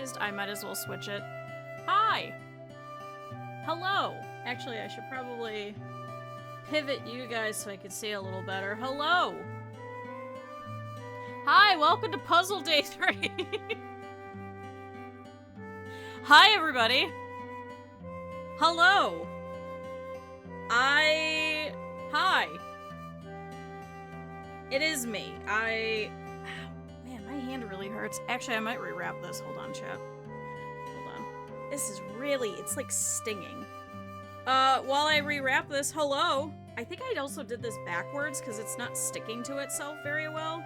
personalized, I might as well switch it. Hi! Hello! Actually, I should probably pivot you guys so I can see a little better. Hello! Hi, welcome to Puzzle Day 3! Hi, everybody! Hello! Hi! It is me. Man, my hand really hurts. Actually, I might rewrap this. Hold on, chat. Hold on. This is really, it's like stinging. While I rewrap this, hello! I think I also did this backwards because it's not sticking to itself very well.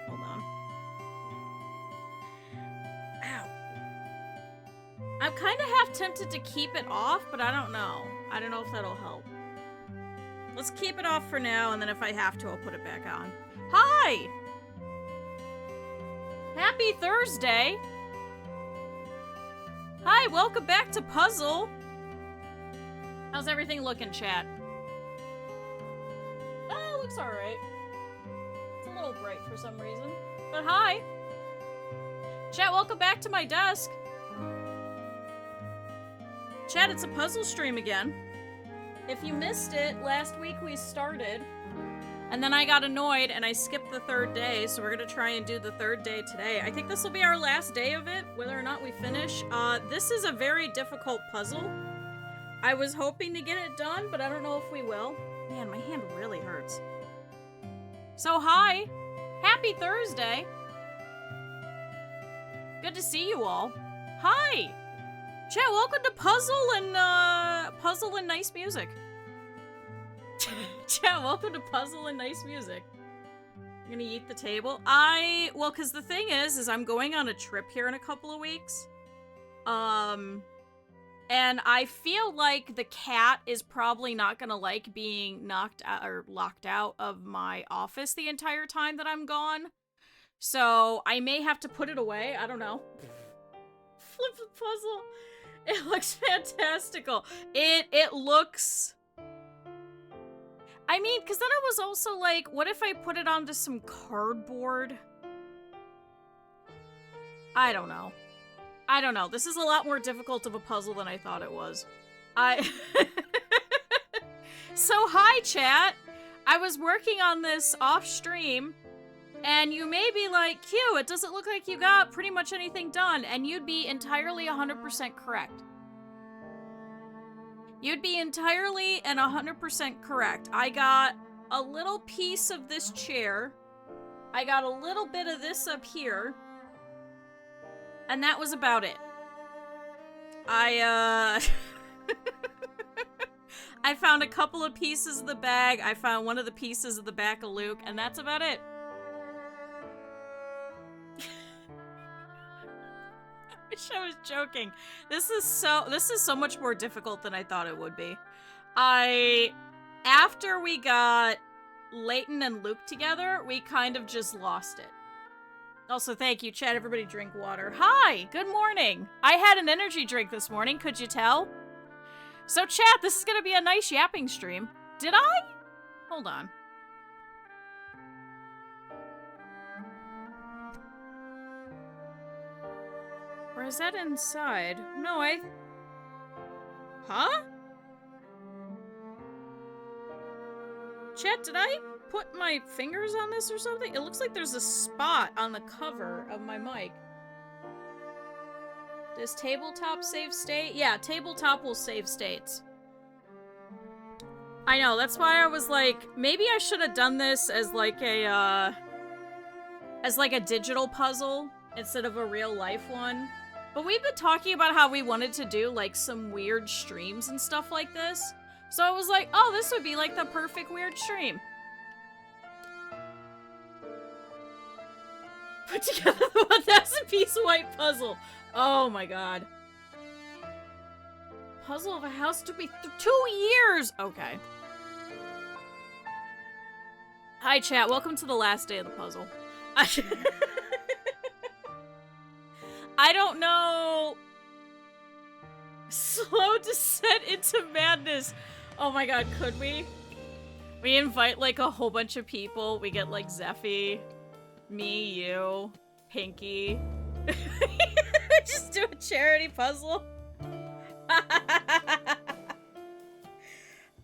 Hold on. Ow. I'm kind of half tempted to keep it off, but I don't know. I don't know if that'll help. Let's keep it off for now, and then if I have to, I'll put it back on. Hi! Happy Thursday! Hi, welcome back to Puzzle! How's everything looking, chat? Oh, it looks alright. It's a little bright for some reason. But hi! Chat, welcome back to my desk. Chat, it's a puzzle stream again. If you missed it, last week we started, and then I got annoyed and I skipped the third day, so we're gonna try and do the third day today. I think this will be our last day of it, whether or not we finish. This is a very difficult puzzle. I was hoping to get it done, but I don't know if we will. Man, my hand really hurts. So hi! Happy Thursday! Good to see you all. Hi! Chat, welcome to Puzzle and Nice Music. Chat, welcome to Puzzle and Nice Music. I'm gonna eat the table. Well, because the thing is I'm going on a trip here in a couple of weeks. And I feel like the cat is probably not gonna like being knocked out or locked out of my office the entire time that I'm gone. So I may have to put it away. I don't know. Flip the puzzle. It looks fantastical. It looks... I mean, because then I was also like, what if I put it onto some cardboard? I don't know. I don't know. This is a lot more difficult of a puzzle than I thought it was. So, hi, chat. I was working on this off-stream, and you may be like, Q, it doesn't look like you got pretty much anything done, and you'd be entirely 100% correct. You'd be entirely and 100% correct. I got a little piece of this chair. I got a little bit of this up here. And that was about it. I found a couple of pieces of the bag. I found one of the pieces of the back of Luke, and that's about it. I wish I was joking. This is so much more difficult than I thought it would be. After we got Layton and Luke together, we kind of just lost it. Also, thank you, chat. Everybody drink water. Hi, good morning. I had an energy drink this morning, could you tell? So, chat, this is gonna be a nice yapping stream. Did I? Hold on. Or is that inside? No, Huh? Chat, did I put my fingers on this or something? It looks like there's a spot on the cover of my mic. Does tabletop save state? Yeah, tabletop will save states. I know, that's why I was like, maybe I should have done this as like a digital puzzle instead of a real life one. But we've been talking about how we wanted to do like some weird streams and stuff like this. So I was like, oh, this would be like the perfect weird stream. Put together the 1,000 piece white puzzle. Oh my god. Puzzle of a house took me 2 years. Okay. Hi chat, welcome to the last day of the puzzle. I don't know. Slow descent into madness. Oh my god, could we? We invite like a whole bunch of people. We get like Zeffy, me, you, Pinky, Just do a charity puzzle.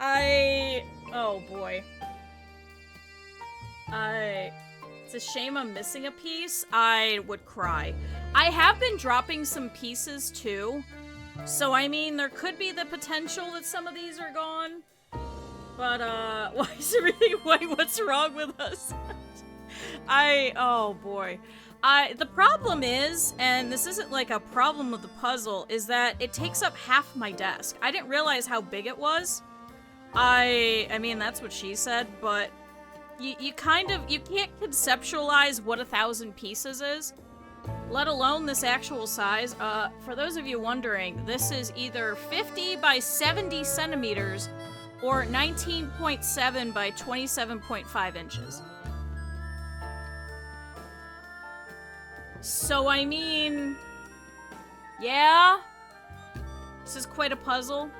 Oh boy. It's a shame I'm missing a piece. I would cry. I have been dropping some pieces too. So I mean, there could be the potential that some of these are gone. But why is everything white? What's wrong with us? Oh boy. The problem is, and this isn't like a problem with the puzzle, is that it takes up half my desk. I didn't realize how big it was. I mean, that's what she said, but you can't conceptualize what 1,000 pieces is, let alone this actual size. For those of you wondering, this is either 50 by 70 centimeters or 19.7 by 27.5 inches. So, I mean, yeah, this is quite a puzzle.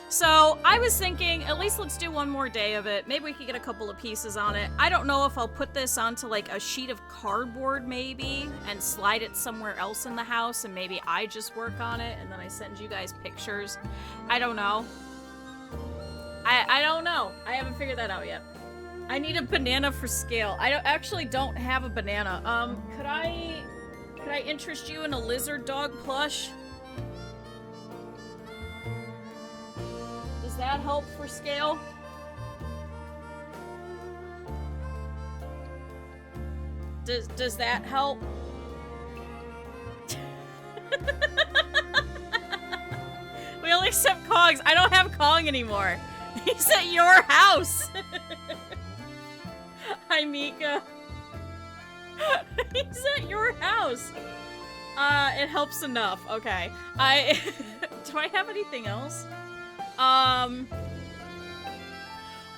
So, I was thinking, at least let's do one more day of it. Maybe we could get a couple of pieces on it. I don't know if I'll put this onto, like, a sheet of cardboard, maybe, and slide it somewhere else in the house, and maybe I just work on it, and then I send you guys pictures. I don't know. I don't know. I haven't figured that out yet. I need a banana for scale. I actually don't have a banana. Could I interest you in a lizard dog plush? Does that help for scale? Does that help? We only accept Kongs. I don't have Kong anymore. He's at your house. Hi, Mika. He's at your house. It helps enough. Okay. Do I have anything else?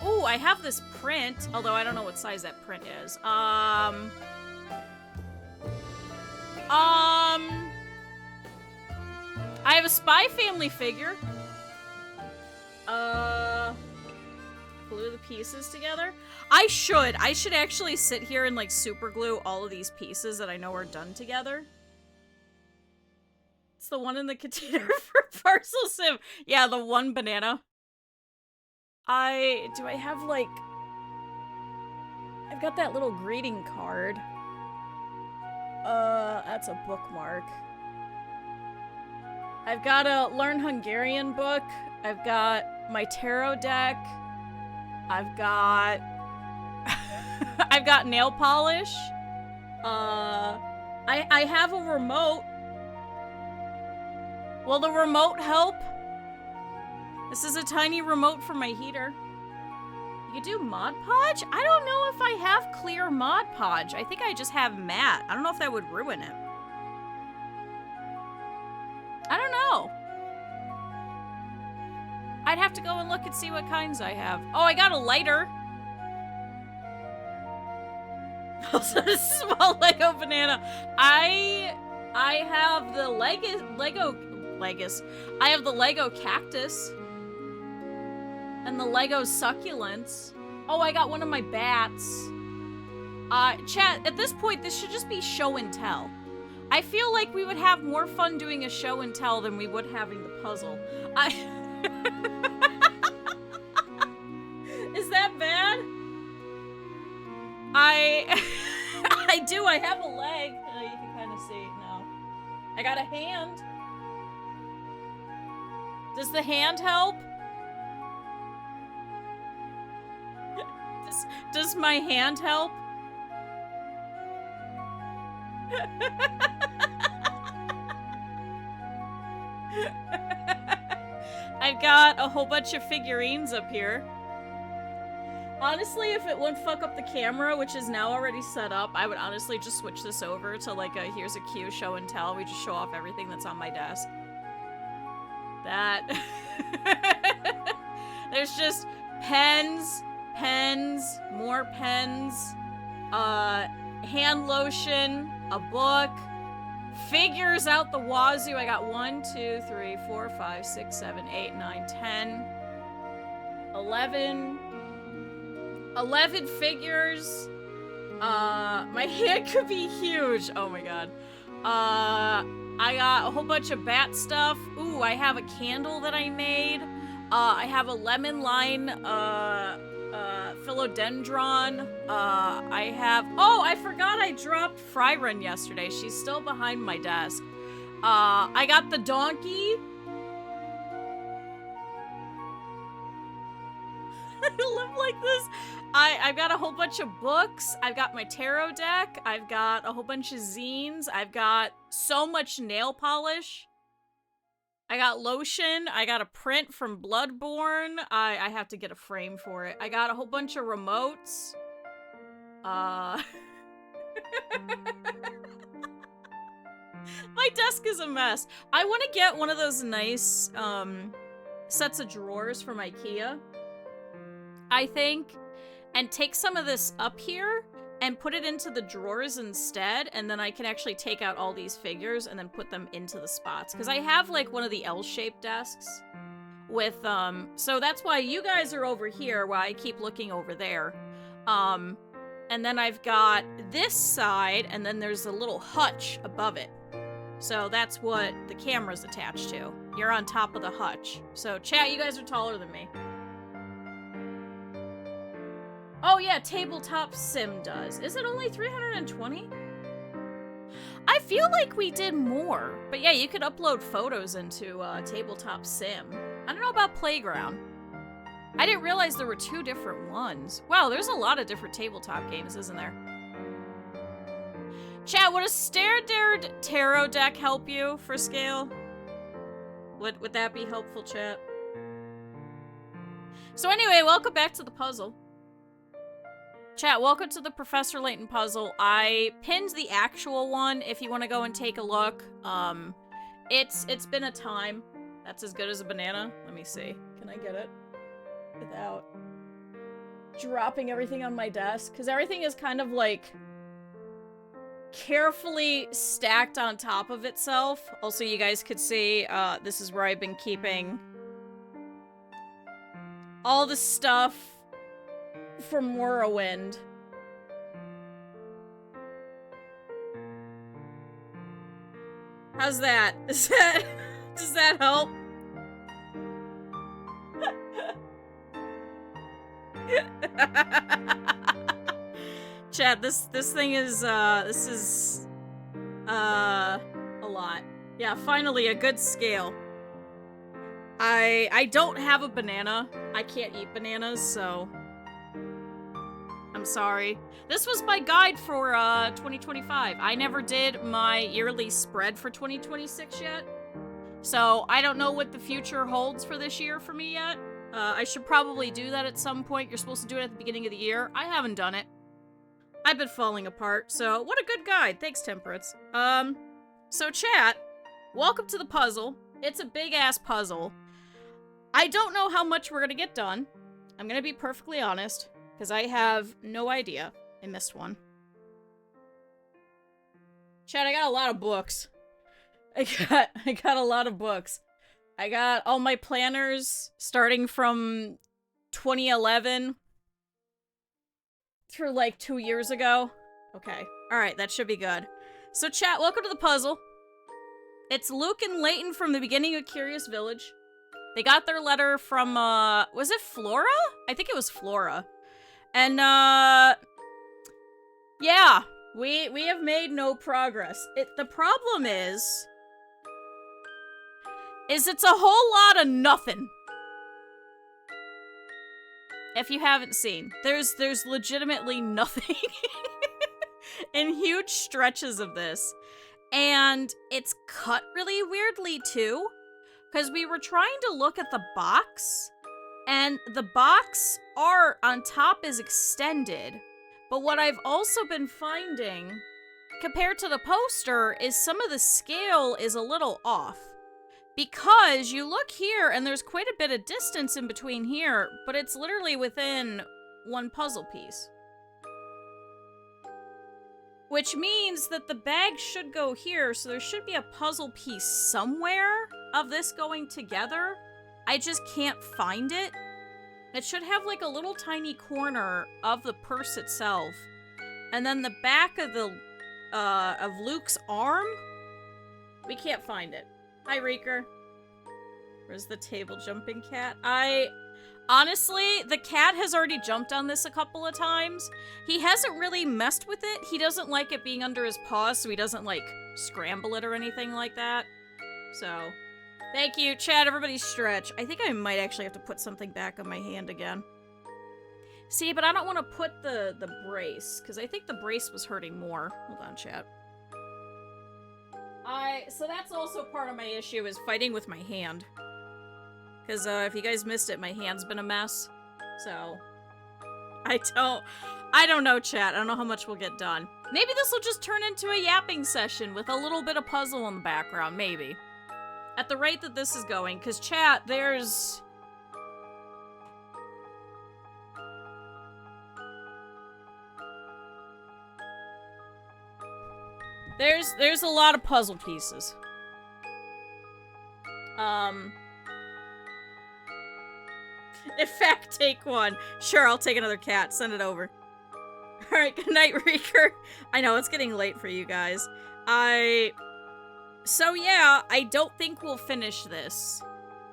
Oh, I have this print, although I don't know what size that print is. I have a Spy Family figure. Glue the pieces together. I should actually sit here and like super glue all of these pieces that I know are done together. It's the one in the container for parcel sim. Yeah, the one banana. Do I have like, I've got that little greeting card. That's a bookmark. I've got a Learn Hungarian book. I've got my tarot deck. I've got I've got nail polish. I have a remote. Will the remote help? This is a tiny remote for my heater. You do Mod Podge? I don't know if I have clear Mod Podge. I think I just have matte. I don't know if that would ruin it. I don't know. I'd have to go and look and see what kinds I have. Oh, I got a lighter. Also a small Lego banana. I have the I have the Lego cactus. And the Lego succulents. Oh, I got one of my bats. Chat, at this point, this should just be show and tell. I feel like we would have more fun doing a show and tell than we would having the puzzle. Is that bad? I do, I have a leg. You can kind of see, no. I got a hand. Does the hand help? Does my hand help? I've got a whole bunch of figurines up here. Honestly, if it wouldn't fuck up the camera, which is now already set up, I would honestly just switch this over to like a here's a cue show and tell. We just show off everything that's on my desk. That. There's just pens, more pens, hand lotion, a book, figures out the wazoo. I got 1, 2, 3, 4, 5, 6, 7, 8, 9, 10, 11 figures. My hand could be huge. Oh my god. I got a whole bunch of bat stuff. Ooh, I have a candle that I made. I have a lemon line, philodendron. I have... Oh, I forgot I dropped Fryrun yesterday. She's still behind my desk. I got the donkey. I live like this. I've got a whole bunch of books. I've got my tarot deck. I've got a whole bunch of zines. I've got so much nail polish. I got lotion. I got a print from Bloodborne. I have to get a frame for it. I got a whole bunch of remotes. My desk is a mess. I want to get one of those nice sets of drawers from IKEA, I think, and take some of this up here and put it into the drawers instead, and then I can actually take out all these figures and then put them into the spots. Because I have, like, one of the L-shaped desks with, so that's why you guys are over here while I keep looking over there. And then I've got this side, and then there's a little hutch above it. So that's what the camera's attached to. You're on top of the hutch. So, chat, you guys are taller than me. Oh yeah, Tabletop Sim does. Is it only 320? I feel like we did more. But yeah, you could upload photos into Tabletop Sim. I don't know about Playground. I didn't realize there were 2 different ones. Wow, there's a lot of different tabletop games, isn't there? Chat, would a Stair-Dared Tarot deck help you for scale? Would that be helpful, chat? So anyway, welcome back to the puzzle. Chat, welcome to the Professor Layton puzzle. I pinned the actual one if you want to go and take a look. It's been a time. That's as good as a banana. Let me see. Can I get it without dropping everything on my desk? Because everything is kind of like carefully stacked on top of itself. Also, you guys could see, this is where I've been keeping all the stuff from Morrowind. How's that? Does that help? Chat, this thing is this is a lot. Yeah, finally a good scale. I don't have a banana. I can't eat bananas, so I'm sorry. This was my guide for 2025. I never did my yearly spread for 2026 yet. So I don't know what the future holds for this year for me yet. I should probably do that at some point. You're supposed to do it at the beginning of the year. I haven't done it. I've been falling apart, so what a good guide. Thanks, Temperance. So chat, welcome to the puzzle. It's a big-ass puzzle. I don't know how much we're gonna get done. I'm gonna be perfectly honest, because I have no idea. I missed one. Chat, I got a lot of books. I got a lot of books. I got all my planners starting from 2011 through like 2 years ago. Okay. Alright, that should be good. So chat, welcome to the puzzle. It's Luke and Layton from the beginning of Curious Village. They got their letter from, was it Flora? I think it was Flora. And, yeah, we have made no progress. The problem is it's a whole lot of nothing. If you haven't seen, there's legitimately nothing in huge stretches of this. And it's cut really weirdly, too. Because we were trying to look at the box, and the box art on top is extended. But what I've also been finding, compared to the poster, is some of the scale is a little off. Because you look here, and there's quite a bit of distance in between here, but it's literally within one puzzle piece. Which means that the bag should go here, so there should be a puzzle piece somewhere of this going together. I just can't find it. It should have like a little tiny corner of the purse itself. And then the back of the, of Luke's arm? We can't find it. Hi, Reeker. Where's the table jumping cat? Honestly, the cat has already jumped on this a couple of times. He hasn't really messed with it. He doesn't like it being under his paws, so he doesn't, like, scramble it or anything like that. So, thank you. Chat, everybody stretch. I think I might actually have to put something back on my hand again. See, but I don't want to put the brace, because I think the brace was hurting more. Hold on, chat. So that's also part of my issue, is fighting with my hand. Because, if you guys missed it, my hand's been a mess. So, I don't know, chat. I don't know how much we'll get done. Maybe this will just turn into a yapping session with a little bit of puzzle in the background, maybe. At the rate that this is going, because, chat, there's a lot of puzzle pieces. In fact, take one. Sure, I'll take another cat. Send it over. Alright, good night, Reeker. I know, it's getting late for you guys. So yeah, I don't think we'll finish this.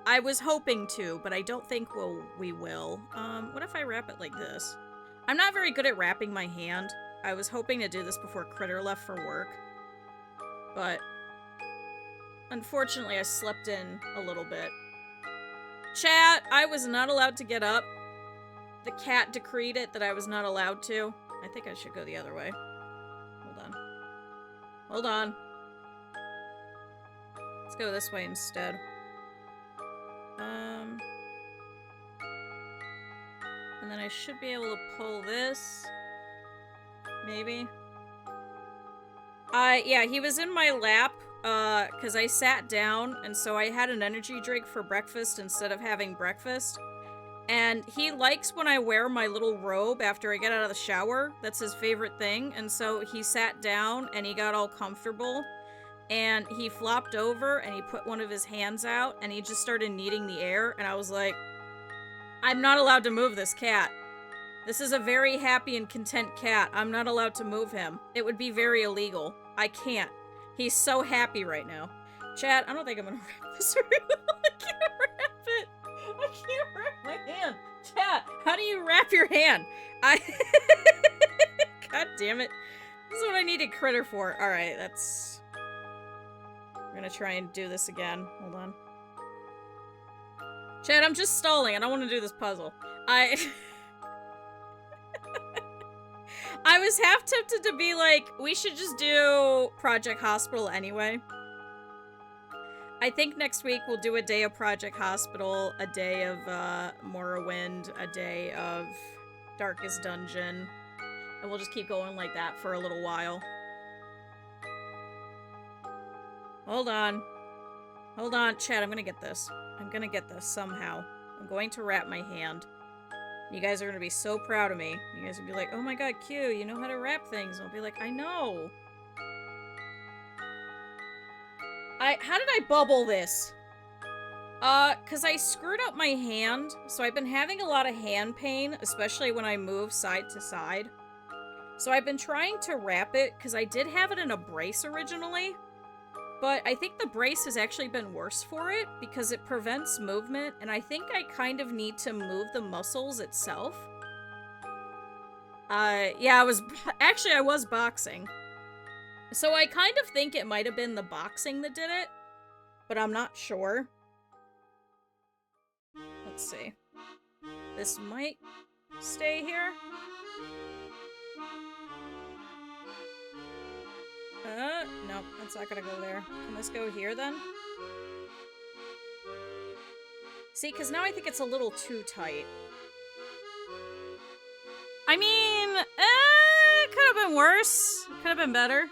I was hoping to, but I don't think we will. What if I wrap it like this? I'm not very good at wrapping my hand. I was hoping to do this before Critter left for work. But unfortunately, I slept in a little bit. Chat, I was not allowed to get up. The cat decreed it that I was not allowed to. I think I should go the other way. Hold on. Hold on. Let's go this way instead. And then I should be able to pull this. Maybe. Yeah, he was in my lap, because I sat down, and so I had an energy drink for breakfast instead of having breakfast. And he likes when I wear my little robe after I get out of the shower. That's his favorite thing. And so he sat down, and he got all comfortable, and he flopped over, and he put one of his hands out, and he just started kneading the air, and I was like, I'm not allowed to move this cat. This is a very happy and content cat. I'm not allowed to move him. It would be very illegal. I can't. He's so happy right now. Chat, I don't think I'm gonna wrap this very well. I can't wrap it. I can't wrap my hand. Chat, how do you wrap your hand? God damn it. This is what I needed Critter for. Alright, that's... I'm gonna try and do this again. Hold on. Chat, I'm just stalling. I don't want to do this puzzle. I was half tempted to be like, we should just do Project Hospital anyway. I think next week we'll do a day of Project Hospital, a day of Morrowind, a day of Darkest Dungeon, and we'll just keep going like that for a little while. Hold on. Hold on, chat, I'm gonna get this. I'm gonna get this somehow. I'm going to wrap my hand. You guys are gonna be so proud of me. You guys will be like, oh my god, Q, you know how to wrap things. And I'll be like, I know. How did I bubble this? Cause I screwed up my hand, so I've been having a lot of hand pain, especially when I move side to side. So I've been trying to wrap it, cause I did have it in a brace originally. But I think the brace has actually been worse for it because it prevents movement, and I think I kind of need to move the muscles itself. Yeah, I was boxing. So I kind of think it might have been the boxing that did it, but I'm not sure. Let's see. This might stay here. Nope, that's not gonna go there. Can this go here, then? See, because now I think it's a little too tight. I mean, it could have been worse. It could have been better.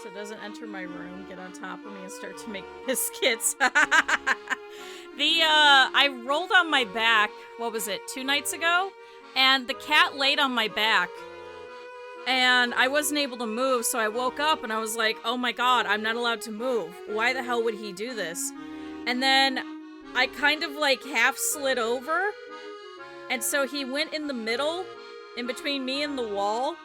So it doesn't enter my room, get on top of me, and start to make biscuits. I rolled on my back, what was it, 2 nights ago? And the cat laid on my back, and I wasn't able to move, so I woke up and I was like, oh my god, I'm not allowed to move. Why the hell would he do this? And then I kind of like half slid over, And so he went in the middle, in between me and the wall.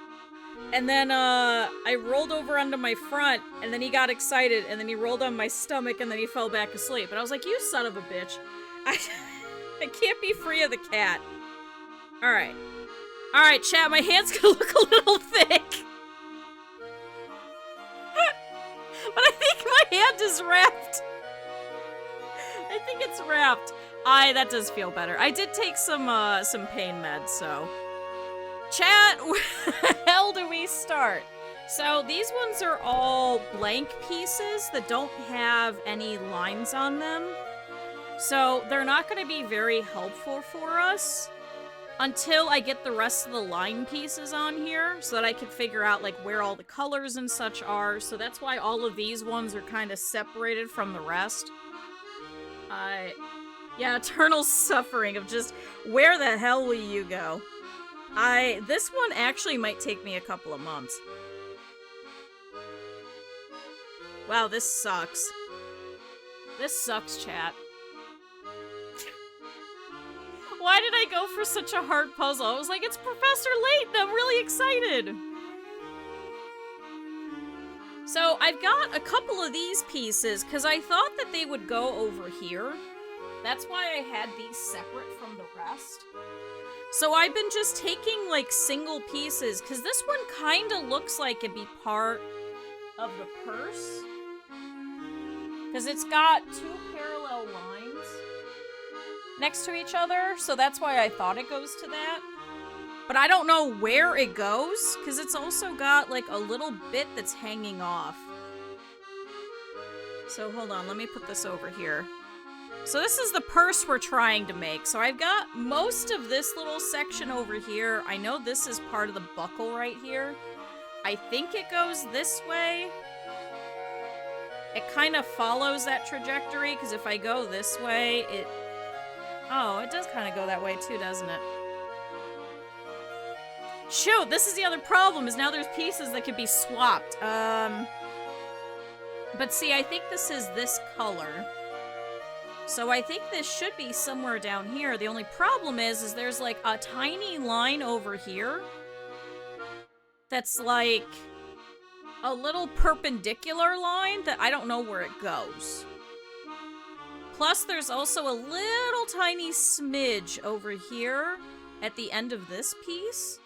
And then I rolled over onto my front, and then he got excited, and then he rolled on my stomach, and then he fell back asleep. And I was like, you son of a bitch. I can't be free of the cat. Alright. Alright, chat, my hand's gonna look a little thick. But I think my hand is wrapped. I think it's wrapped. That does feel better. I did take some pain meds, so... Chat, where the hell do we start? So these ones are all blank pieces that don't have any lines on them. So they're not going to be very helpful for us until I get the rest of the line pieces on here so that I can figure out like where all the colors and such are. So that's why all of these ones are kind of separated from the rest. Yeah, eternal suffering of just, where the hell will you go? This one actually might take me a couple of months. Wow, this sucks. This sucks, chat. Why did I go for such a hard puzzle? I was like, it's Professor Layton, I'm really excited. So I've got a couple of these pieces because I thought that they would go over here. That's why I had these separate from the rest. So I've been just taking, like, single pieces, because this one kind of looks like it'd be part of the purse. Because it's got two parallel lines next to each other, so that's why I thought it goes to that. But I don't know where it goes, because it's also got, like, a little bit that's hanging off. So hold on, let me put this over here. So this is the purse we're trying to make. So I've got most of this little section over here. I know this is part of the buckle right here. I think it goes this way. It kind of follows that trajectory, because if I go this way, it... Oh, it does kind of go that way too, doesn't it? Shoot, this is the other problem, is now there's pieces that could be swapped. But see, I think this is this color. So I think this should be somewhere down here. The only problem is there's like a tiny line over here that's like a little perpendicular line that I don't know where it goes. Plus there's also a little tiny smidge over here at the end of this piece.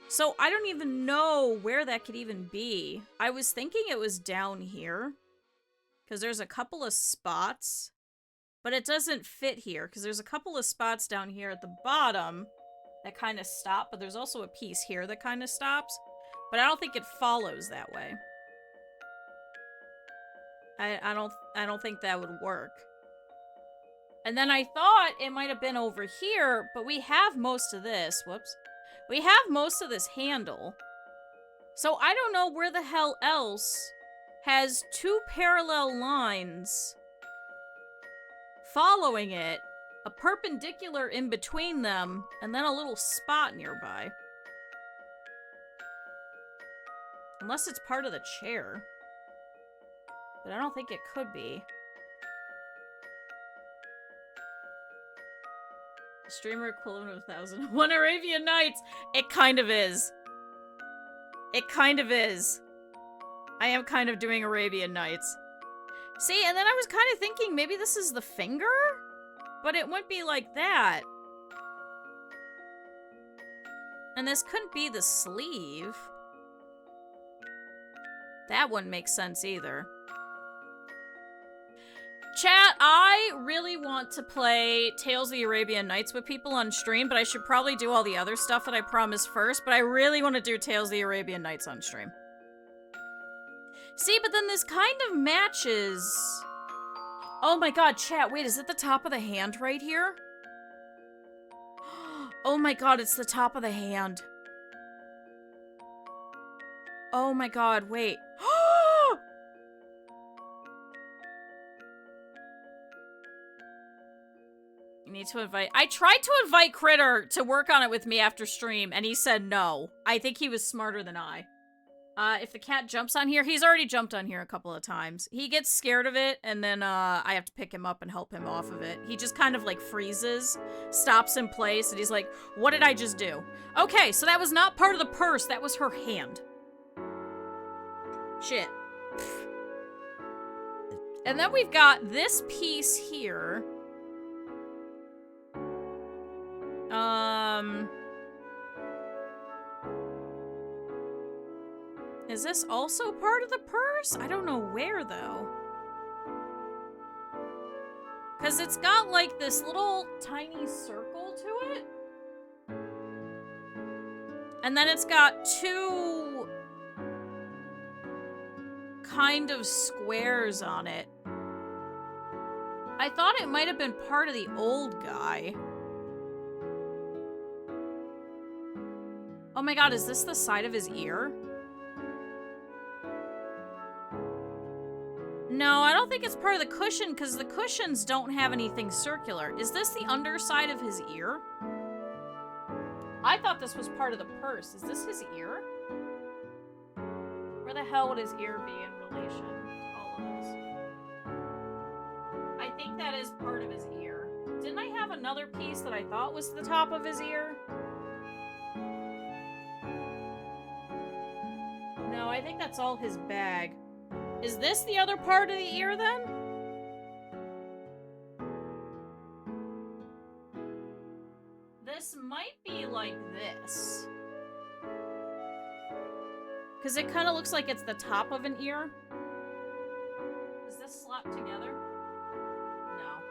So I don't even know where that could even be. I was thinking it was down here because there's a couple of spots. But it doesn't fit here, because there's a couple of spots down here at the bottom that kind of stop, but there's also a piece here that kind of stops. But I don't think it follows that way. I don't think that would work. And then I thought it might have been over here, but we have most of this. Whoops. We have most of this handle. So I don't know where the hell else has two parallel lines following it, a perpendicular in between them, and then a little spot nearby. Unless it's part of the chair. But I don't think it could be. Streamer equivalent of 1,001 Arabian Nights! It kind of is. It kind of is. I am kind of doing Arabian Nights. See, and then I was kind of thinking maybe this is the finger? But it wouldn't be like that. And this couldn't be the sleeve. That wouldn't make sense either. Chat, I really want to play Tales of the Arabian Nights with people on stream, but I should probably do all the other stuff that I promised first, but I really want to do Tales of the Arabian Nights on stream. See, but then this kind of matches... Oh my god, chat, wait, is it the top of the hand right here? Oh my god, it's the top of the hand. Oh my god, wait. You need to invite... I tried to invite Critter to work on it with me after stream, and he said no. I think he was smarter than I. If the cat jumps on here, he's already jumped on here a couple of times. He gets scared of it, and then I have to pick him up and help him off of it. He just kind of like freezes, stops in place, and he's like, what did I just do? Okay, so that was not part of the purse, that was her hand. Shit. And then we've got this piece here. Is this also part of the purse? I don't know where, though. Because it's got, like, this little tiny circle to it. And then it's got two kind of squares on it. I thought it might have been part of the old guy. Oh my god, is this the side of his ear? No, I don't think it's part of the cushion, because the cushions don't have anything circular. Is this the underside of his ear? I thought this was part of the purse. Is this his ear? Where the hell would his ear be in relation to all of this? I think that is part of his ear. Didn't I have another piece that I thought was the top of his ear? No, I think that's all his bag. Is this the other part of the ear, then? This might be like this. Because it kind of looks like it's the top of an ear. Is this slapped together? No.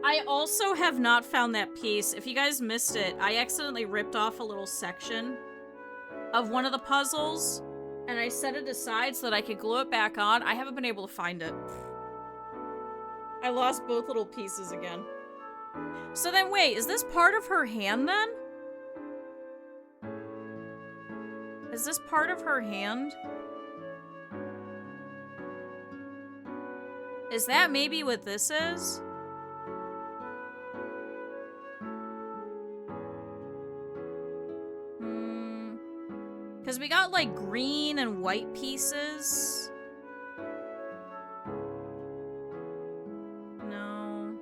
I also have not found that piece. If you guys missed it, I accidentally ripped off a little section of one of the puzzles, and I set it aside so that I could glue it back on. I haven't been able to find it. I lost both little pieces again. So then wait, is this part of her hand then? Is this part of her hand? Is that maybe what this is? Because we got, like, green and white pieces. No.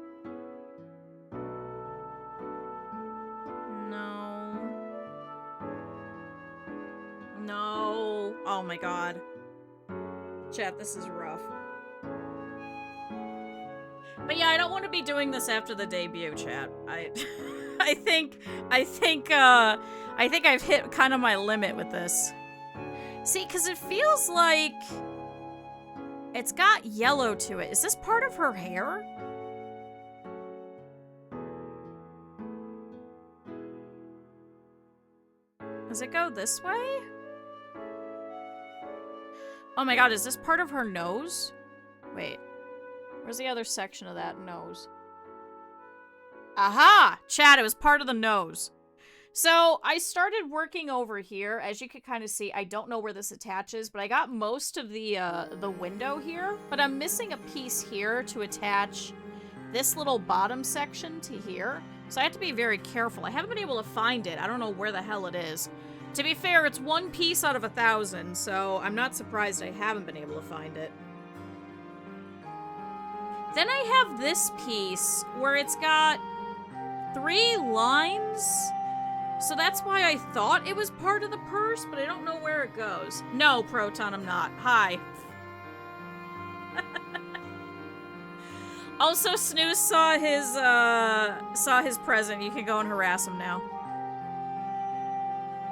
No. No. Oh my god. Chat, this is rough. But yeah, I don't want to be doing this after the debut, chat. I think I've hit kind of my limit with this. See, because it feels like it's got yellow to it. Is this part of her hair? Does it go this way? Oh my god, is this part of her nose? Wait. Where's the other section of that nose? Aha! Chat, it was part of the nose. So, I started working over here. As you can kind of see, I don't know where this attaches, but I got most of the window here. But I'm missing a piece here to attach this little bottom section to here. So I have to be very careful. I haven't been able to find it. I don't know where the hell it is. To be fair, it's one piece out of 1,000, so I'm not surprised I haven't been able to find it. Then I have this piece where it's got 3 lines. So that's why I thought it was part of the purse, but I don't know where it goes. No, Proton, I'm not. Hi. Also, Snooze saw his present. You can go and harass him now.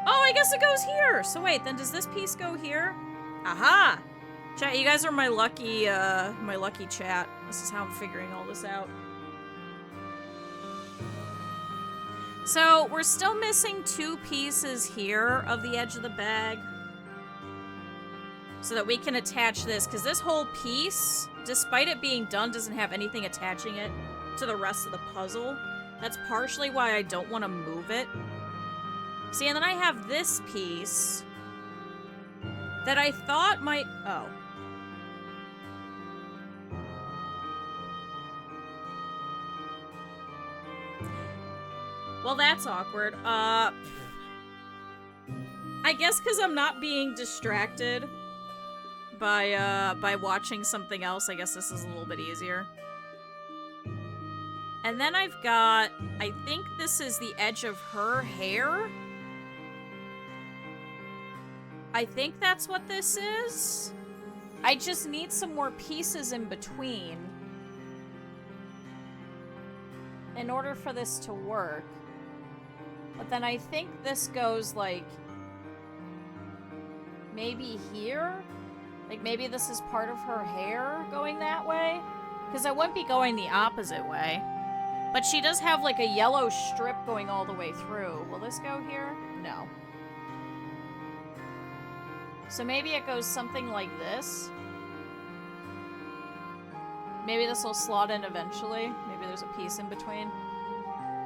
Oh, I guess it goes here. So wait, then does this piece go here? Aha! Chat, you guys are my lucky chat. This is how I'm figuring all this out. So, we're still missing 2 pieces here of the edge of the bag. So that we can attach this, because this whole piece, despite it being done, doesn't have anything attaching it to the rest of the puzzle. That's partially why I don't want to move it. See, and then I have this piece that I thought might... Oh. Well, that's awkward. I guess because I'm not being distracted by watching something else, I guess this is a little bit easier. And then I've got, I think this is the edge of her hair. I think that's what this is. I just need some more pieces in between in order for this to work. But then I think this goes, like, maybe here? Like, maybe this is part of her hair going that way? Because I wouldn't be going the opposite way. But she does have, like, a yellow strip going all the way through. Will this go here? No. So maybe it goes something like this. Maybe this will slot in eventually. Maybe there's a piece in between.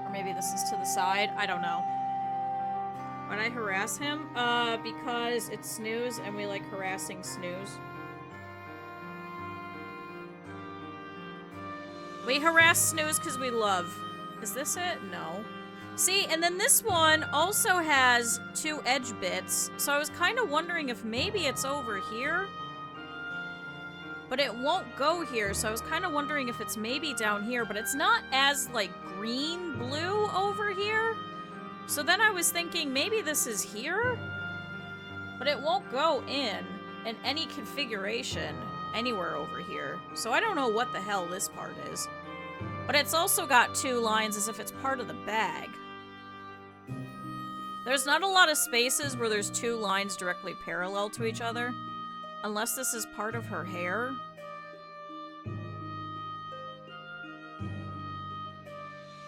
Or maybe this is to the side. I don't know. When I harass him? Because it's Snooze and we like harassing Snooze. We harass Snooze because we love. Is this it? No. See, and then this one also has 2 edge bits, so I was kind of wondering if maybe it's over here. But it won't go here, so I was kind of wondering if it's maybe down here, but it's not as, like, green-blue over here. So then I was thinking maybe this is here? But it won't go in any configuration anywhere over here. So I don't know what the hell this part is. But it's also got 2 lines as if it's part of the bag. There's not a lot of spaces where there's 2 lines directly parallel to each other. Unless this is part of her hair.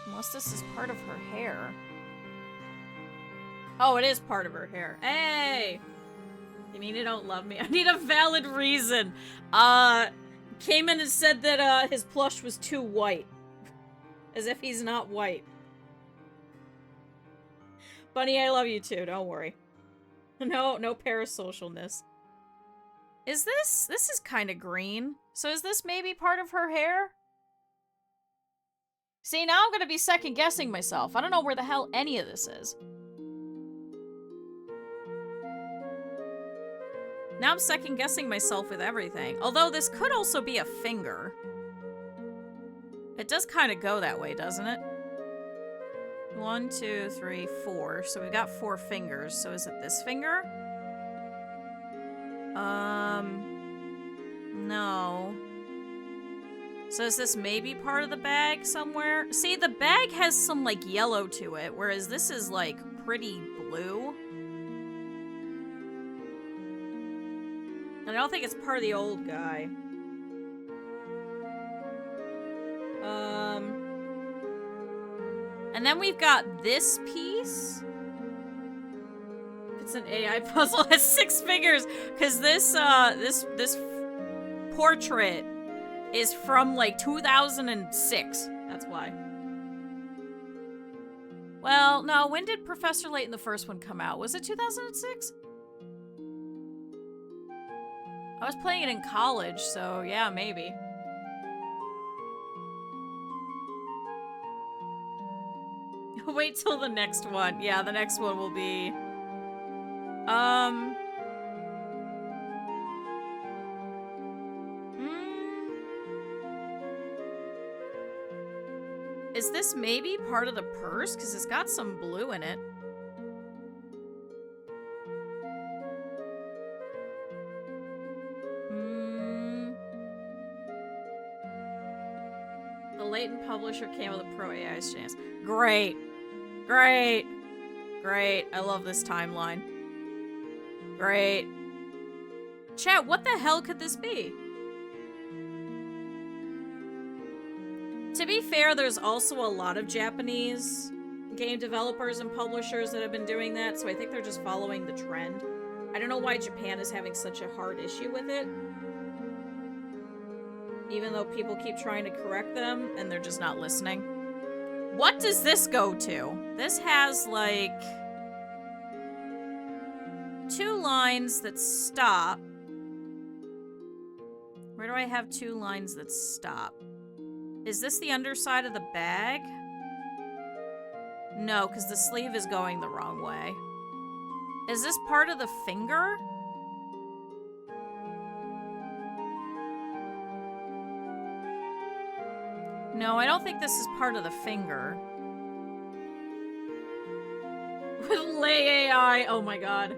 Unless this is part of her hair. Oh, it is part of her hair. Hey! You mean you don't love me? I need a valid reason. Came in and said that, his plush was too white. As if he's not white. Bunny, I love you too, don't worry. No parasocialness. Is this? This is kind of green. So is this maybe part of her hair? See, now I'm gonna be second guessing myself. I don't know where the hell any of this is. Now I'm second guessing myself with everything. Although this could also be a finger. It does kind of go that way, doesn't it? 1, 2, 3, 4. So we've got 4 fingers. So is it this finger? No. So is this maybe part of the bag somewhere? See, the bag has some, like, yellow to it, whereas this is, like, pretty blue. And I don't think it's part of the old guy. And then we've got this piece. It's an AI puzzle. It has 6 fingers. Because this portrait is from, like, 2006. That's why. Well, no. When did Professor Layton the first one come out? Was it 2006? I was playing it in college, so yeah, maybe. Wait till the next one. Yeah, the next one will be... Is this maybe part of the purse? Because it's got some blue in it. The Layton publisher came with a pro AI stance. Great. Great. Great. I love this timeline. Great. Chat, what the hell could this be? To be fair, there's also a lot of Japanese game developers and publishers that have been doing that, so I think they're just following the trend. I don't know why Japan is having such a hard issue with it. Even though people keep trying to correct them, and they're just not listening. What does this go to? This has, like... 2 lines that stop. Where do I have 2 lines that stop? Is this the underside of the bag? No, because the sleeve is going the wrong way. Is this part of the finger? No, I don't think this is part of the finger. With Lay AI, oh my god.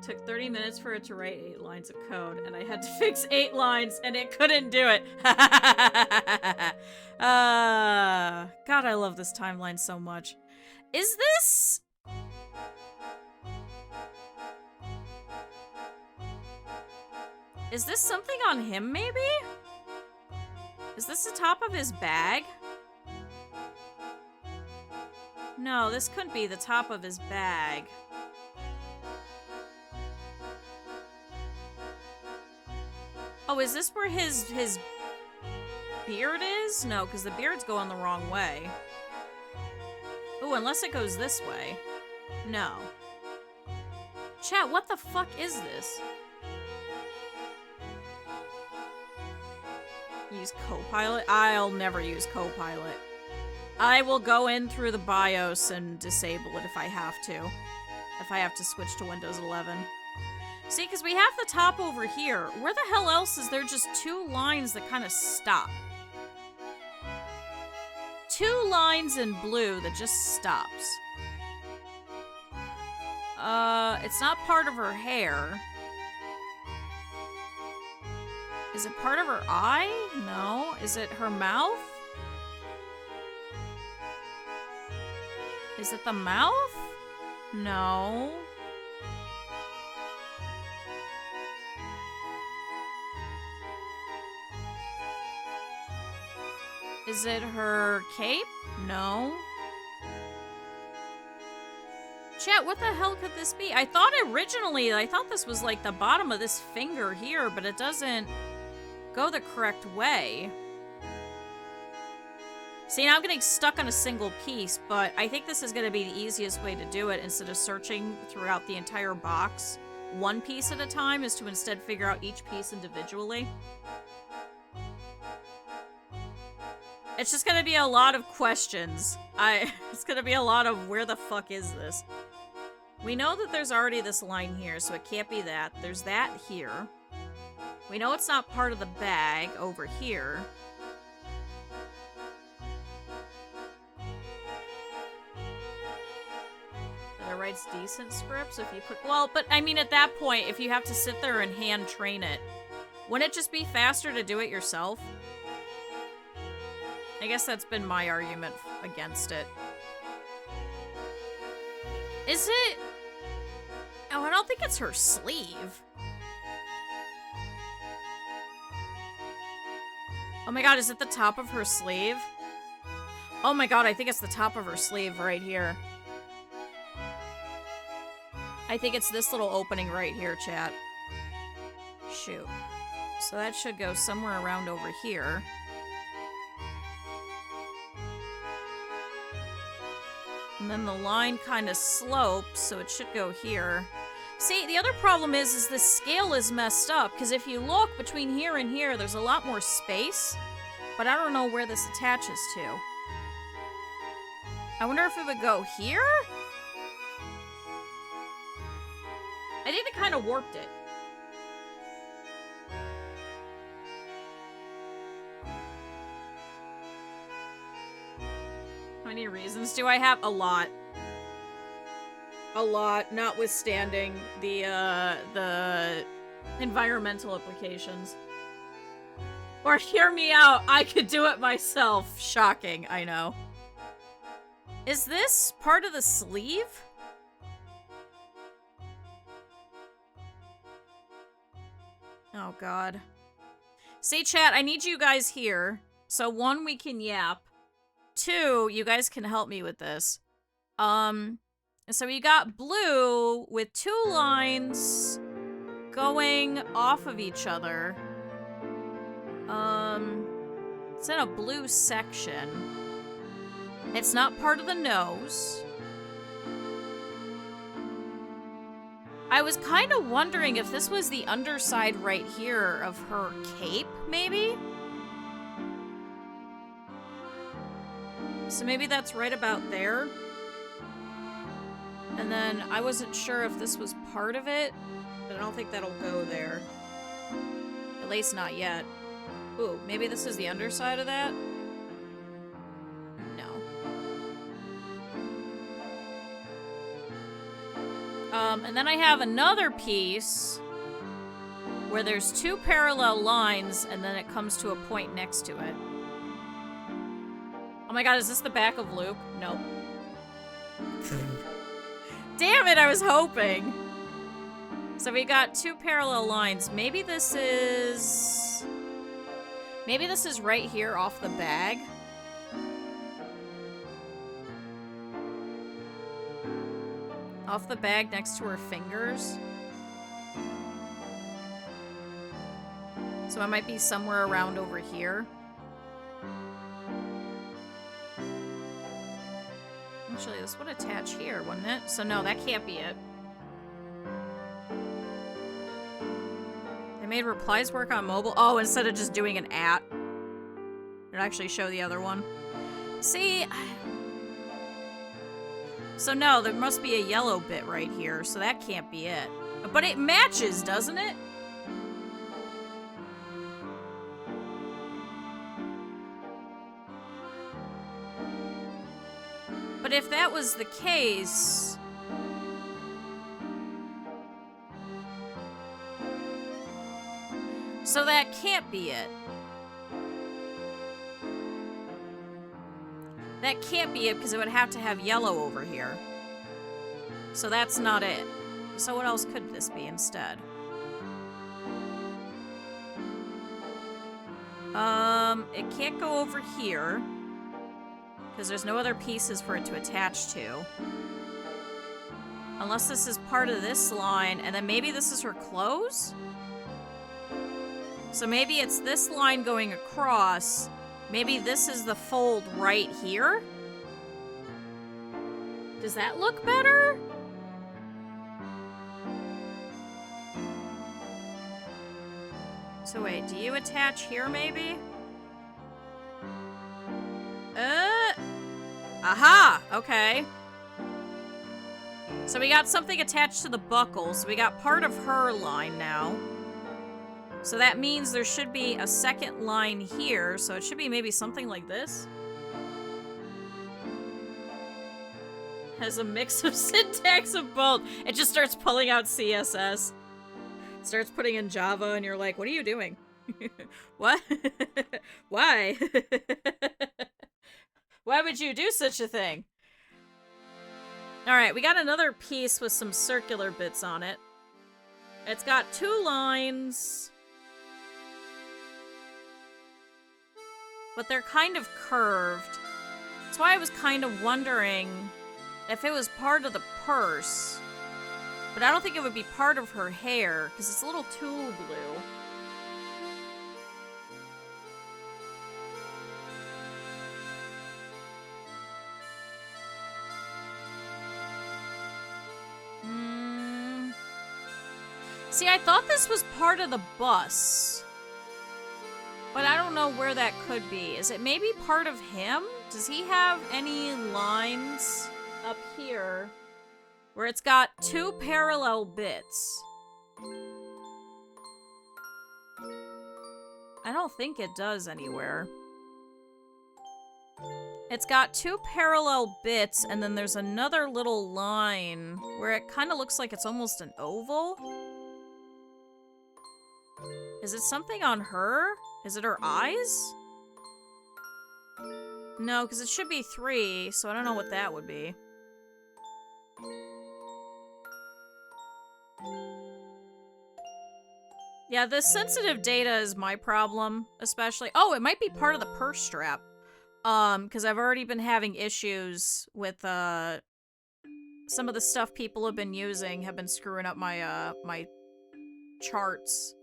Took 30 minutes for it to write 8 lines of code, and I had to fix 8 lines, and it couldn't do it. God, I love this timeline so much. Is this... Is this something on him, maybe? Is this the top of his bag? No, this couldn't be the top of his bag. Oh, is this where his beard is? No, because the beard's going the wrong way. Oh, unless it goes this way. No. Chat, what the fuck is this? Use Copilot? I'll never use Copilot. I will go in through the BIOS and disable it if I have to. If I have to switch to Windows 11. See, because we have the top over here. Where the hell else is there just 2 lines that kind of stop? 2 lines in blue that just stops. It's not part of her hair. Is it part of her eye? No. Is it her mouth? Is it the mouth? No. Is it her cape? No. Chat, what the hell could this be? I thought this was like the bottom of this finger here, but it doesn't go the correct way. See, now I'm getting stuck on a single piece, but I think this is going to be the easiest way to do it instead of searching throughout the entire box. One piece at a time is to instead figure out each piece individually. It's just gonna be a lot of questions. It's gonna be a lot of where the fuck is this? We know that there's already this line here, so it can't be that. There's that here. We know it's not part of the bag over here. That it writes decent scripts if you put... Well, but I mean at that point, if you have to sit there and hand train it, wouldn't it just be faster to do it yourself? I guess that's been my argument against it. Is it? Oh, I don't think it's her sleeve. Oh my god, is it the top of her sleeve? Oh my god, I think it's the top of her sleeve right here. I think it's this little opening right here, chat. Shoot. So that should go somewhere around over here. And then the line kind of slopes, so it should go here. See, the other problem is the scale is messed up, because if you look between here and here, there's a lot more space, but I don't know where this attaches to. I wonder if it would go here? I think they kind of warped it. How many reasons do I have? A lot. A lot, notwithstanding the environmental implications. Or hear me out, I could do it myself. Shocking, I know. Is this part of the sleeve? Oh god. See, chat, I need you guys here. So 1, we can yap. 2, you guys can help me with this. So we got blue with 2 lines going off of each other. It's in a blue section. It's not part of the nose. I was kind of wondering if this was the underside right here of her cape, maybe? So maybe that's right about there. And then I wasn't sure if this was part of it, but I don't think that'll go there. At least not yet. Ooh, maybe this is the underside of that? No. And then I have another piece where there's two parallel lines and then it comes to a point next to it. Oh my god, is this the back of Luke? Nope. Damn it, I was hoping. So we got two parallel lines. Maybe this is right here off the bag. Off the bag next to her fingers. So it might be somewhere around over here. Actually, this would attach here, wouldn't it? So no, that can't be it. They made replies work on mobile. Oh, instead of just doing an @ it'd actually show the other one. See? So no, there must be a yellow bit right here, so that can't be it. But it matches, doesn't it? But if that was the case... So that can't be it. That can't be it because it would have to have yellow over here. So that's not it. So what else could this be instead? It can't go over here. Because there's no other pieces for it to attach to. Unless this is part of this line, and then maybe this is her clothes? So maybe it's this line going across. Maybe this is the fold right here? Does that look better? So wait, do you attach here maybe? Aha! Okay. So we got something attached to the buckle, so we got part of her line now. So that means there should be a second line here, so it should be maybe something like this. Has a mix of syntax of both. It just starts pulling out CSS. Starts putting in Java, and you're like, what are you doing? What? Why? Why would you do such a thing? Alright, we got another piece with some circular bits on it. It's got two lines. But they're kind of curved. That's why I was kind of wondering if it was part of the purse. But I don't think it would be part of her hair, because it's a little too blue. See, I thought this was part of the bus. But I don't know where that could be. Is it maybe part of him? Does he have any lines up here where it's got two parallel bits? I don't think it does anywhere. It's got two parallel bits, and then there's another little line where it kind of looks like it's almost an oval. Is it something on her? Is it her eyes? No, because it should be 3, so I don't know what that would be. Yeah, the sensitive data is my problem, especially. Oh, it might be part of the purse strap. Because I've already been having issues with, some of the stuff people have been using have been screwing up my, my charts.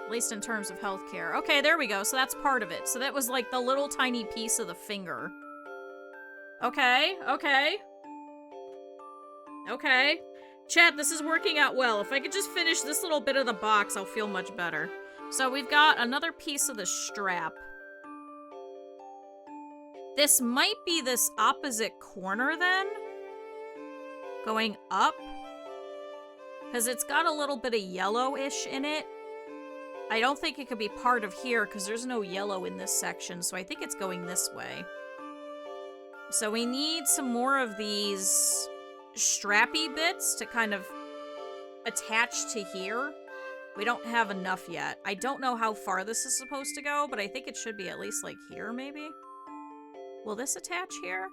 At least in terms of healthcare. Okay, there we go. So that's part of it. So that was like the little tiny piece of the finger. Okay, okay. Okay. Chat, this is working out well. If I could just finish this little bit of the box, I'll feel much better. So we've got another piece of the strap. This might be this opposite corner then. going up. Because it's got a little bit of yellowish in it. I don't think it could be part of here because there's no yellow in this section, so I think it's going this way. So we need some more of these strappy bits to kind of attach to here. We don't have enough yet. I don't know how far this is supposed to go, but I think it should be at least like here, maybe? Will this attach here?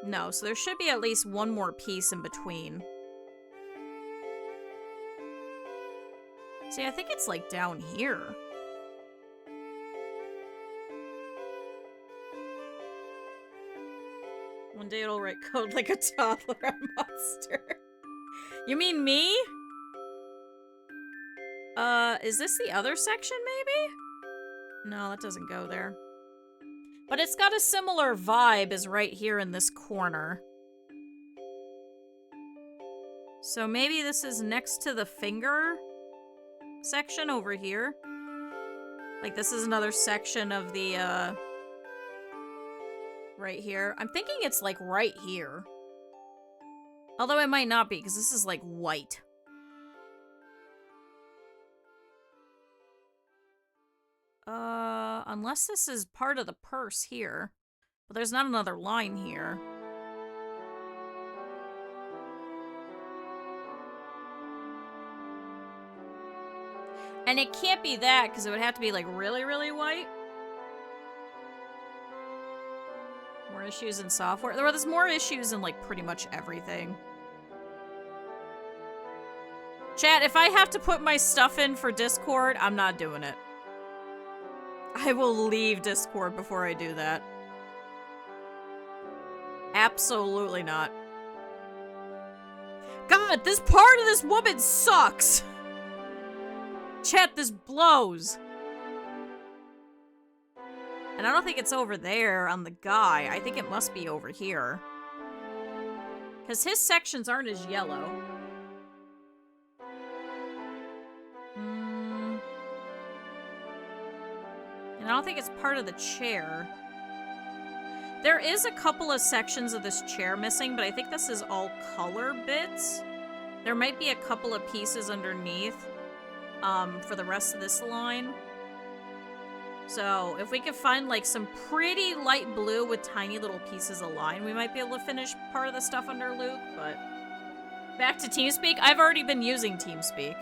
No, so there should be at least one more piece in between. See, I think it's like down here. One day it'll write code like a toddler on Monster. You mean me? Is this the other section, maybe? No, that doesn't go there. But it's got a similar vibe as right here in this corner. So maybe this is next to the finger section over here. Like this is another section of the, right here. I'm thinking it's like right here. Although it might not be, because this is like white. Unless this is part of the purse here. But there's not another line here. And it can't be that, because it would have to be like really, really white. More issues in software. There's more issues in like pretty much everything. Chat, if I have to put my stuff in for Discord, I'm not doing it. I will leave Discord before I do that. Absolutely not. God, this part of this woman sucks! Chat, this blows. And I don't think it's over there on the guy. I think it must be over here. Because his sections aren't as yellow. And I don't think it's part of the chair. There is a couple of sections of this chair missing, but I think this is all color bits. There might be a couple of pieces underneath for the rest of this line. So if we could find like some pretty light blue with tiny little pieces of line, we might be able to finish part of the stuff under Luke, but back to TeamSpeak. I've already been using TeamSpeak.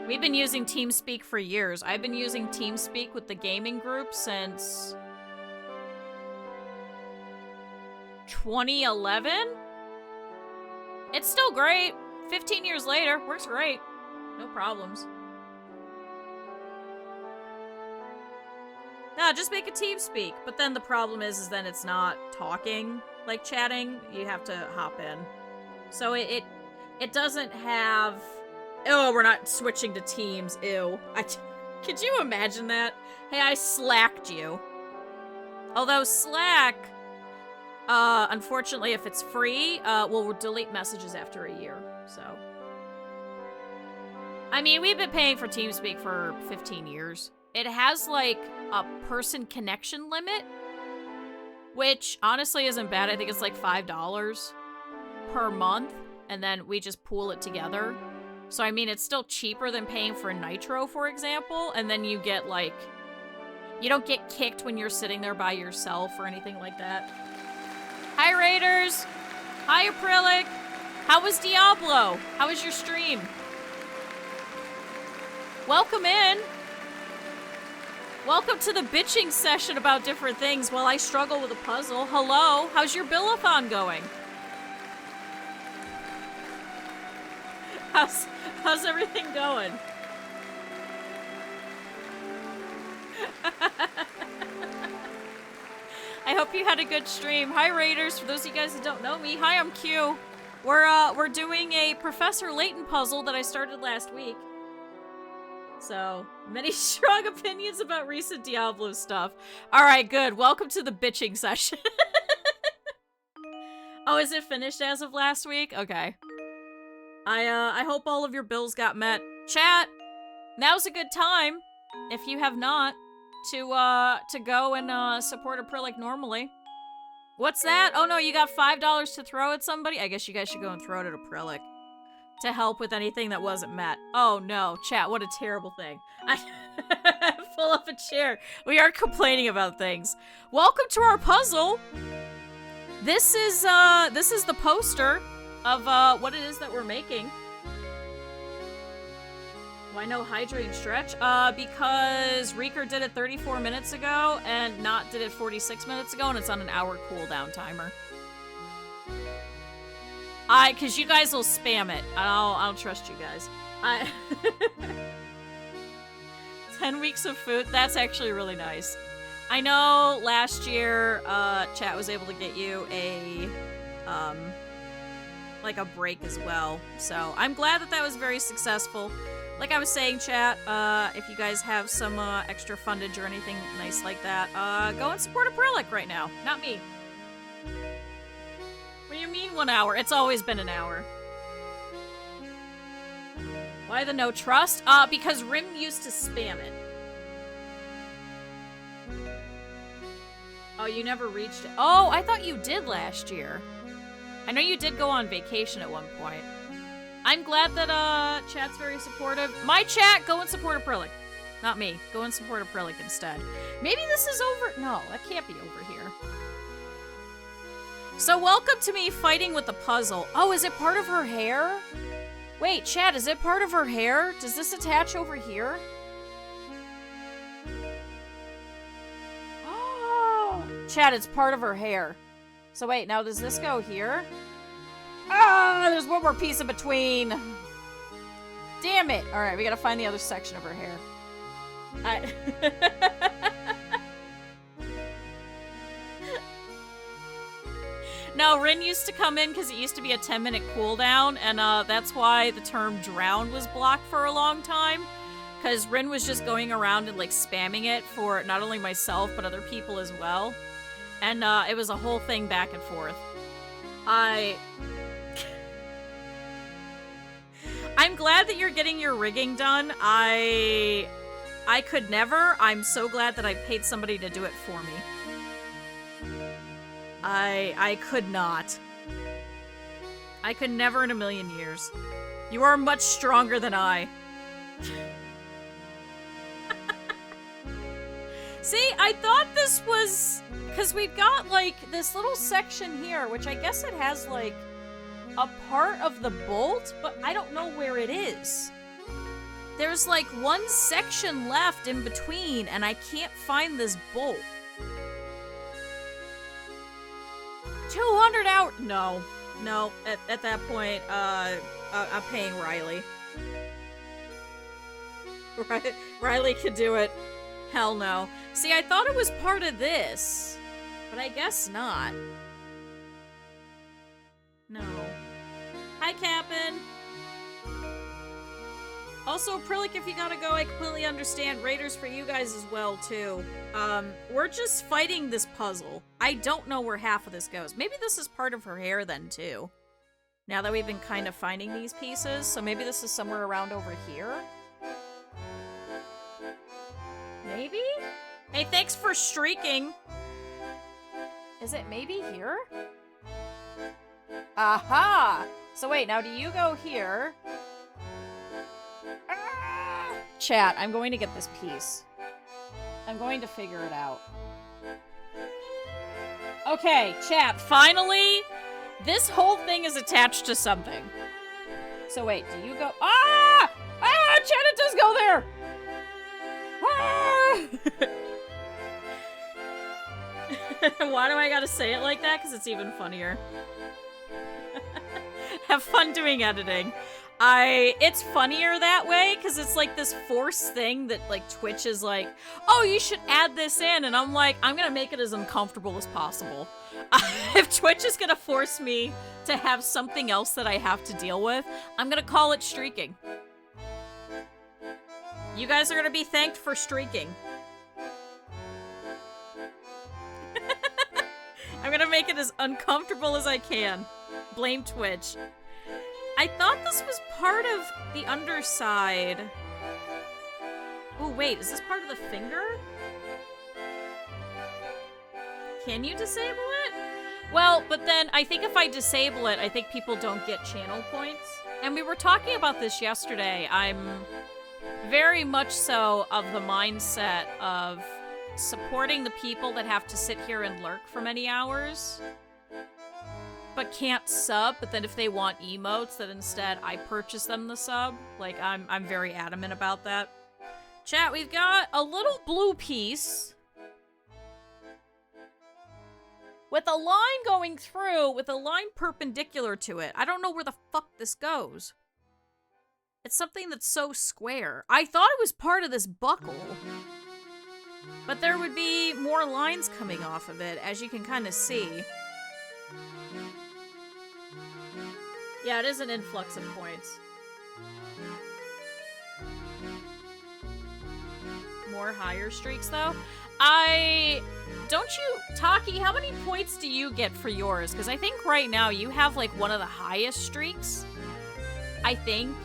We've been using TeamSpeak for years. I've been using TeamSpeak with the gaming group since 2011? It's still great. 15 years later, works great. No problems. No, just make a TeamSpeak. But then the problem is then it's not talking like chatting. You have to hop in. So it doesn't have... Oh, we're not switching to Teams. Ew. Could you imagine that? Hey, I slacked you. Although Slack, unfortunately, if it's free, will delete messages after a year, so. I mean, we've been paying for TeamSpeak for 15 years. It has, like, a person connection limit, which honestly isn't bad. I think it's like $5 per month, and then we just pool it together. So, I mean, it's still cheaper than paying for Nitro, for example, and then you get, like, you don't get kicked when you're sitting there by yourself or anything like that. Hi, Raiders! Hi, Acrylic! How was Diablo? How was your stream? Welcome in! Welcome to the bitching session about different things while I struggle with a puzzle. Hello! How's your Billathon going? How's everything going? I hope you had a good stream. Hi, Raiders. For those of you guys who don't know me, hi, I'm Q. We're doing a Professor Layton puzzle that I started last week. So, many strong opinions about recent Diablo stuff. Alright, good. Welcome to the bitching session. Oh, is it finished as of last week? Okay. I hope all of your bills got met. Chat, now's a good time, if you have not, to go and support Acrylic normally. What's that? Oh no, you got $5 to throw at somebody? I guess you guys should go and throw it at Acrylic to help with anything that wasn't met. Oh no, chat, what a terrible thing. I pull up a chair. We are complaining about things. Welcome to our puzzle. This is the poster of what it is that we're making. Why no hydrate and stretch? Because Reeker did it 34 minutes ago and Not did it 46 minutes ago, and it's on an hour cooldown timer. Cause you guys will spam it. I'll trust you guys. 10 weeks of food, that's actually really nice. I know last year, chat was able to get you a, like a break as well. So I'm glad that that was very successful. Like I was saying, chat, if you guys have some extra fundage or anything nice like that, go and support Acrylic right now. Not me. What do you mean 1 hour? It's always been an hour. Why the no trust? Because Rim used to spam it. Oh, you never reached it. Oh, I thought you did last year. I know you did go on vacation at one point. I'm glad that, chat's very supportive. My chat, go and support Acrylic. Not me. Go and support Acrylic instead. Maybe this is over. No, that can't be over here. So welcome to me fighting with the puzzle. Oh, is it part of her hair? Wait, chat, is it part of her hair? Does this attach over here? Oh, chat, it's part of her hair. So wait, now does this go here? Ah, there's one more piece in between. Damn it. All right, we gotta find the other section of her hair. No, Rin used to come in because it used to be a 10-minute cooldown, and that's why the term drown was blocked for a long time. Because Rin was just going around and, like, spamming it for not only myself, but other people as well. And it was a whole thing back and forth. I'm glad that you're getting your rigging done. I could never. I'm so glad that I paid somebody to do it for me. I could not. I could never in a million years. You are much stronger than I. See, I thought this was... Because we've got, like, this little section here, which I guess it has, like, a part of the bolt, but I don't know where it is. There's, like, one section left in between, and I can't find this bolt. 200 hours... No. No, at that point, I'm paying Riley. Riley could do it. Hell no. See, I thought it was part of this, but I guess not. No. Hi, Cap'n. Also, Acrylic, if you gotta go, I completely understand. Raiders for you guys as well, too. We're just fighting this puzzle. I don't know where half of this goes. Maybe this is part of her hair then, too. Now that we've been kind of finding these pieces, so maybe this is somewhere around over here? Maybe? Hey, thanks for streaking. Is it maybe here? Aha! So wait, now do you go here? Ah! Chat, I'm going to get this piece. I'm going to figure it out. Okay, chat, finally, this whole thing is attached to something. So wait, do you go... Ah! Ah! Chat, it does go there! Ah! Why do I gotta say it like that? Because it's even funnier. Have fun doing editing. It's funnier that way, because it's like this forced thing that, like, Twitch is like, oh, you should add this in, and I'm like, I'm gonna make it as uncomfortable as possible. If Twitch is gonna force me to have something else that I have to deal with, I'm gonna call it streaking. You guys are gonna be thanked for streaking. I'm gonna make it as uncomfortable as I can. Blame Twitch. I thought this was part of the underside. Oh, wait, is this part of the finger? Can you disable it? Well, but then I think if I disable it, I think people don't get channel points. And we were talking about this yesterday. I'm very much so of the mindset of supporting the people that have to sit here and lurk for many hours, but can't sub. But then if they want emotes, that instead I purchase them the sub. Like, I'm very adamant about that. Chat, we've got a little blue piece with a line going through, with a line perpendicular to it. I don't know where the fuck this goes. It's something that's so square. I thought it was part of this buckle, but there would be more lines coming off of it, as you can kind of see. Yeah, it is an influx of points. More higher streaks, though. Don't you, Taki, how many points do you get for yours? Because I think right now you have, like, one of the highest streaks. I think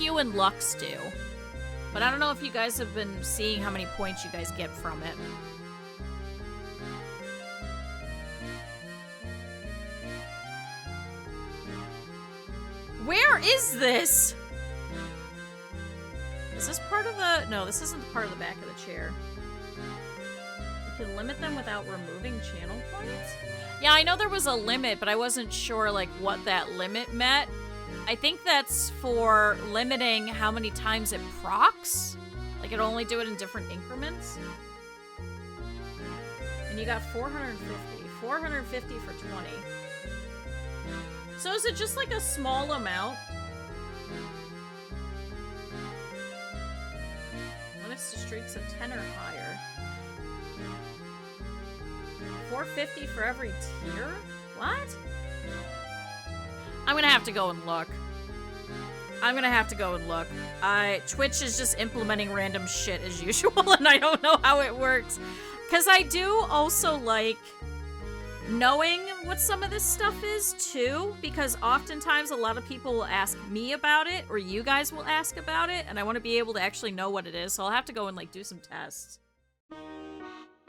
you and Lux do. But I don't know if you guys have been seeing how many points you guys get from it. Where is this? Is this part of the... No, this isn't part of the back of the chair. You can limit them without removing channel points? Yeah, I know there was a limit, but I wasn't sure, like, what that limit meant. I think that's for limiting how many times it procs. Like, it'll only do it in different increments. And you got 450. 450 for 20. So is it just, like, a small amount? Limits to streaks of 10 or higher. 450 for every tier? What? I'm gonna have to go and look. Twitch is just implementing random shit as usual, and I don't know how it works. Because I do also like knowing what some of this stuff is, too. Because oftentimes a lot of people will ask me about it, or you guys will ask about it, and I want to be able to actually know what it is, so I'll have to go and, like, do some tests.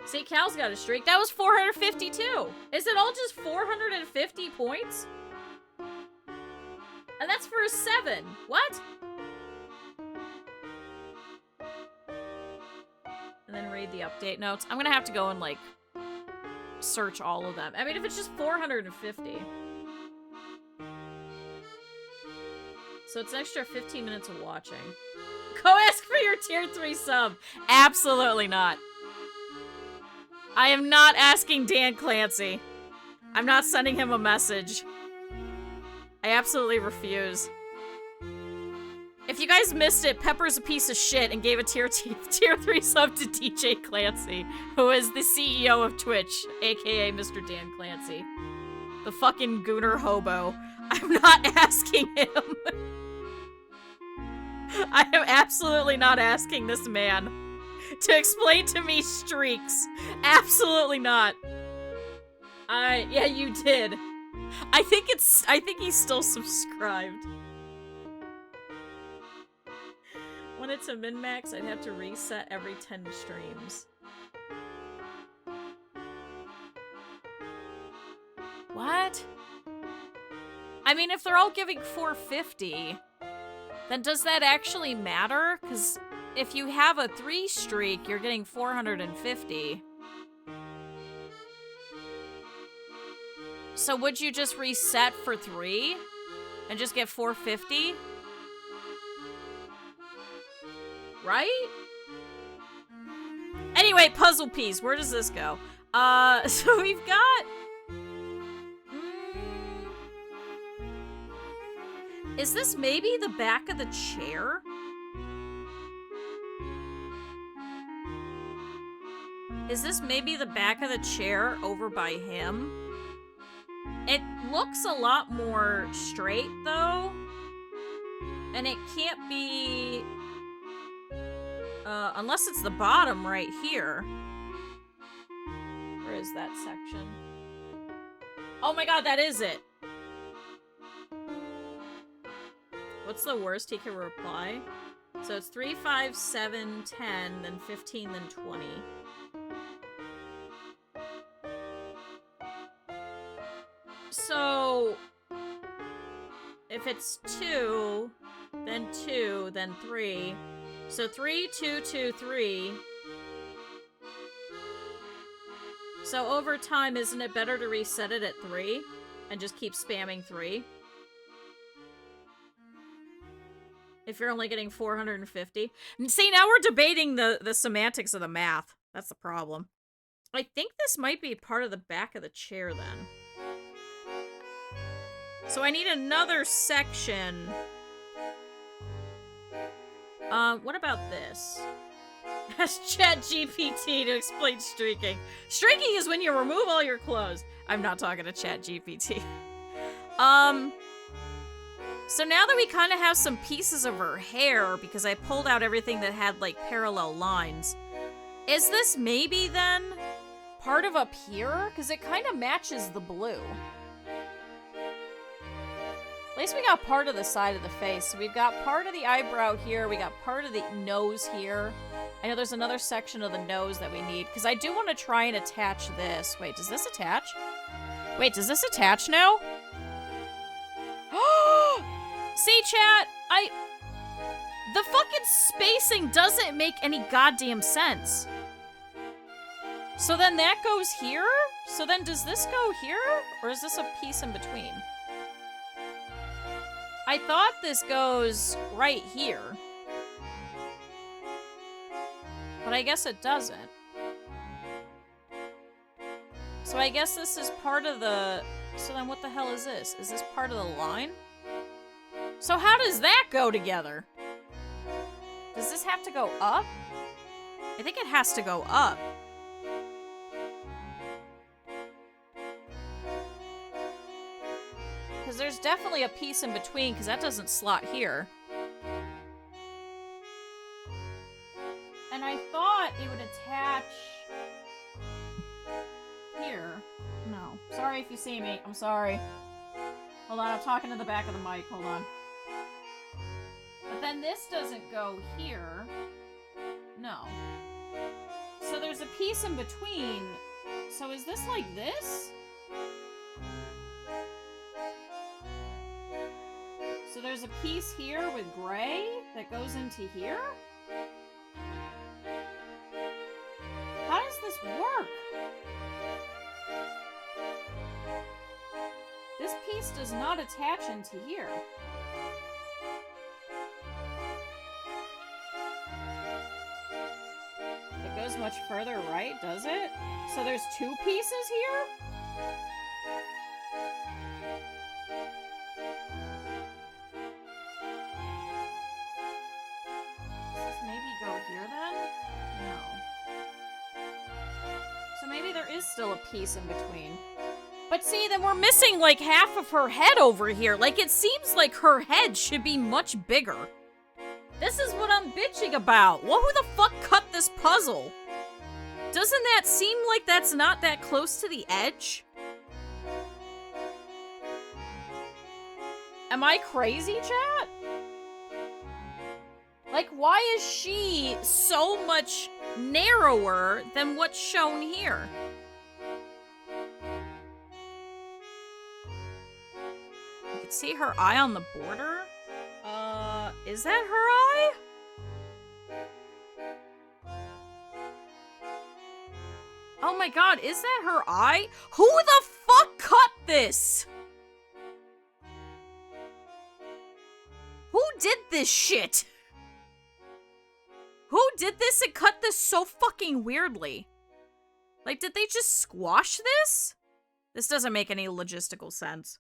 See, Cal's got a streak. That was 452. Is it all just 450 points? And that's for a 7. What? And then read the update notes. I'm gonna have to go and, like, search all of them. I mean, if it's just 450. So it's an extra 15 minutes of watching. Go ask for your tier 3 sub. Absolutely not. I am not asking Dan Clancy. I'm not sending him a message. I absolutely refuse. If you guys missed it, Pepper's a piece of shit and gave a tier 3 sub to DJ Clancy, who is the CEO of Twitch, aka Mr. Dan Clancy. The fucking gooner hobo. I'm not asking him. I am absolutely not asking this man to explain to me streaks. Absolutely not. Yeah, you did. I think he's still subscribed. When it's a min-max, I'd have to reset every 10 streams. What? I mean, if they're all giving 450, then does that actually matter? Because if you have a 3 streak, you're getting 450. So would you just reset for 3 and just get 450? Right? Anyway, puzzle piece. Where does this go? So we've got... Is this maybe the back of the chair? Is this maybe the back of the chair over by him? It looks a lot more straight, though. And it can't be... unless it's the bottom right here. Where is that section? Oh my god, that is it! What's the worst he can reply? So it's 3, 5, 7, 10, then 15, then 20. So if it's 2, then 2, then 3. So 3, 2, 2, 3. So over time, isn't it better to reset it at 3 and just keep spamming 3? If you're only getting 450. And see, now we're debating the semantics of the math. That's the problem. I think this might be part of the back of the chair then. So I need another section. What about this? Ask ChatGPT to explain streaking. Streaking is when you remove all your clothes. I'm not talking to ChatGPT. So now that we kind of have some pieces of her hair, because I pulled out everything that had, like, parallel lines, is this maybe, then, part of up here? Because it kind of matches the blue. At least we got part of the side of the face. So we've got part of the eyebrow here. We got part of the nose here. I know there's another section of the nose that we need, because I do want to try and attach this. Wait, does this attach? Wait, does this attach now? See, chat, the fucking spacing doesn't make any goddamn sense. So then that goes here? So then does this go here? Or is this a piece in between? I thought this goes right here. But I guess it doesn't. So I guess this is part of the... So then what the hell is this? Is this part of the line? So how does that go together? Does this have to go up? I think it has to go up. Because there's definitely a piece in between, because that doesn't slot here. And I thought it would attach here. No. Sorry if you see me. I'm sorry. Hold on, I'm talking to the back of the mic. Hold on. But then this doesn't go here. No. So there's a piece in between. So is this like this? So there's a piece here with gray that goes into here? How does this work? This piece does not attach into here. It goes much further right, does it? So there's 2 pieces here? Does this maybe go here then? No. So maybe there is still a piece in between. But see, then we're missing like half of her head over here. Like, it seems like her head should be much bigger. This is what I'm bitching about. Well, who the fuck cut this puzzle? Doesn't that seem like that's not that close to the edge? Am I crazy, chat? Like, why is she so much narrower than what's shown here? You can see her eye on the border. Is that her eye? Oh my god, is that her eye? Who the fuck cut this? Who did this shit? Who did this and cut this so fucking weirdly? Like, did they just squash this? This doesn't make any logistical sense.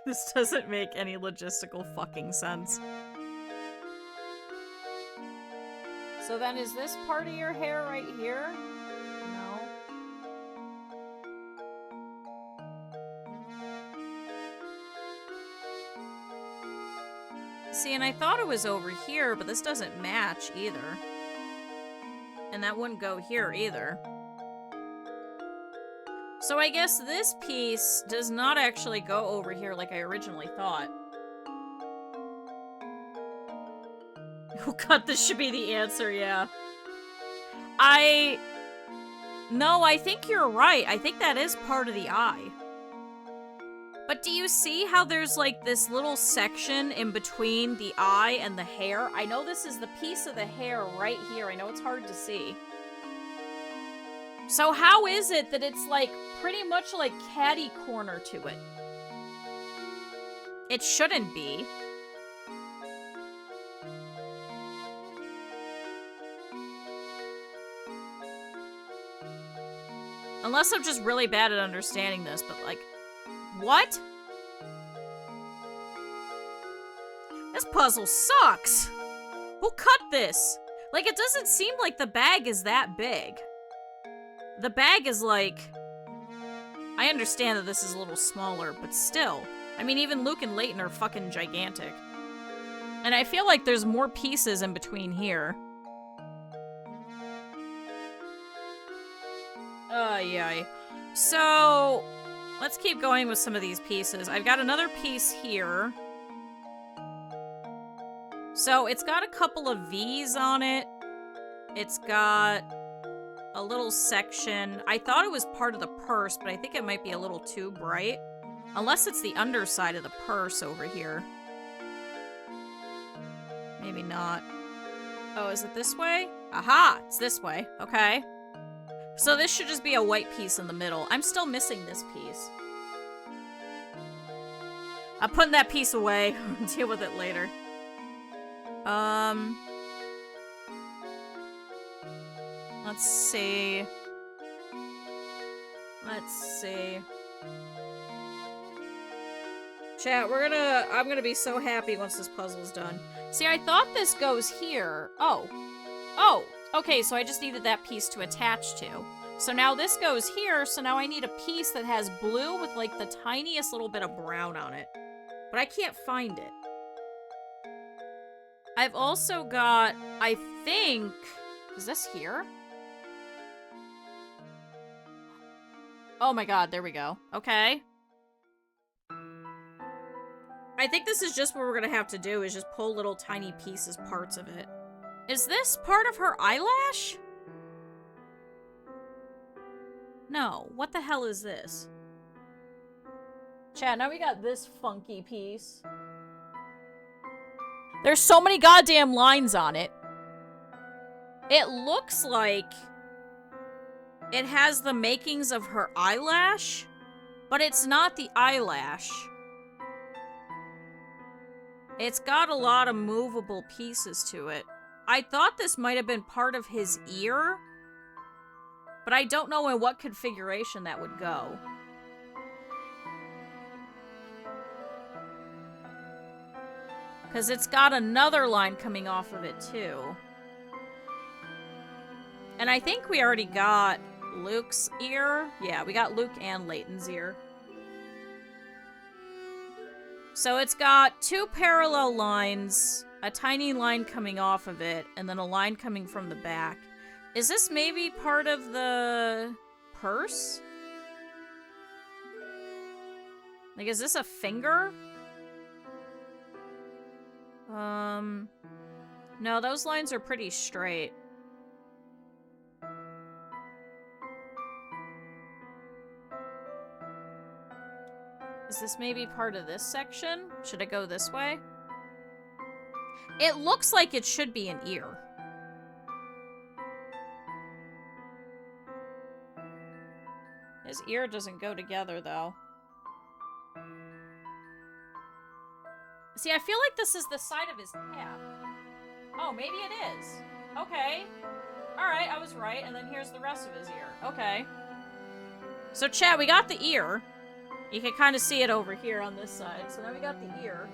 This doesn't make any logistical fucking sense. So then is this part of your hair right here? No. See, and I thought it was over here, but this doesn't match either. And that wouldn't go here either. So I guess this piece does not actually go over here like I originally thought. Oh god, this should be the answer, yeah. No, I think you're right. I think that is part of the eye. But do you see how there's like this little section in between the eye and the hair? I know this is the piece of the hair right here. I know it's hard to see. So how is it that it's like pretty much like catty corner to it? It shouldn't be. Unless I'm just really bad at understanding this, but like, what? This puzzle sucks. Who cut this? Like, it doesn't seem like the bag is that big. The bag is like... I understand that this is a little smaller, but still. I mean, even Luke and Layton are fucking gigantic. And I feel like there's more pieces in between here. Yeah. So, let's keep going with some of these pieces. I've got another piece here. So, it's got a couple of V's on it. It's got a little section. I thought it was part of the purse, but I think it might be a little too bright. Unless it's the underside of the purse over here. Maybe not. Oh, is it this way? Aha! It's this way. Okay. So this should just be a white piece in the middle. I'm still missing this piece. I'm putting that piece away. Deal with it later. Let's see. Chat, I'm gonna be so happy once this puzzle's done. See, I thought this goes here. Oh, okay, so I just needed that piece to attach to. So now this goes here, so now I need a piece that has blue with like the tiniest little bit of brown on it. But I can't find it. I've also got, I think, is this here? Oh my god, there we go. Okay. I think this is just what we're gonna have to do, is just pull little tiny pieces, parts of it. Is this part of her eyelash? No. What the hell is this? Chat, now we got this funky piece. There's so many goddamn lines on it. It looks like it has the makings of her eyelash, but it's not the eyelash. It's got a lot of movable pieces to it. I thought this might have been part of his ear, but I don't know in what configuration that would go. Because it's got another line coming off of it, too. And I think we already got Luke's ear. Yeah, we got Luke and Layton's ear. So it's got two parallel lines, a tiny line coming off of it, and then a line coming from the back. Is this maybe part of the purse? Like, is this a finger? No, those lines are pretty straight. Is this maybe part of this section? Should I go this way? It looks like it should be an ear. His ear doesn't go together, though. See, I feel like this is the side of his cap. Oh, maybe it is. Okay. Alright, I was right, and then here's the rest of his ear. Okay. So, chat, we got the ear. You can kind of see it over here on this side. So now we got the ear.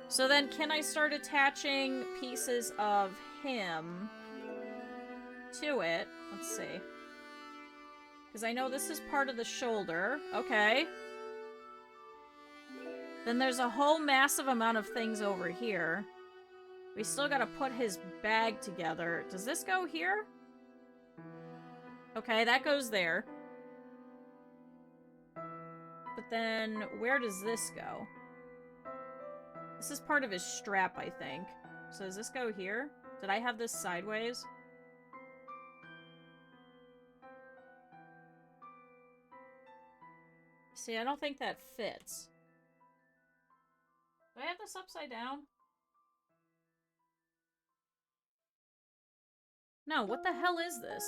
So then, can I start attaching pieces of him to it? Let's see. Because I know this is part of the shoulder. Okay. Then there's a whole massive amount of things over here. We still gotta put his bag together. Does this go here? Okay, that goes there. But then, where does this go? This is part of his strap, I think. So does this go here? Did I have this sideways? See, I don't think that fits. Do I have this upside down? No, what the hell is this?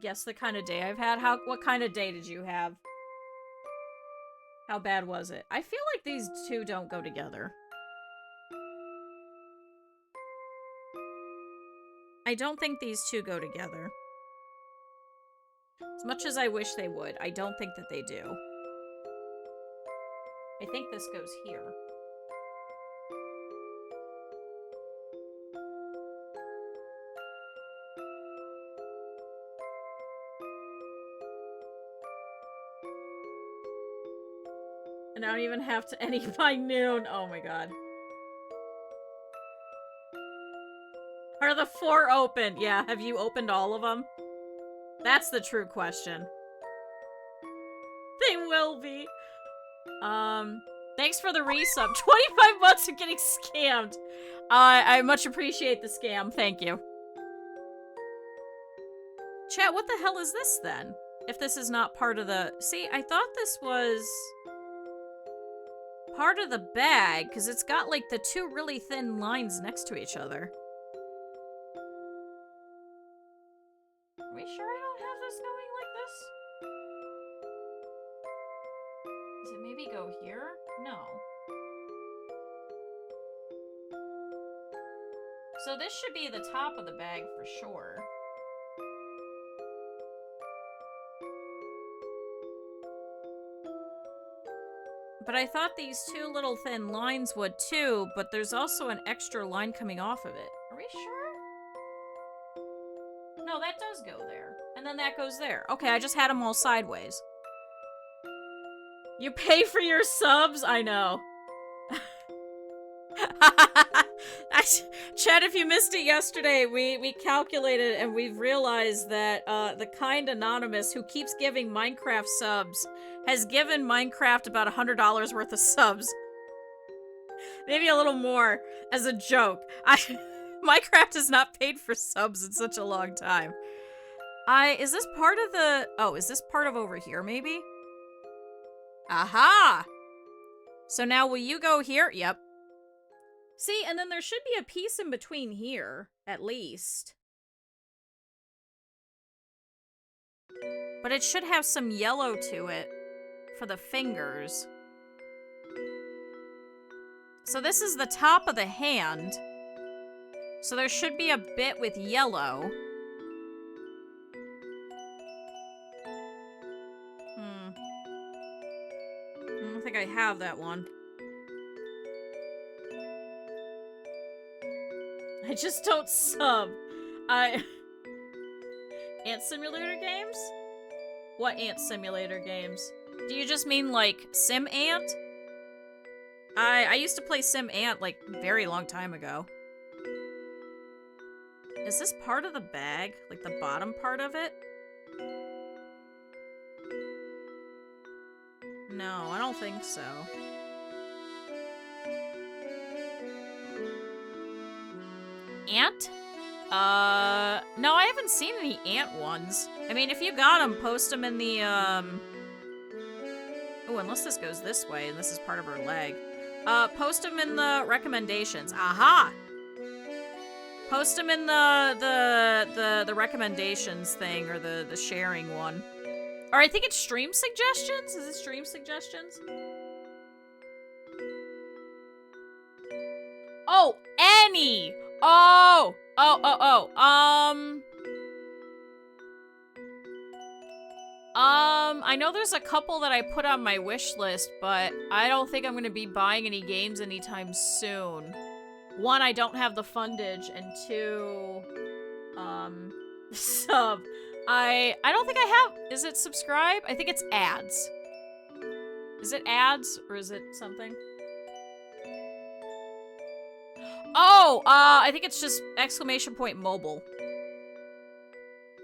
Guess the kind of day I've had. What kind of day did you have? How bad was it? I feel like these two don't go together. I don't think these two go together. As much as I wish they would, I don't think that they do. I think this goes here. And I don't even have to any by noon. Oh my god. Are the 4 open? Yeah, have you opened all of them? That's the true question. They will be. Thanks for the resub. 25 months of getting scammed. I much appreciate the scam. Thank you. Chat, what the hell is this then? If this is not part of the... See, I thought this was part of the bag, because it's got, like, the 2 really thin lines next to each other. Are we sure I don't have this going like this? Does it maybe go here? No. So this should be the top of the bag for sure. But I thought these 2 little thin lines would too, but there's also an extra line coming off of it. Are we sure? No, that does go there. And then that goes there. Okay, I just had them all sideways. You pay for your subs? I know. Chad, if you missed it yesterday, we calculated and we've realized that the kind anonymous who keeps giving Minecraft subs has given Minecraft about $100 worth of subs. Maybe a little more as a joke. Minecraft has not paid for subs in such a long time. Is this part of the... Oh, is this part of over here, maybe? Aha! So now will you go here? Yep. See, and then there should be a piece in between here, at least. But it should have some yellow to it for the fingers. So this is the top of the hand. So there should be a bit with yellow. I don't think I have that one. I just don't sub. Ant Simulator games? What Ant Simulator games? Do you just mean, like, Sim Ant? I used to play Sim Ant, like, very long time ago. Is this part of the bag? Like, the bottom part of it? No, I don't think so. Ant? No, I haven't seen any ant ones. I mean, if you got them, post them in the, Oh, unless this goes this way, and this is part of her leg. Post them in the recommendations. Aha! Post them in the recommendations thing, or the sharing one. Or I think it's stream suggestions? Is it stream suggestions? Oh, Annie! Oh! I know there's a couple that I put on my wish list, but I don't think I'm gonna be buying any games anytime soon. 1, I don't have the fundage, and 2, sub. I don't think I have... Is it subscribe? I think it's ads. Is it ads, or is it something? Oh, I think it's just ! mobile.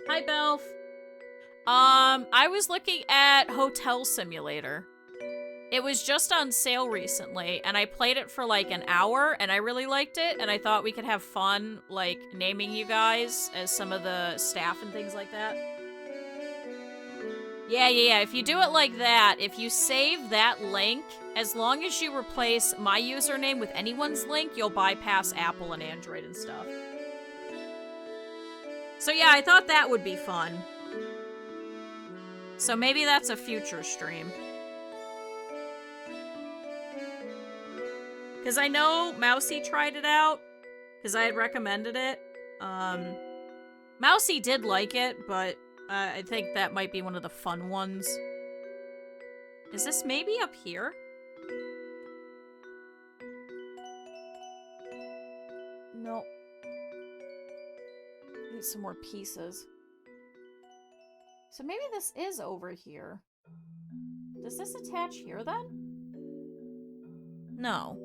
Hi, Belf. I was looking at Hotel Simulator. It was just on sale recently, and I played it for like an hour, and I really liked it, and I thought we could have fun, like, naming you guys as some of the staff and things like that. Yeah. If you do it like that, if you save that link, as long as you replace my username with anyone's link, you'll bypass Apple and Android and stuff. So yeah, I thought that would be fun. So maybe that's a future stream. Because I know Mousy tried it out, because I had recommended it. Mousy did like it, but I think that might be one of the fun ones. Is this maybe up here? No. Need some more pieces. So maybe this is over here. Does this attach here then? No.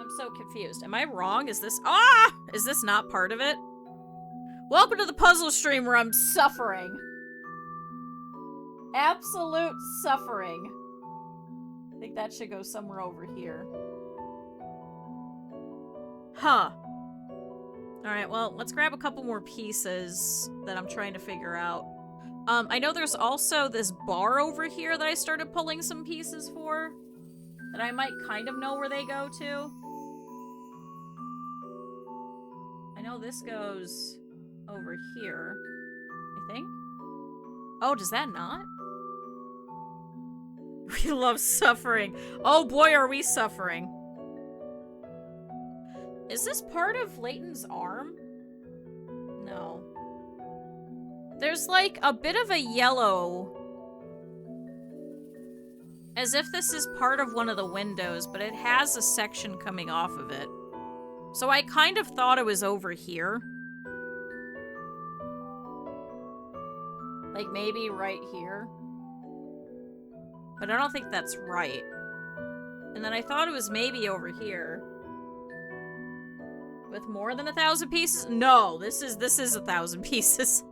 I'm so confused. Am I wrong? Is this... Ah! Is this not part of it? Welcome to the puzzle stream where I'm suffering. Absolute suffering. I think that should go somewhere over here. Huh. Alright, well, let's grab a couple more pieces that I'm trying to figure out. I know there's also this bar over here that I started pulling some pieces for. That I might kind of know where they go to. I know this goes over here, I think. Oh, does that not? We love suffering. Oh boy, are we suffering. Is this part of Layton's arm? No. There's like a bit of a yellow. As if this is part of one of the windows, but it has a section coming off of it. So I kind of thought it was over here. Like maybe right here. But I don't think that's right. And then I thought it was maybe over here. With more than 1,000 pieces? No, this is 1,000 pieces.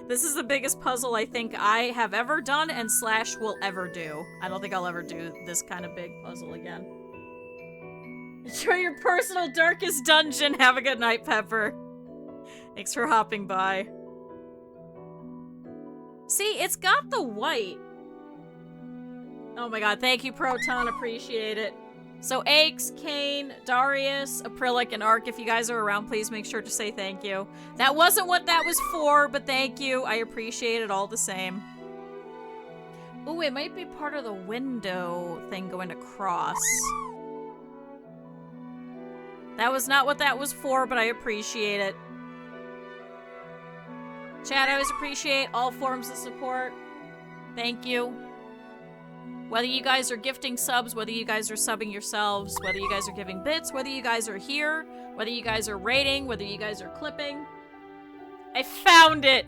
This is the biggest puzzle I think I have ever done and / will ever do. I don't think I'll ever do this kind of big puzzle again. Enjoy your personal darkest dungeon. Have a good night, Pepper. Thanks for hopping by. See, it's got the white. Oh my god, thank you, Proton. Appreciate it. So, Aches, Kane, Darius, Acrylic, and Ark, if you guys are around, please make sure to say thank you. That wasn't what that was for, but thank you. I appreciate it all the same. Ooh, it might be part of the window thing going across. That was not what that was for, but I appreciate it. Chat, I always appreciate all forms of support. Thank you. Whether you guys are gifting subs, whether you guys are subbing yourselves, whether you guys are giving bits, whether you guys are here, whether you guys are rating, whether you guys are clipping. I found it!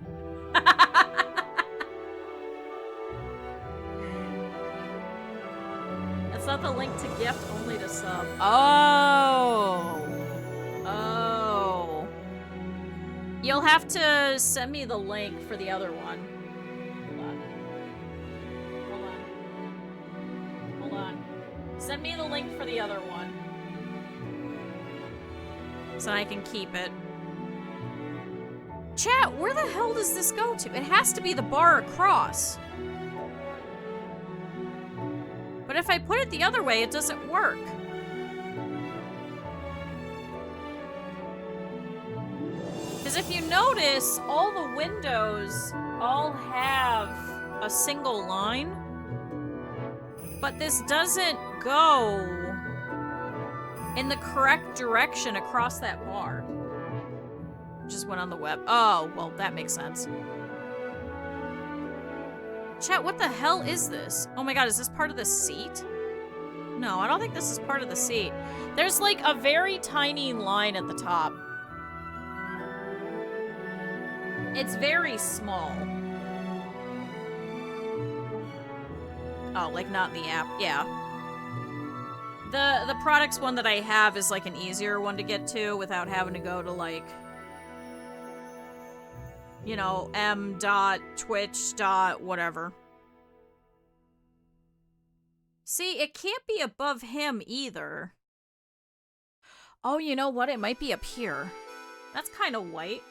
That's not the link to gift, only to sub. Oh! Oh. You'll have to send me the link for the other one. Send me the link for the other one. So I can keep it. Chat, where the hell does this go to? It has to be the bar across. But if I put it the other way, it doesn't work. Because if you notice, all the windows all have a single line. But this doesn't go in the correct direction across that bar. Just went on the web. Oh, well, that makes sense. Chat, what the hell is this? Oh my god, is this part of the seat? No, I don't think this is part of the seat. There's like a very tiny line at the top. It's very small. Oh, like not in the app. Yeah. The products one that I have is like an easier one to get to without having to go to like, you know, m.twitch. whatever. See, it can't be above him either. Oh, you know what? It might be up here. That's kind of white.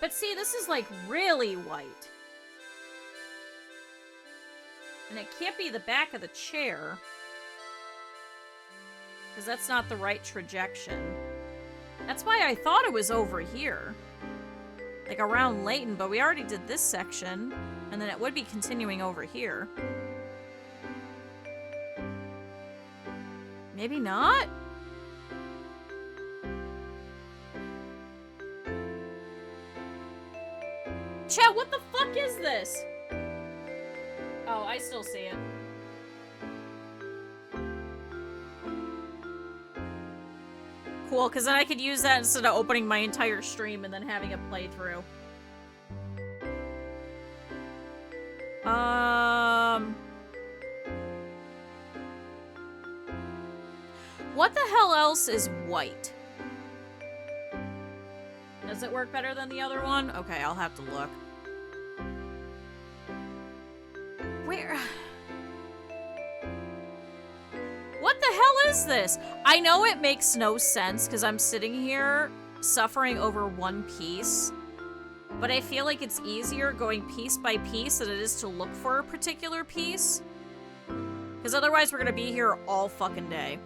But see, this is like really white. And it can't be the back of the chair. Because that's not the right trajection. That's why I thought it was over here. Like around Layton, but we already did this section. And then it would be continuing over here. Maybe not? Chat, what the fuck is this? Oh, I still see it. Cool, because then I could use that instead of opening my entire stream and then having a playthrough. What the hell else is white? Does it work better than the other one? Okay, I'll have to look. Where? What the hell is this? I know it makes no sense because I'm sitting here suffering over one piece, but I feel like it's easier going piece by piece than it is to look for a particular piece. Because otherwise we're gonna be here all fucking day.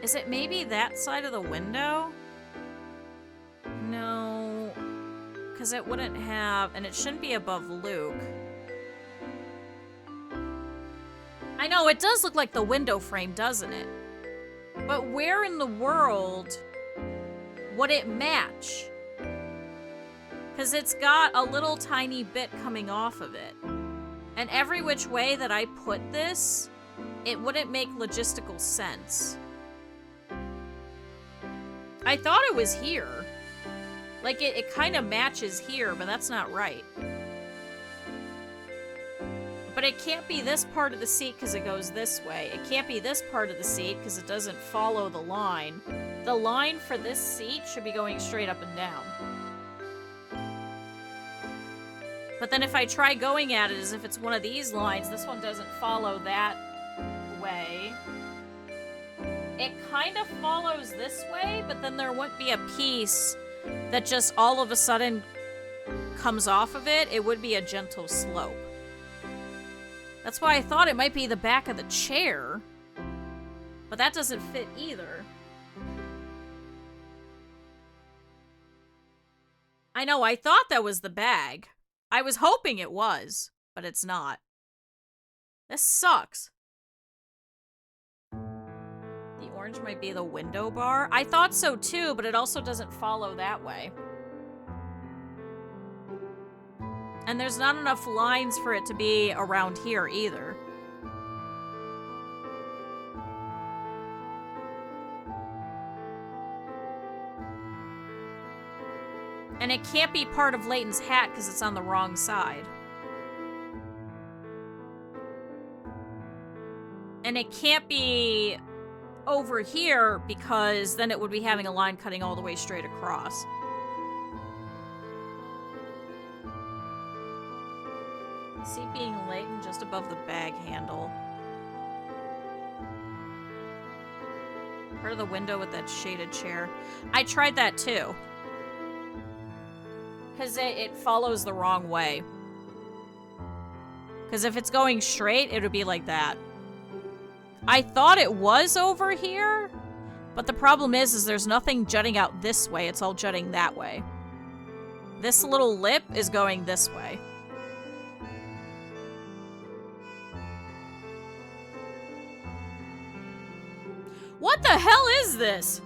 Is it maybe that side of the window? No, because it wouldn't have, and it shouldn't be above Luke. I know, it does look like the window frame, doesn't it? But where in the world would it match? Because it's got a little tiny bit coming off of it. And every which way that I put this, it wouldn't make logistical sense. I thought it was here. Like, it kind of matches here, but that's not right. But it can't be this part of the seat because it goes this way. It can't be this part of the seat because it doesn't follow the line. The line for this seat should be going straight up and down. But then if I try going at it as if it's one of these lines, this one doesn't follow that way. It kind of follows this way, but then there wouldn't be a piece that just all of a sudden comes off of it. It would be a gentle slope. That's why I thought it might be the back of the chair. But that doesn't fit either. I know, I thought that was the bag. I was hoping it was, but it's not. This sucks. The orange might be the window bar. I thought so too, but it also doesn't follow that way. And there's not enough lines for it to be around here either. And it can't be part of Layton's hat because it's on the wrong side. And it can't be over here because then it would be having a line cutting all the way straight across. Seat being Layton just above the bag handle. Part of the window with that shaded chair. I tried that too. Because it follows the wrong way. Because if it's going straight, it would be like that. I thought it was over here, but the problem is there's nothing jutting out this way. It's all jutting that way. This little lip is going this way. What the hell is this?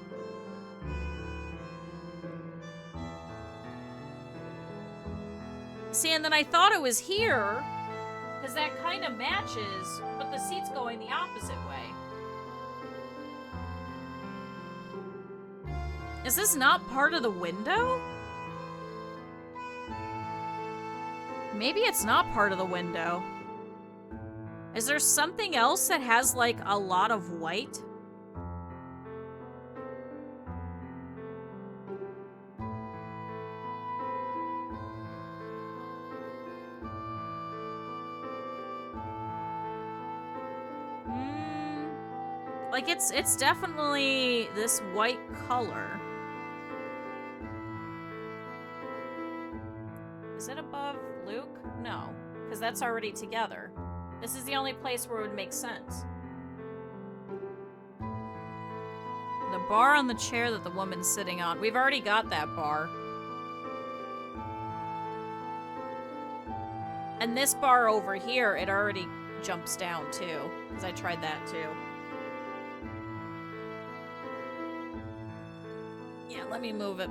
See, and then I thought it was here, because that kind of matches, but the seat's going the opposite way. Is this not part of the window? Maybe it's not part of the window. Is there something else that has, like, a lot of white? Like, it's definitely this white color. no, because that's already together. This is the only place where it would make sense. The bar on the chair that the woman's sitting on. We've already got that bar. And this bar over here, it already jumps down too, because I tried that too. Yeah, let me move it.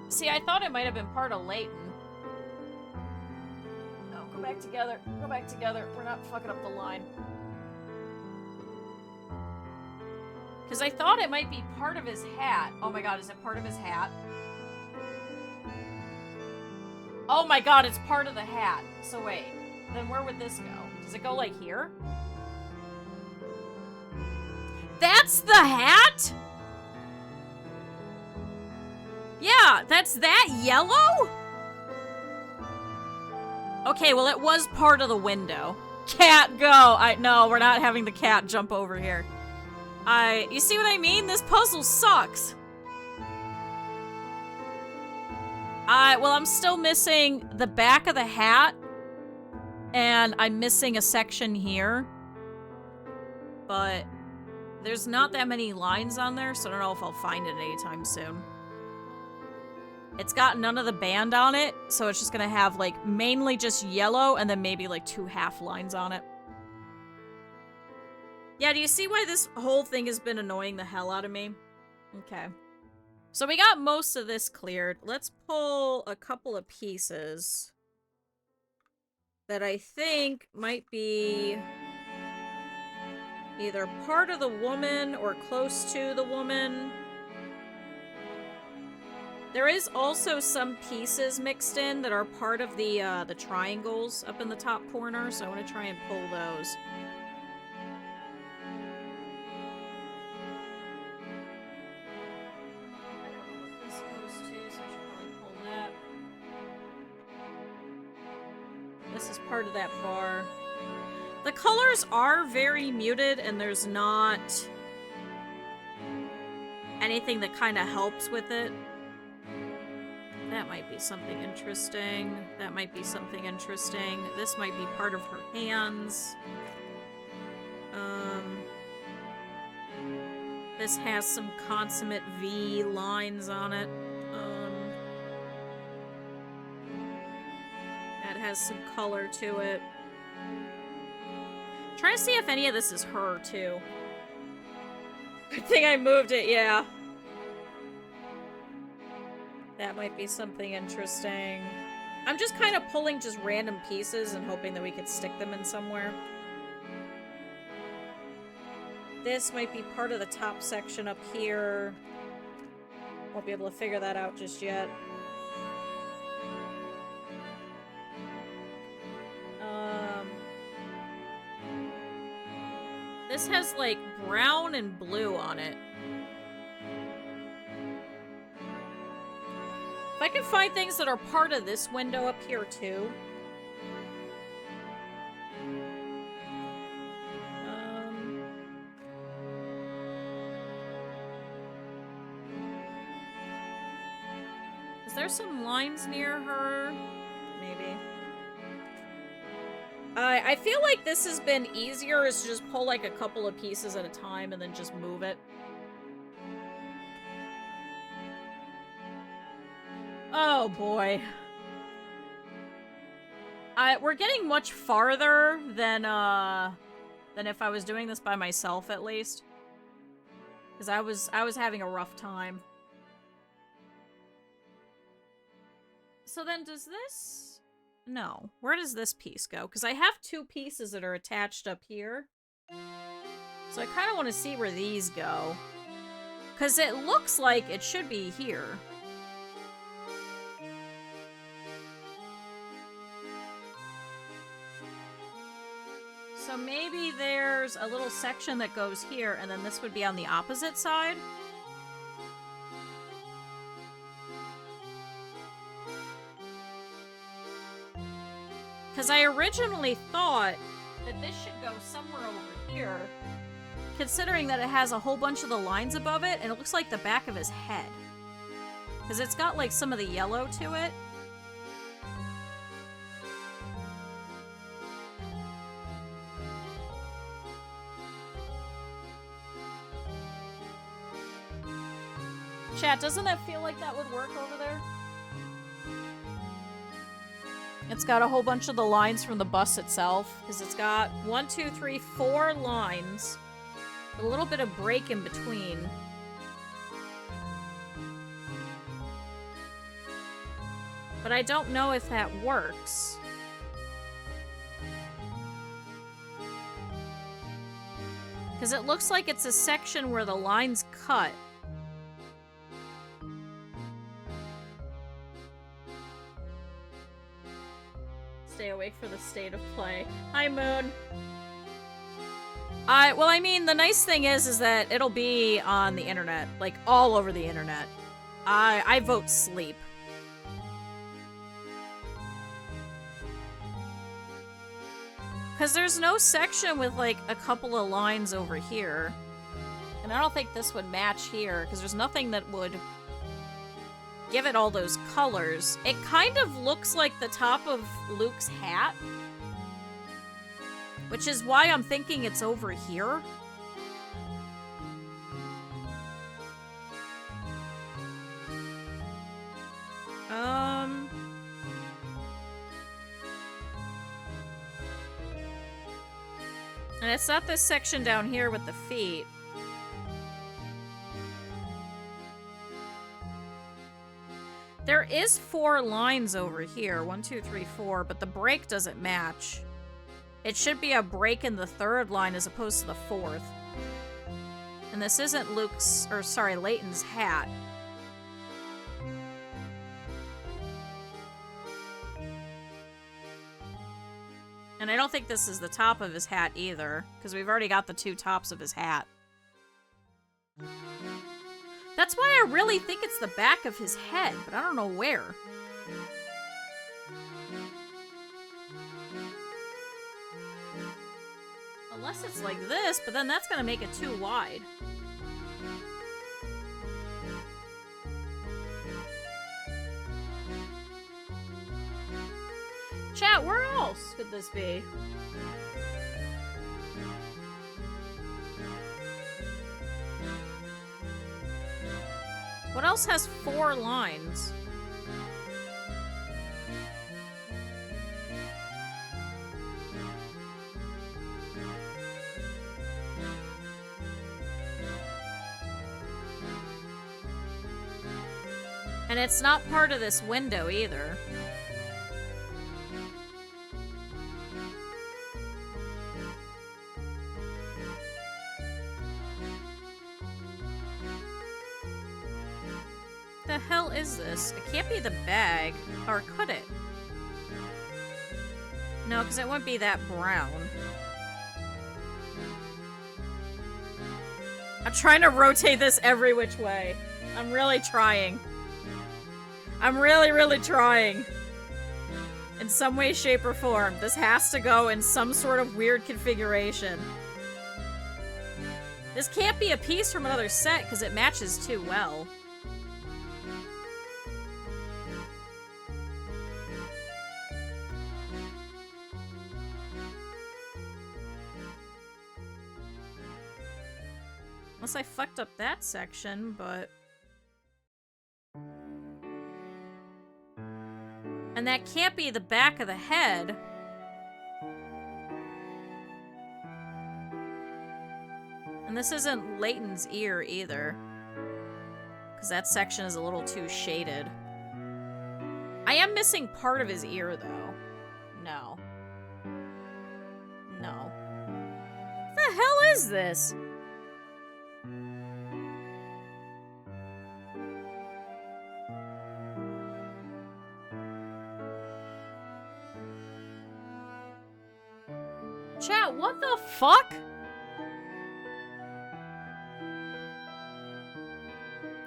See, I thought it might have been part of Layton. No, go back together. Go back together. We're not fucking up the line. Because I thought it might be part of his hat. Oh my god, is it part of his hat? Oh my god, it's part of the hat. So wait, then where would this go? Does it go like here? That's the hat? Yeah, that's that yellow? Okay, well it was part of the window. Cat, go! No, we're not having the cat jump over here. You see what I mean? This puzzle sucks. Well, I'm still missing the back of the hat. And I'm missing a section here. But there's not that many lines on there, so I don't know if I'll find it anytime soon. It's got none of the band on it, so it's just gonna have, like, mainly just yellow and then maybe, like, 2 half lines on it. Yeah, do you see why this whole thing has been annoying the hell out of me? Okay. So we got most of this cleared. Let's pull a couple of pieces that I think might be either part of the woman or close to the woman. There is also some pieces mixed in that are part of the triangles up in the top corner, so I want to try and pull those. I don't know what this goes to, so I should probably pull that. This is part of that bar. The colors are very muted, and there's not anything that kind of helps with it. That might be something interesting. That might be something interesting. This might be part of her hands. This has some consummate V lines on it. That has some color to it. Trying to see if any of this is her, too. Good thing I moved it, yeah. That might be something interesting. I'm just kind of pulling just random pieces and hoping that we could stick them in somewhere. This might be part of the top section up here. Won't be able to figure that out just yet. This has, like, brown and blue on it. If I can find things that are part of this window up here, too. Is there some lines near her? Maybe. I feel like this has been easier is to just pull, like, a couple of pieces at a time and then just move it. Oh, boy. We're getting much farther than if I was doing this by myself, at least. Because I was having a rough time. So then, does this... No. Where does this piece go? Because I have 2 pieces that are attached up here. So I kind of want to see where these go. Because it looks like it should be here. So maybe there's a little section that goes here, and then this would be on the opposite side. Because I originally thought that this should go somewhere over here, considering that it has a whole bunch of the lines above it, and it looks like the back of his head. Because it's got, like, some of the yellow to it. Chat, doesn't that feel like that would work over there? It's got a whole bunch of the lines from the bus itself, because it's got 1, 2, 3, 4 lines. A little bit of break in between. But I don't know if that works. Because it looks like it's a section where the lines cut. Stay awake for the state of play. Hi, Moon. Well, I mean, the nice thing is that it'll be on the internet. Like, all over the internet. I vote sleep. Because there's no section with, like, a couple of lines over here. And I don't think this would match here, because there's nothing that would give it all those colors. It kind of looks like the top of Luke's hat. Which is why I'm thinking it's over here. And it's not this section down here with the feet. There is 4 lines over here. 1, 2, 3, 4, but the break doesn't match. It should be a break in the 3rd line as opposed to the 4th. And this isn't Layton's hat. And I don't think this is the top of his hat either, because we've already got the 2 tops of his hat. That's why I really think it's the back of his head, but I don't know where. Unless it's like this, but then that's gonna make it too wide. Chat, where else could this be? What else has 4 lines? And it's not part of this window either. The hell is this? It can't be the bag. Or could it? No, because it wouldn't be that brown. I'm trying to rotate this every which way. I'm really trying. I'm really, really trying. In some way, shape, or form. This has to go in some sort of weird configuration. This can't be a piece from another set because it matches too well. Unless I fucked up that section, but... And that can't be the back of the head. And this isn't Layton's ear either. Because that section is a little too shaded. I am missing part of his ear, though. No. No. What the hell is this? Chat, what the fuck?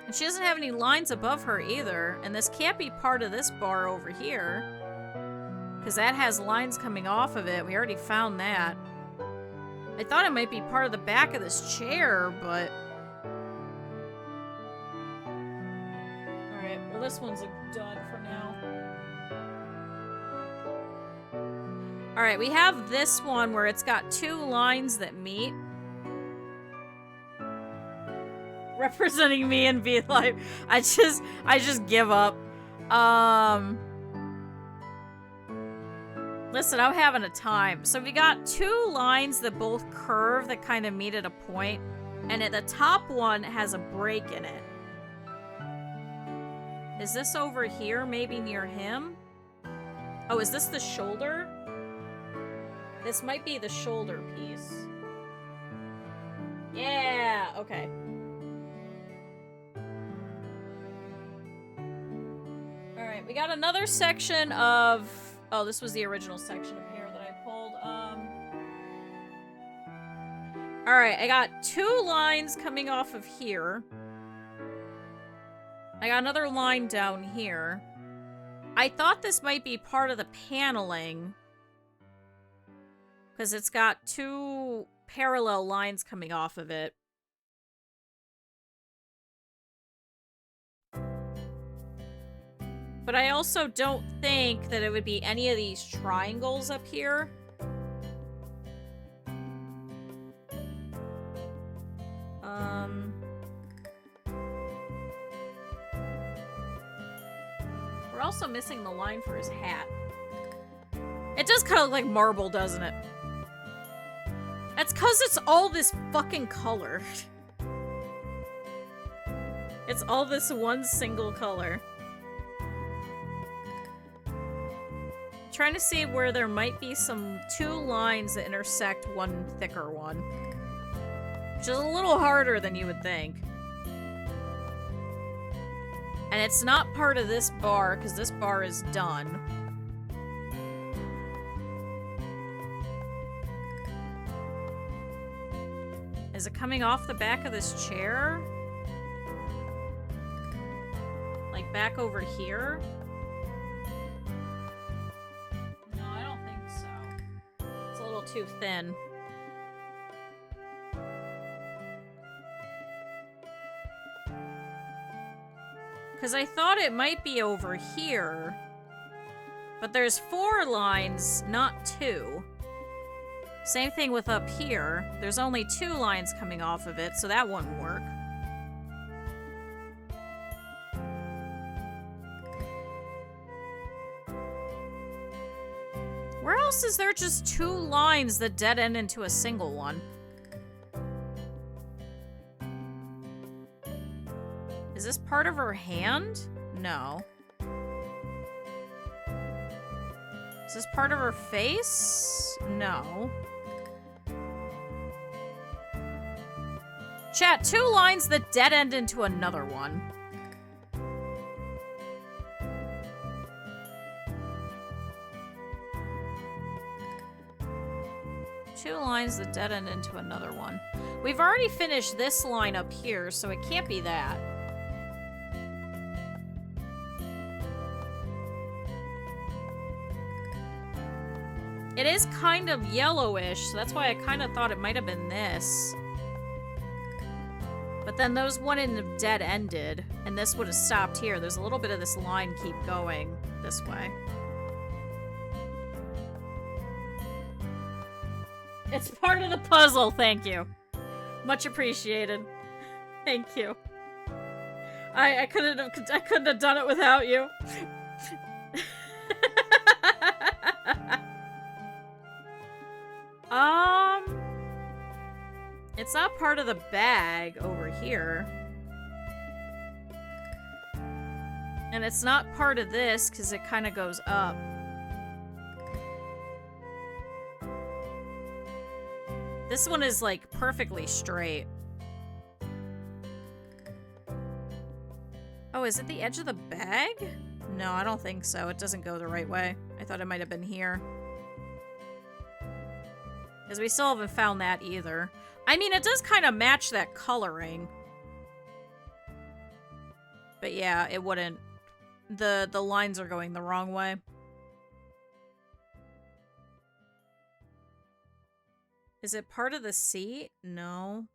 And she doesn't have any lines above her either. And this can't be part of this bar over here. Because that has lines coming off of it. We already found that. I thought it might be part of the back of this chair, but... Alright, well this one's done for now. Alright, we have this one where it's got 2 lines that meet. representing me and be like, I just give up. Listen, I'm having a time. So we got two lines that both curve that kind of meet at a point, and at the top one has a break in it. Is this over here, maybe near him? Oh, is this the shoulder? This might be the shoulder piece. Yeah, okay. Alright, we got another section of... Oh, this was the original section of hair that I pulled. Alright, I got two lines coming off of here. I got another line down here. I thought this might be part of the paneling, because it's got two parallel lines coming off of it. But I also don't think that it would be any of these triangles up here. We're also missing the line for his hat. It does kind of look like marble, doesn't it? That's because it's all this fucking color. It's all this one single color. Trying to see where there might be two lines that intersect one thicker one. Which is a little harder than you would think. And it's not part of this bar, because this bar is done. Is it coming off the back of this chair? Like back over here? Too thin. Because I thought it might be over here. But there's 4 lines, not 2. Same thing with up here. There's only 2 lines coming off of it, so that wouldn't work. Where else is there just 2 lines that dead end into a single one? Is this part of her hand? No. Is this part of her face? No. Chat, 2 lines that dead end into another one. Two lines that dead end into another one. We've already finished this line up here, so it can't be that. It is kind of yellowish, so that's why I kind of thought it might have been this. But then those wouldn't have dead ended, and this would have stopped here. There's a little bit of this line keep going this way. It's part of the puzzle, thank you. Much appreciated. Thank you. I couldn't have done it without you. It's not part of the bag over here. And it's not part of this because it kind of goes up. This one is, like, perfectly straight. Oh, is it the edge of the bag? No, I don't think so. It doesn't go the right way. I thought it might have been here. Because we still haven't found that either. I mean, it does kind of match that coloring. But yeah, it wouldn't. The lines are going the wrong way. Is it part of the seat? No.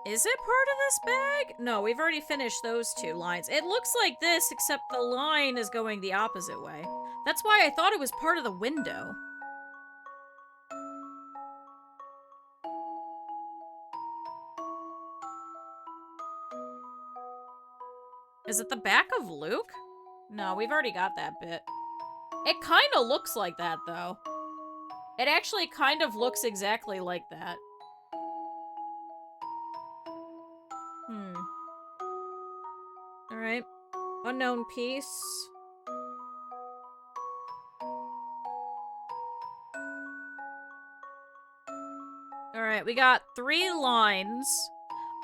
Is it part of this bag? No, we've already finished those 2 lines. It looks like this, except the line is going the opposite way. That's why I thought it was part of the window. Is it the back of Luke? No, we've already got that bit. It kind of looks like that, though. It actually kind of looks exactly like that. Alright. Unknown piece. Alright, we got 3 lines.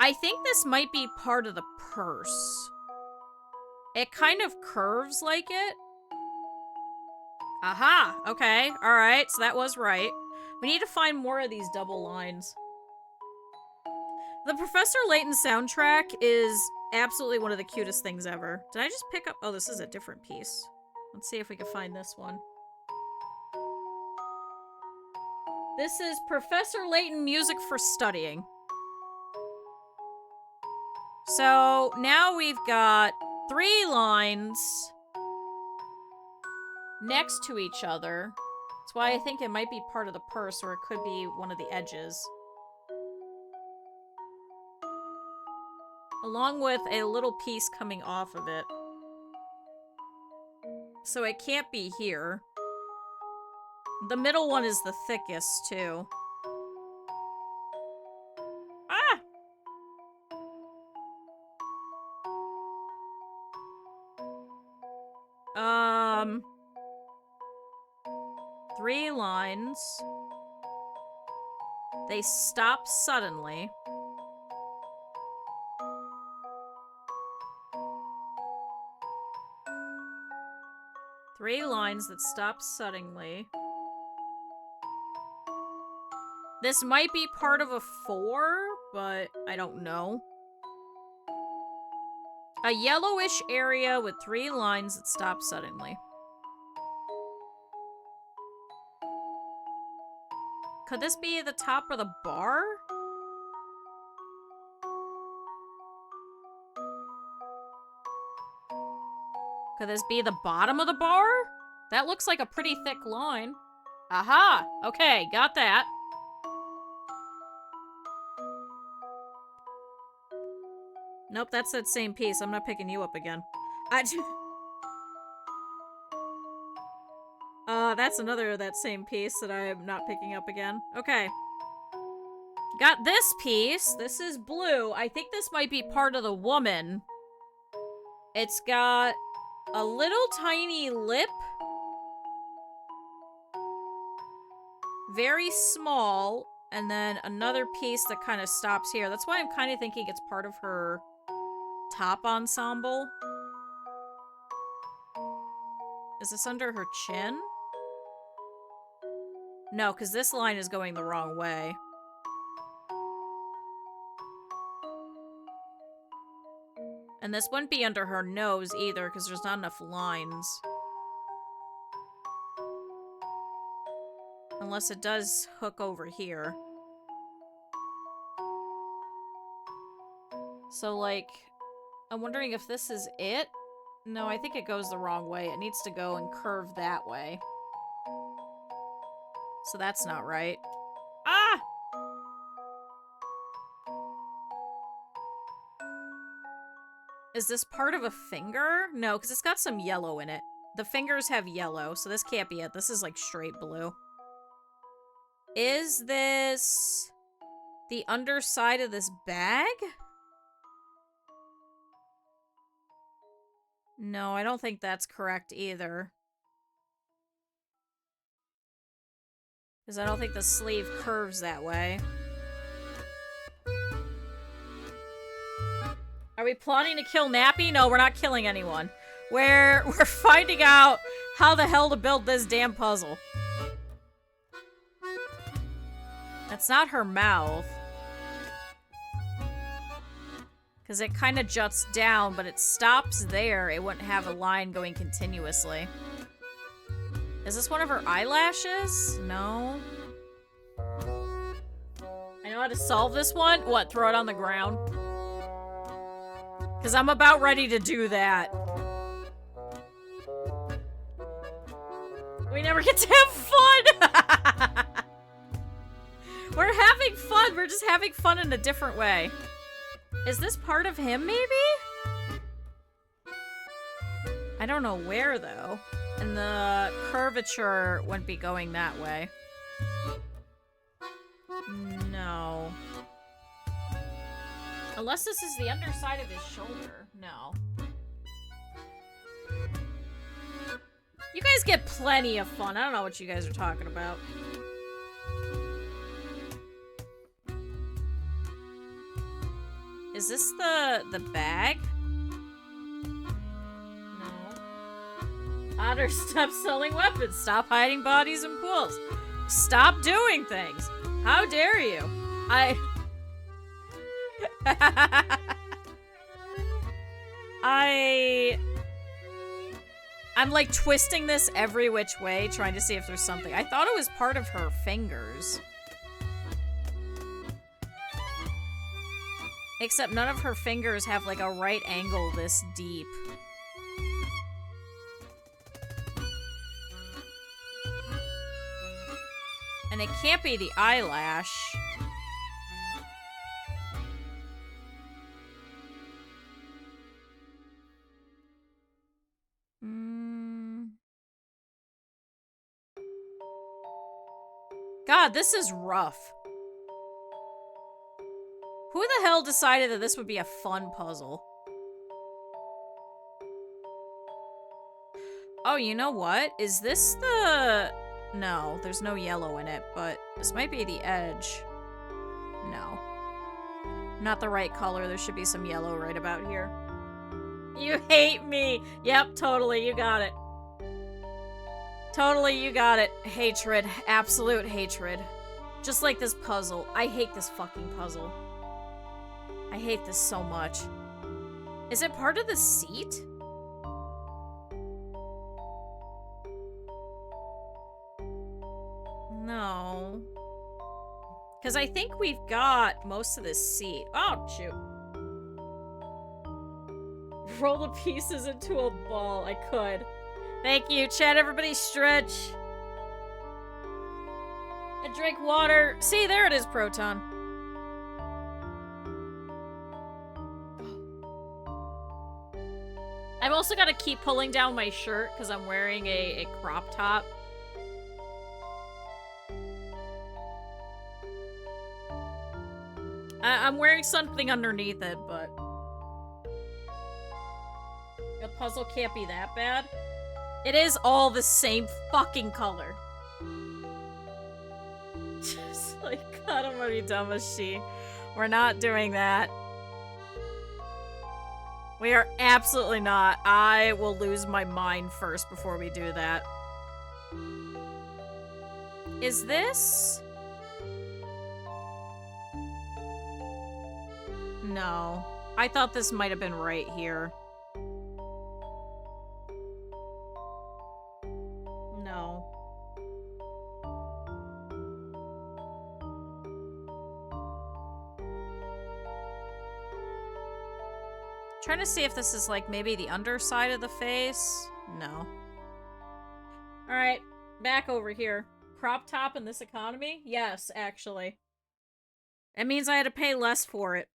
I think this might be part of the purse. It kind of curves like it. Aha! Okay, alright, so that was right. We need to find more of these double lines. The Professor Layton soundtrack is absolutely one of the cutest things ever. Did I just pick up? Oh, this is a different piece. Let's see if we can find this one. This is Professor Layton Music for Studying. So now we've got 3 lines next to each other. That's why I think it might be part of the purse, or it could be one of the edges. Along with a little piece coming off of it. So it can't be here. The middle one is the thickest, too. Ah! 3 lines. They stop suddenly. Three lines that stop suddenly. This might be part of a 4, but I don't know. A yellowish area with 3 lines that stop suddenly. Could this be the top of the bar? Could this be the bottom of the bar? That looks like a pretty thick line. Aha! Okay, got that. Nope, that's that same piece. I'm not picking you up again. That's another of that same piece that I'm not picking up again. Okay. Got this piece. This is blue. I think this might be part of the woman. It's got a little tiny lip. Very small. And then another piece that kind of stops here. That's why I'm kind of thinking it's part of her top ensemble. Is this under her chin? No, because this line is going the wrong way. And this wouldn't be under her nose either, because there's not enough lines. Unless it does hook over here. So, like, I'm wondering if this is it? No, I think it goes the wrong way. It needs to go and curve that way. So that's not right. Ah! Is this part of a finger? No, because it's got some yellow in it. The fingers have yellow, so this can't be it. This is like straight blue. Is this the underside of this bag? No, I don't think that's correct either. Because I don't think the sleeve curves that way. Are we plotting to kill Nappy? No, we're not killing anyone. We're finding out how the hell to build this damn puzzle. That's not her mouth. Because it kind of juts down, but it stops there. It wouldn't have a line going continuously. Is this one of her eyelashes? No. I know how to solve this one. What, throw it on the ground? Because I'm about ready to do that. We never get to have fun! We're having fun. We're just having fun in a different way. Is this part of him, maybe? I don't know where, though. And the curvature wouldn't be going that way. No. Unless this is the underside of his shoulder. No. You guys get plenty of fun. I don't know what you guys are talking about. Is this the bag? Otter, stop selling weapons. Stop hiding bodies in pools. Stop doing things. How dare you? I'm like twisting this every which way, trying to see if there's something. I thought it was part of her fingers. Except none of her fingers have like a right angle this deep. And it can't be the eyelash. God, this is rough. Who the hell decided that this would be a fun puzzle? Oh, you know what? Is this the... No, there's no yellow in it, but this might be the edge. No. Not the right color. There should be some yellow right about here. You hate me! Yep, totally, you got it. Totally, you got it. Hatred. Absolute hatred. Just like this puzzle. I hate this fucking puzzle. I hate this so much. Is it part of the seat? No. Because I think we've got most of this seat. Oh, shoot. Roll the pieces into a ball. I could. Thank you. Chat, everybody stretch. And drink water. See, there it is, Proton. I've also got to keep pulling down my shirt because I'm wearing a crop top. I'm wearing something underneath it, but... The puzzle can't be that bad. It is all the same fucking color. Just like, God, I'm already dumb as she. We're not doing that. We are absolutely not. I will lose my mind first before we do that. Is this... No. I thought this might have been right here. No. Trying to see if this is like maybe the underside of the face. No. Alright, back over here. Crop top in this economy? Yes, actually. It means I had to pay less for it.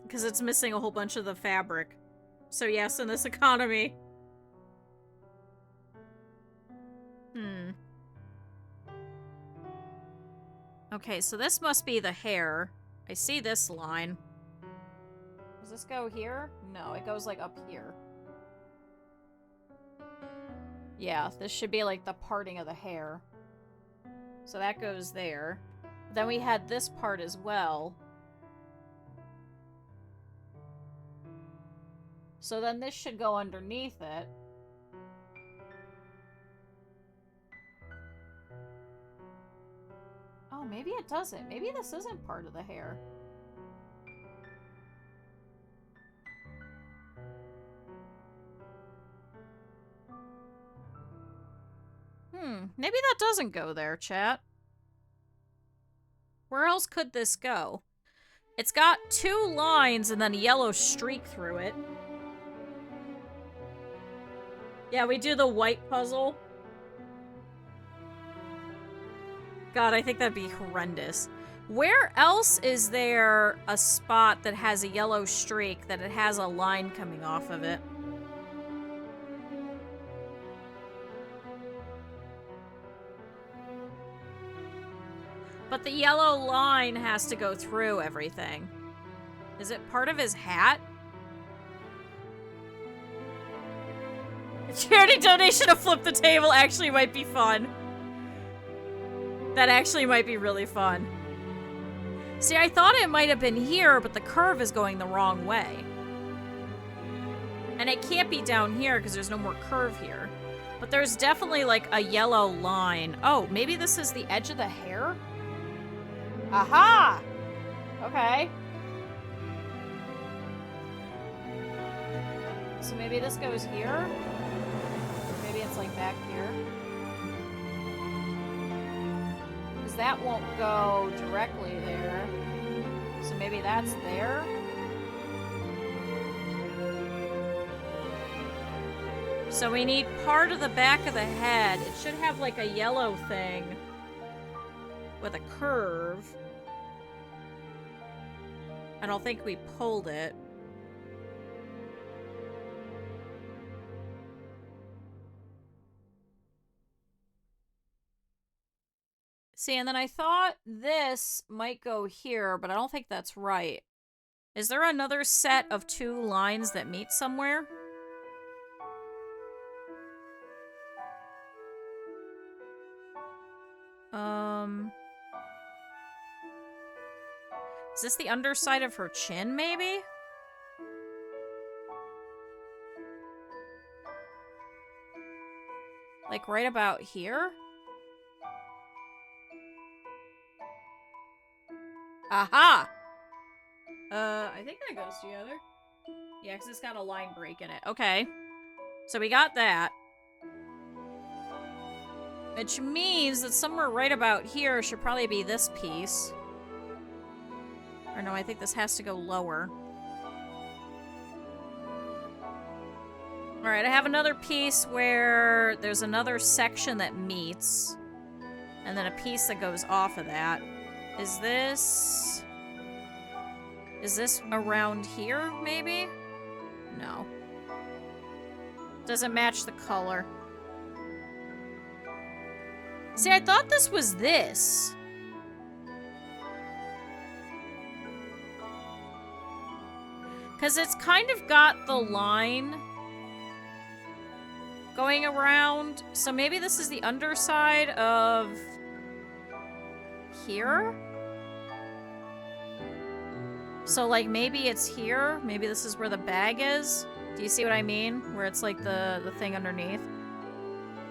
Because it's missing a whole bunch of the fabric. So yes, in this economy. Okay, so this must be the hair. I see this line. Does this go here? No, it goes like up here. Yeah, this should be like the parting of the hair. So that goes there. Then we had this part as well. So then this should go underneath it. Oh, maybe it doesn't. Maybe this isn't part of the hair. Maybe that doesn't go there, chat. Where else could this go? It's got two lines and then a yellow streak through it. Yeah, we do the white puzzle. God, I think that'd be horrendous. Where else is there a spot that has a yellow streak that it has a line coming off of it? But the yellow line has to go through everything. Is it part of his hat? A charity donation to flip the table actually might be fun. That actually might be really fun. See, I thought it might have been here, but the curve is going the wrong way. And it can't be down here because there's no more curve here. But there's definitely like a yellow line. Oh, maybe this is the edge of the hair? Aha! Okay. So maybe this goes here? Maybe it's like back here? Because that won't go directly there. So maybe that's there? So we need part of the back of the head. It should have like a yellow thing with a curve. I don't think we pulled it. See, and then I thought this might go here, but I don't think that's right. Is there another set of two lines that meet somewhere? Is this the underside of her chin, maybe? Like right about here? Aha! I think that goes together. Yeah, because it's got a line break in it. Okay. So we got that. Which means that somewhere right about here should probably be this piece. Or no, I think this has to go lower. Alright, I have another piece where there's another section that meets. And then a piece that goes off of that. Is this around here, maybe? No. Doesn't match the color. See, I thought this was this. Because it's kind of got the line going around. So maybe this is the underside of here? So, like, maybe it's here. Maybe this is where the bag is. Do you see what I mean? Where it's, like, the thing underneath.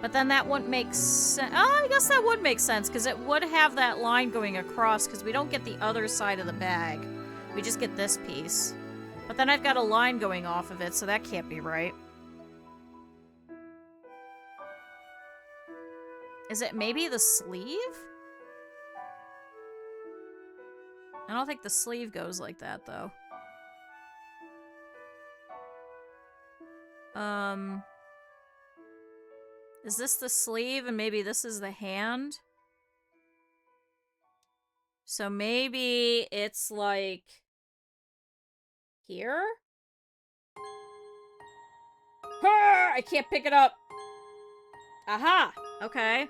But then that wouldn't make sense. Oh, I guess that would make sense, because it would have that line going across, because we don't get the other side of the bag. We just get this piece. But then I've got a line going off of it, so that can't be right. Is it maybe the sleeve? I don't think the sleeve goes like that, though. Is this the sleeve and maybe this is the hand? So maybe it's like here? I can't pick it up. Aha! Okay.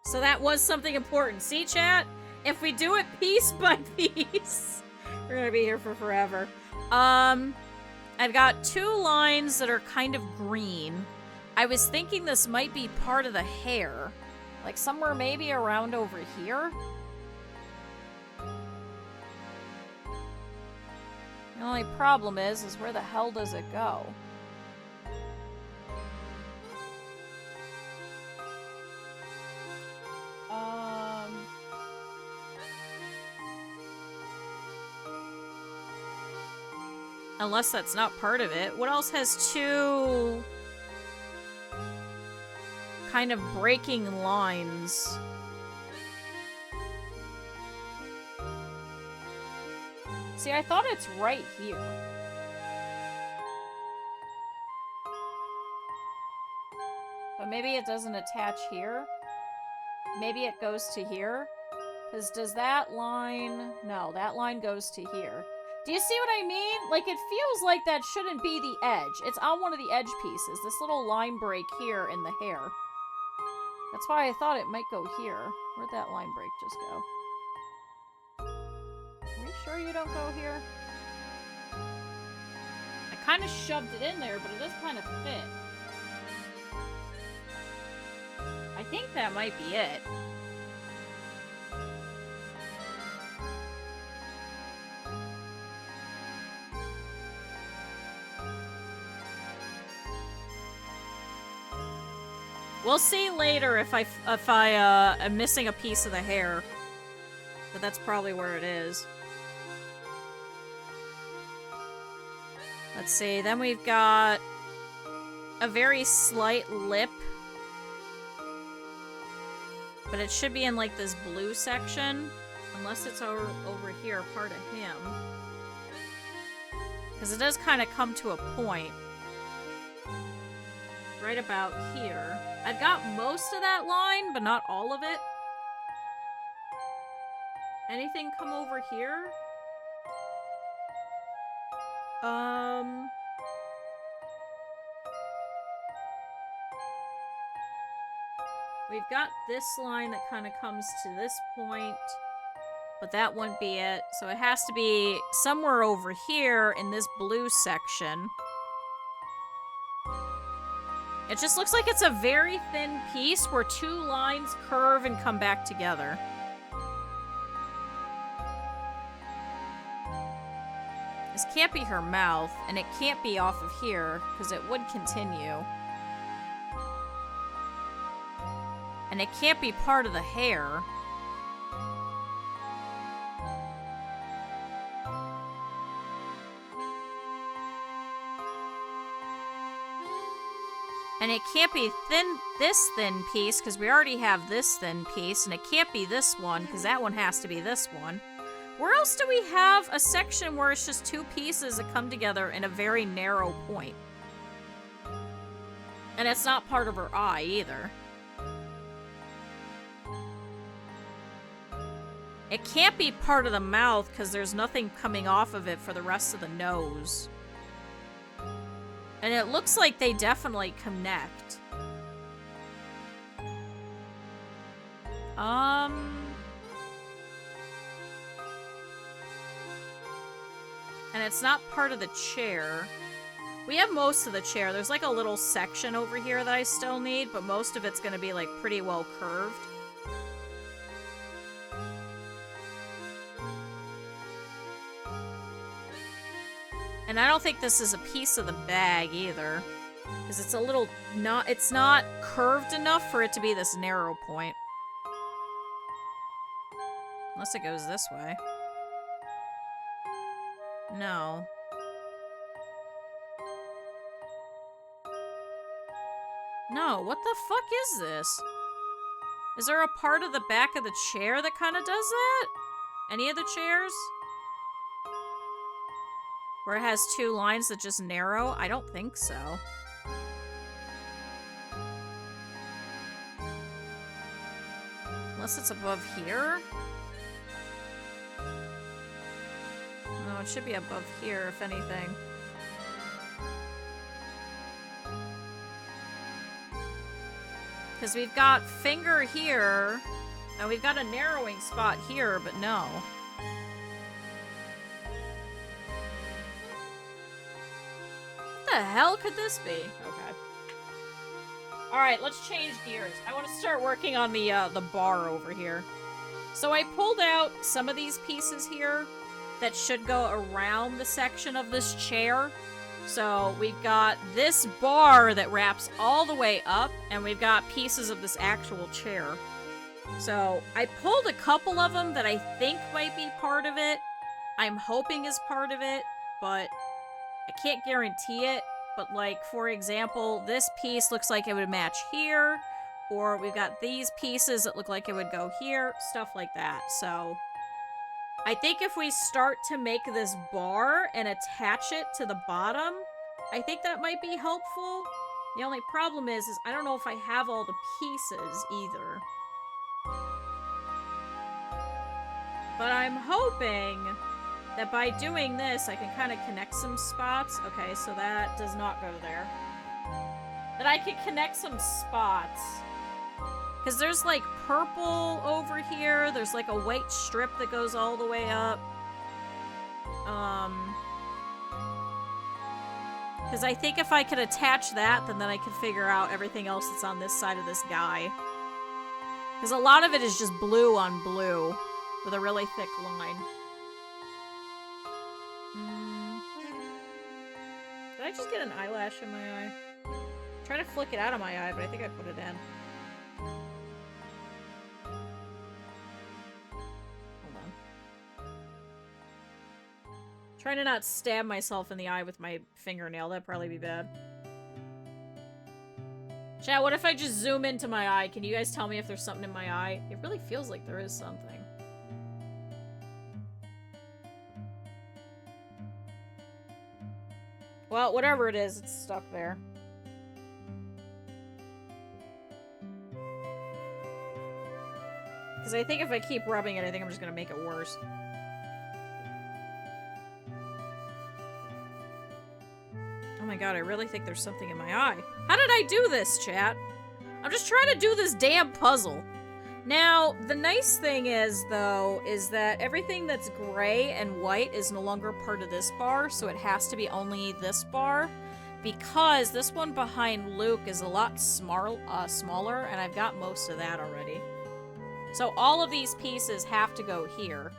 So that was something important. See, chat? If we do it piece by piece, we're gonna be here for forever. I've got two lines that are kind of green. I was thinking this might be part of the hair. Like somewhere maybe around over here. The only problem is where the hell does it go? Unless that's not part of it. What else has two kind of breaking lines? See, I thought it's right here. But maybe it doesn't attach here. Maybe it goes to here. Because does that line... No, that line goes to here. Do you see what I mean? Like, it feels like that shouldn't be the edge. It's on one of the edge pieces. This little line break here in the hair. That's why I thought it might go here. Where'd that line break just go? sure you don't go here? I kind of shoved it in there, but it does kind of fit. I think that might be it. We'll see later if I am missing a piece of the hair. But that's probably where it is. Let's see, then we've got a very slight lip. But it should be in, like, this blue section. Unless it's over here, part of him. Because it does kind of come to a point. Right about here. I've got most of that line, but not all of it. Anything come over here? We've got this line that kind of comes to this point, but that wouldn't be it. So it has to be somewhere over here in this blue section. It just looks like it's a very thin piece where two lines curve and come back together. This can't be her mouth, and it can't be off of here, because it would continue. And it can't be part of the hair. And it can't be this thin piece, because we already have this thin piece, and it can't be this one, because that one has to be this one. Where else do we have a section where it's just two pieces that come together in a very narrow point? And it's not part of her eye, either. It can't be part of the mouth, because there's nothing coming off of it for the rest of the nose. And it looks like they definitely connect. And it's not part of the chair. We have most of the chair. There's like a little section over here that I still need, but most of it's going to be like pretty well curved. And I don't think this is a piece of the bag either. Because it's a little it's not curved enough for it to be this narrow point. Unless it goes this way. No. No, what the fuck is this? Is there a part of the back of the chair that kind of does that? Any of the chairs? Where it has two lines that just narrow? I don't think so. Unless it's above here? No, it should be above here, if anything. Because we've got finger here, and we've got a narrowing spot here, but no. What the hell could this be? Okay. Alright, let's change gears. I want to start working on the bar over here. So I pulled out some of these pieces here that should go around the section of this chair. So we've got this bar that wraps all the way up, and we've got pieces of this actual chair. So I pulled a couple of them that I think might be part of it. I'm hoping is part of it, but I can't guarantee it. But like, for example, this piece looks like it would match here, or we've got these pieces that look like it would go here, stuff like that. So I think if we start to make this bar and attach it to the bottom, I think that might be helpful. The only problem is I don't know if I have all the pieces either. But I'm hoping that by doing this, I can kind of connect some spots. Okay, so that does not go there. That I can connect some spots. Because there's like purple over here. There's like a white strip that goes all the way up. Because I think if I could attach that, then I could figure out everything else that's on this side of this guy. Because a lot of it is just blue on blue with a really thick line. Did I just get an eyelash in my eye? I'm trying to flick it out of my eye, but I think I put it in. Hold on. Trying to not stab myself in the eye with my fingernail. That'd probably be bad. Chat, what if I just zoom into my eye? Can you guys tell me if there's something in my eye? It really feels like there is something. Well, whatever it is, it's stuck there. Because I think if I keep rubbing it, I think I'm just going to make it worse. Oh my god, I really think there's something in my eye. How did I do this, chat? I'm just trying to do this damn puzzle. Now, the nice thing is, though, is that everything that's gray and white is no longer part of this bar, so it has to be only this bar, because this one behind Luke is a lot smaller, and I've got most of that already. So all of these pieces have to go here.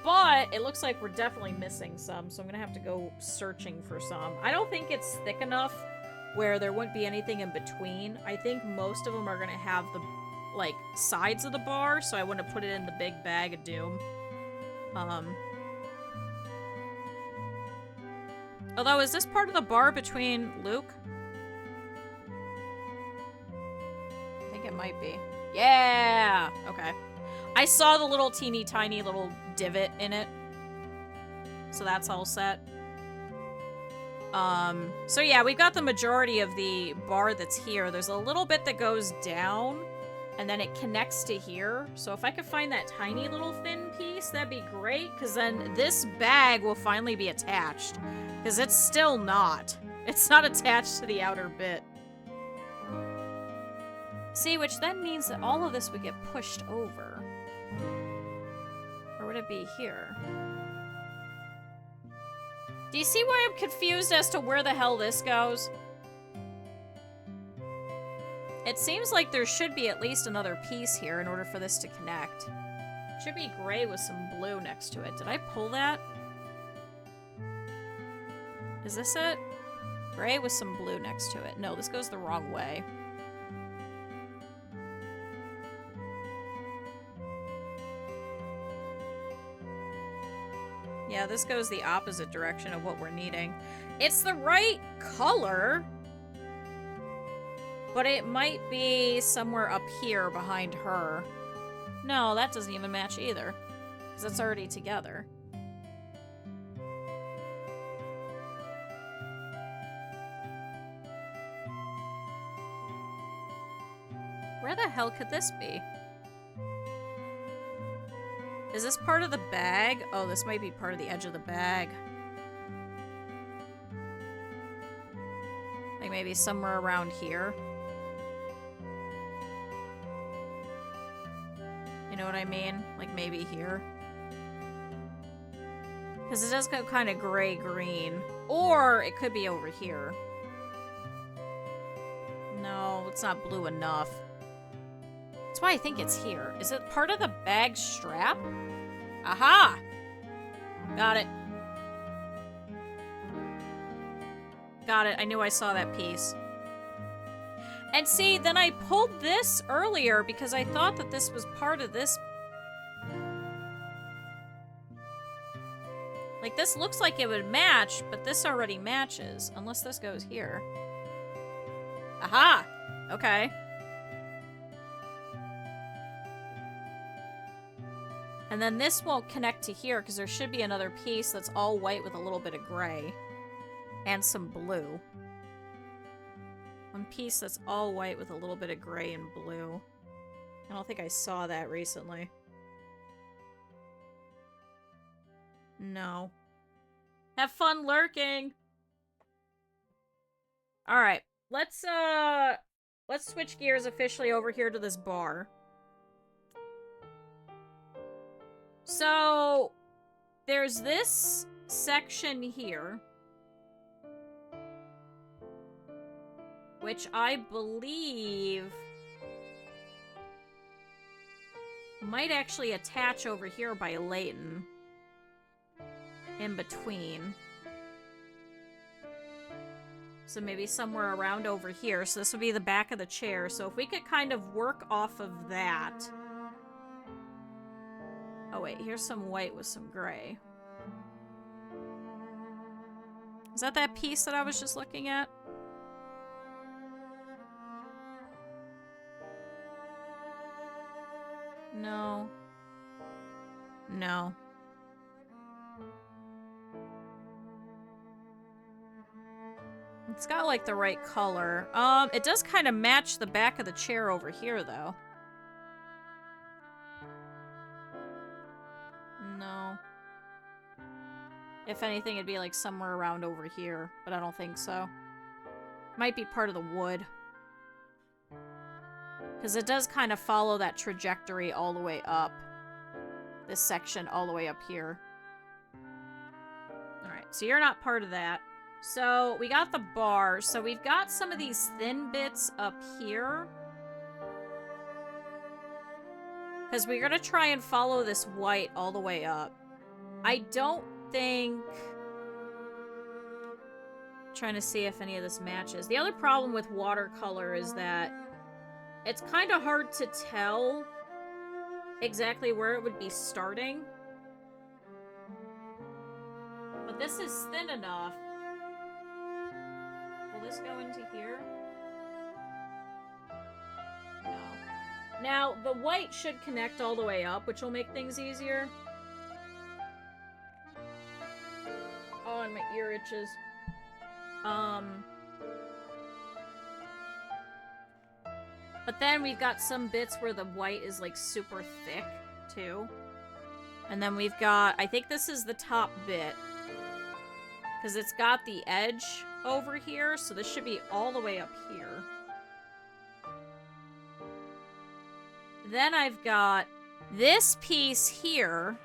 But it looks like we're definitely missing some, so I'm gonna have to go searching for some. I don't think it's thick enough where there wouldn't be anything in between. I think most of them are gonna have the, like, sides of the bar, so I want to put it in the big bag of doom. Although, is this part of the bar between Luke? I think it might be. Yeah! Okay. I saw the little teeny tiny little divot in it. So that's all set. So yeah, we've got the majority of the bar that's here. There's a little bit that goes down, and then it connects to here. So if I could find that tiny little thin piece, that'd be great, because then this bag will finally be attached. Because it's still not. It's not attached to the outer bit. See, which then means that all of this would get pushed over. Or would it be here? Do you see why I'm confused as to where the hell this goes? It seems like there should be at least another piece here in order for this to connect. It should be gray with some blue next to it. Did I pull that? Is this it? Gray with some blue next to it. No, this goes the wrong way. Yeah, this goes the opposite direction of what we're needing. It's the right color, but it might be somewhere up here behind her. No, that doesn't even match either, because it's already together. Where the hell could this be? Is this part of the bag? Oh, this might be part of the edge of the bag. Like maybe somewhere around here. You know what I mean? Like maybe here. Because it does go kind of gray-green. Or it could be over here. No, it's not blue enough. That's why I think it's here. Is it part of the bag strap? Aha! Got it. Got it. I knew I saw that piece. And see, then I pulled this earlier because I thought that this was part of this. Like, this looks like it would match, but this already matches. Unless this goes here. Aha! Okay. And then this won't connect to here because there should be another piece that's all white with a little bit of gray. And some blue. One piece that's all white with a little bit of gray and blue. I don't think I saw that recently. No. Have fun lurking! Alright. Let's switch gears officially over here to this bar. So, there's this section here, which I believe might actually attach over here by Layton. In between. So maybe somewhere around over here. So this would be the back of the chair. So if we could kind of work off of that. Oh wait, here's some white with some gray. Is that piece that I was just looking at? No. No. It's got like the right color. It does kind of match the back of the chair over here though. No. If anything, it'd be like somewhere around over here, but I don't think so. Might be part of the wood. Because it does kind of follow that trajectory all the way up. This section all the way up here. Alright, so you're not part of that. So, we got the bar. So, we've got some of these thin bits up here. Because we're going to try and follow this white all the way up. I don't think... Trying to see if any of this matches. The other problem with watercolor is that it's kind of hard to tell exactly where it would be starting. But this is thin enough. Will this go into here? No. Now, the white should connect all the way up, which will make things easier. Oh, and my ear itches. But then we've got some bits where the white is like super thick too. And then we've got, I think this is the top bit. Because it's got the edge over here, so this should be all the way up here. Then I've got this piece here,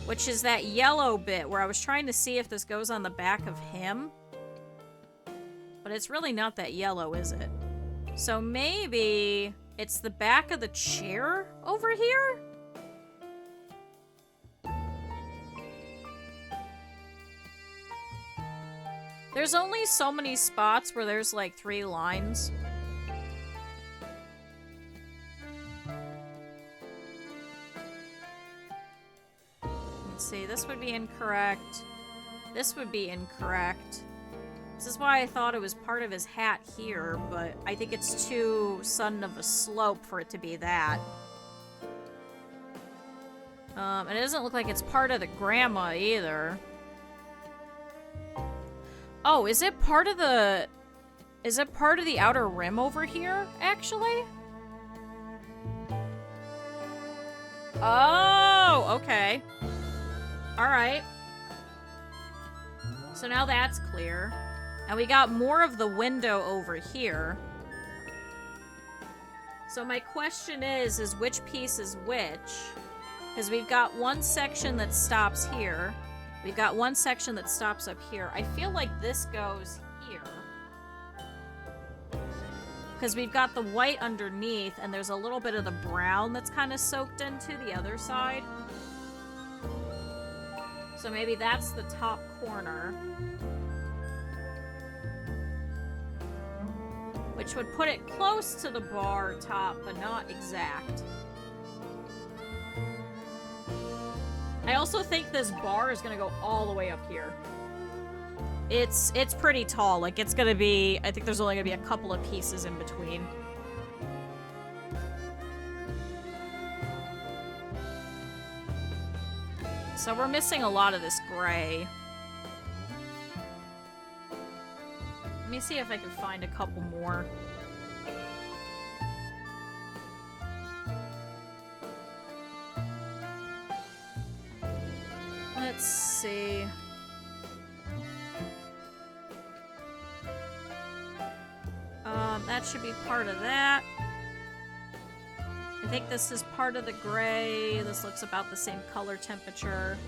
which is that yellow bit where I was trying to see if this goes on the back of him. But it's really not that yellow, is it? So maybe it's the back of the chair over here? There's only so many spots where there's like 3 lines. Let's see, this would be incorrect. This would be incorrect. This is why I thought it was part of his hat here, but I think it's too sudden of a slope for it to be that. And it doesn't look like it's part of the grandma either. Oh, is it part of the... Is it part of the outer rim over here, actually? Oh, okay. Alright. So now that's clear. And we got more of the window over here. So my question is which piece is which? Because we've got one section that stops here. We've got one section that stops up here. I feel like this goes here. Because we've got the white underneath, and there's a little bit of the brown that's kind of soaked into the other side. So maybe that's the top corner. Which would put it close to the bar top, but not exact. I also think this bar is gonna go all the way up here. It's pretty tall. Like, it's gonna be... I think there's only gonna be a couple of pieces in between. So we're missing a lot of this gray. Let me see if I can find a couple more. Let's see. That should be part of that. I think this is part of the gray. This looks about the same color temperature.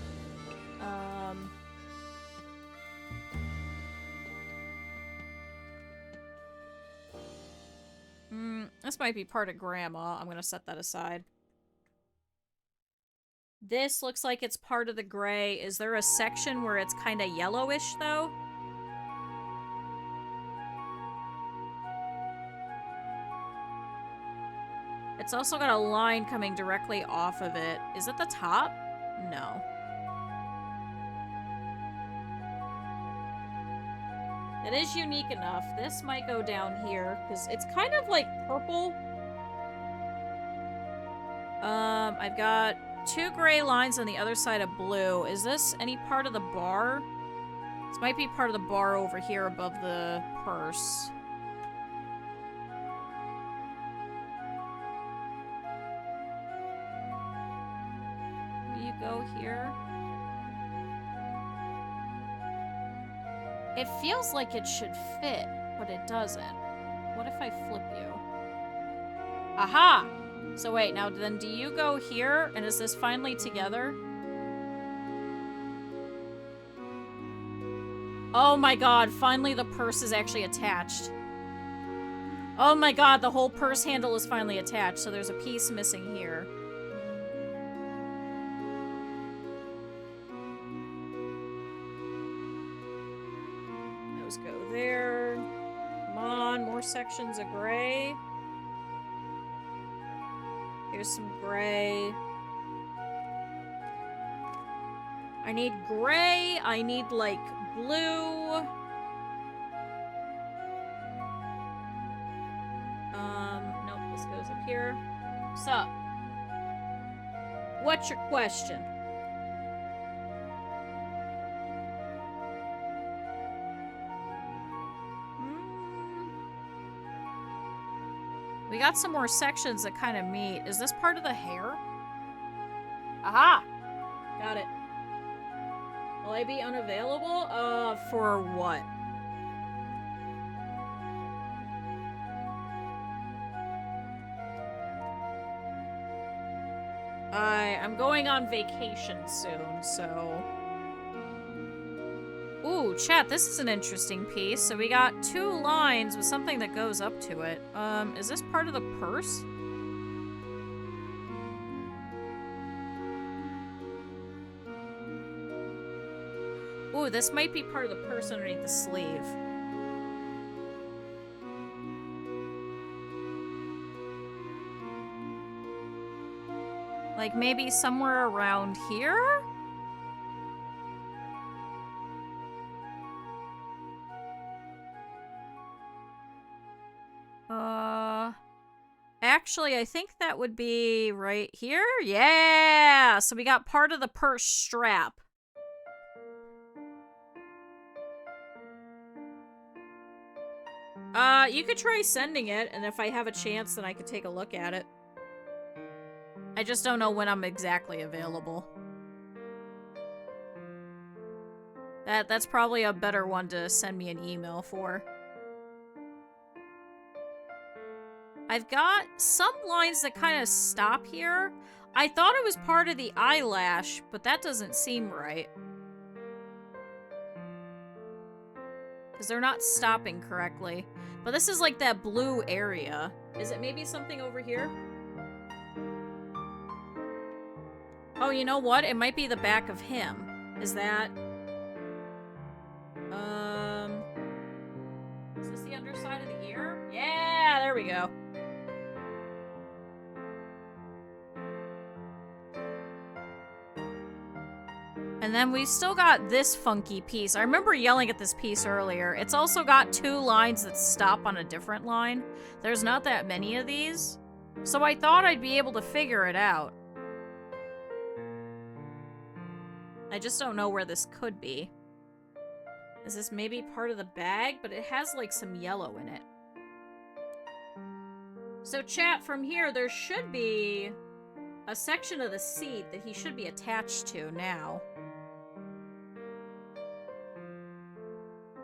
This might be part of Grandma. I'm gonna set that aside. This looks like it's part of the gray. Is there a section where it's kind of yellowish, though? It's also got a line coming directly off of it. Is it the top? No. It is unique enough. This might go down here, because it's kind of like purple. I've got 2 gray lines on the other side of blue. Is this any part of the bar? This might be part of the bar over here above the purse. Will you go here? It feels like it should fit, but it doesn't. What if I flip you? Aha! So wait, now then do you go here, and is this finally together? Oh my god, finally the purse is actually attached. Oh my god, the whole purse handle is finally attached, so there's a piece missing here. Those go there. Come on, more sections of gray. Here's some gray. I need gray. I need, like, blue. Nope, this goes up here. So, what's your question? We got some more sections that kind of meet. Is this part of the hair? Aha! Got it. Will I be unavailable? For what? I'm going on vacation soon, so... Ooh, chat, this is an interesting piece. So we got 2 lines with something that goes up to it. Is this part of the purse? Ooh, this might be part of the purse underneath the sleeve. Like, maybe somewhere around here? Actually, I think that would be right here. Yeah! So we got part of the purse strap. You could try sending it, and if I have a chance, then I could take a look at it. I just don't know when I'm exactly available. That's probably a better one to send me an email for. I've got some lines that kind of stop here. I thought it was part of the eyelash, but that doesn't seem right. Because they're not stopping correctly. But this is like that blue area. Is it maybe something over here? Oh, you know what? It might be the back of him. Is that... Is this the underside of the ear? Yeah, there we go. And then we still got this funky piece. I remember yelling at this piece earlier. It's also got 2 lines that stop on a different line. There's not that many of these. So I thought I'd be able to figure it out. I just don't know where this could be. Is this maybe part of the bag? But it has like some yellow in it. So chat, from here there should be a section of the seat that he should be attached to now.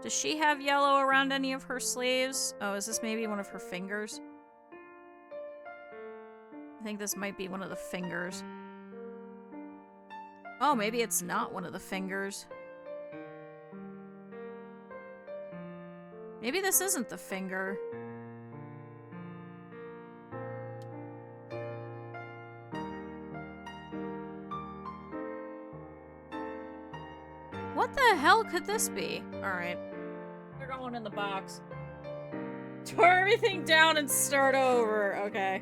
Does she have yellow around any of her sleeves? Oh, is this maybe one of her fingers? I think this might be one of the fingers. Oh, maybe it's not one of the fingers. Maybe this isn't the finger. hell could this be? Alright. They're going in the box. Tore everything down and start over. Okay.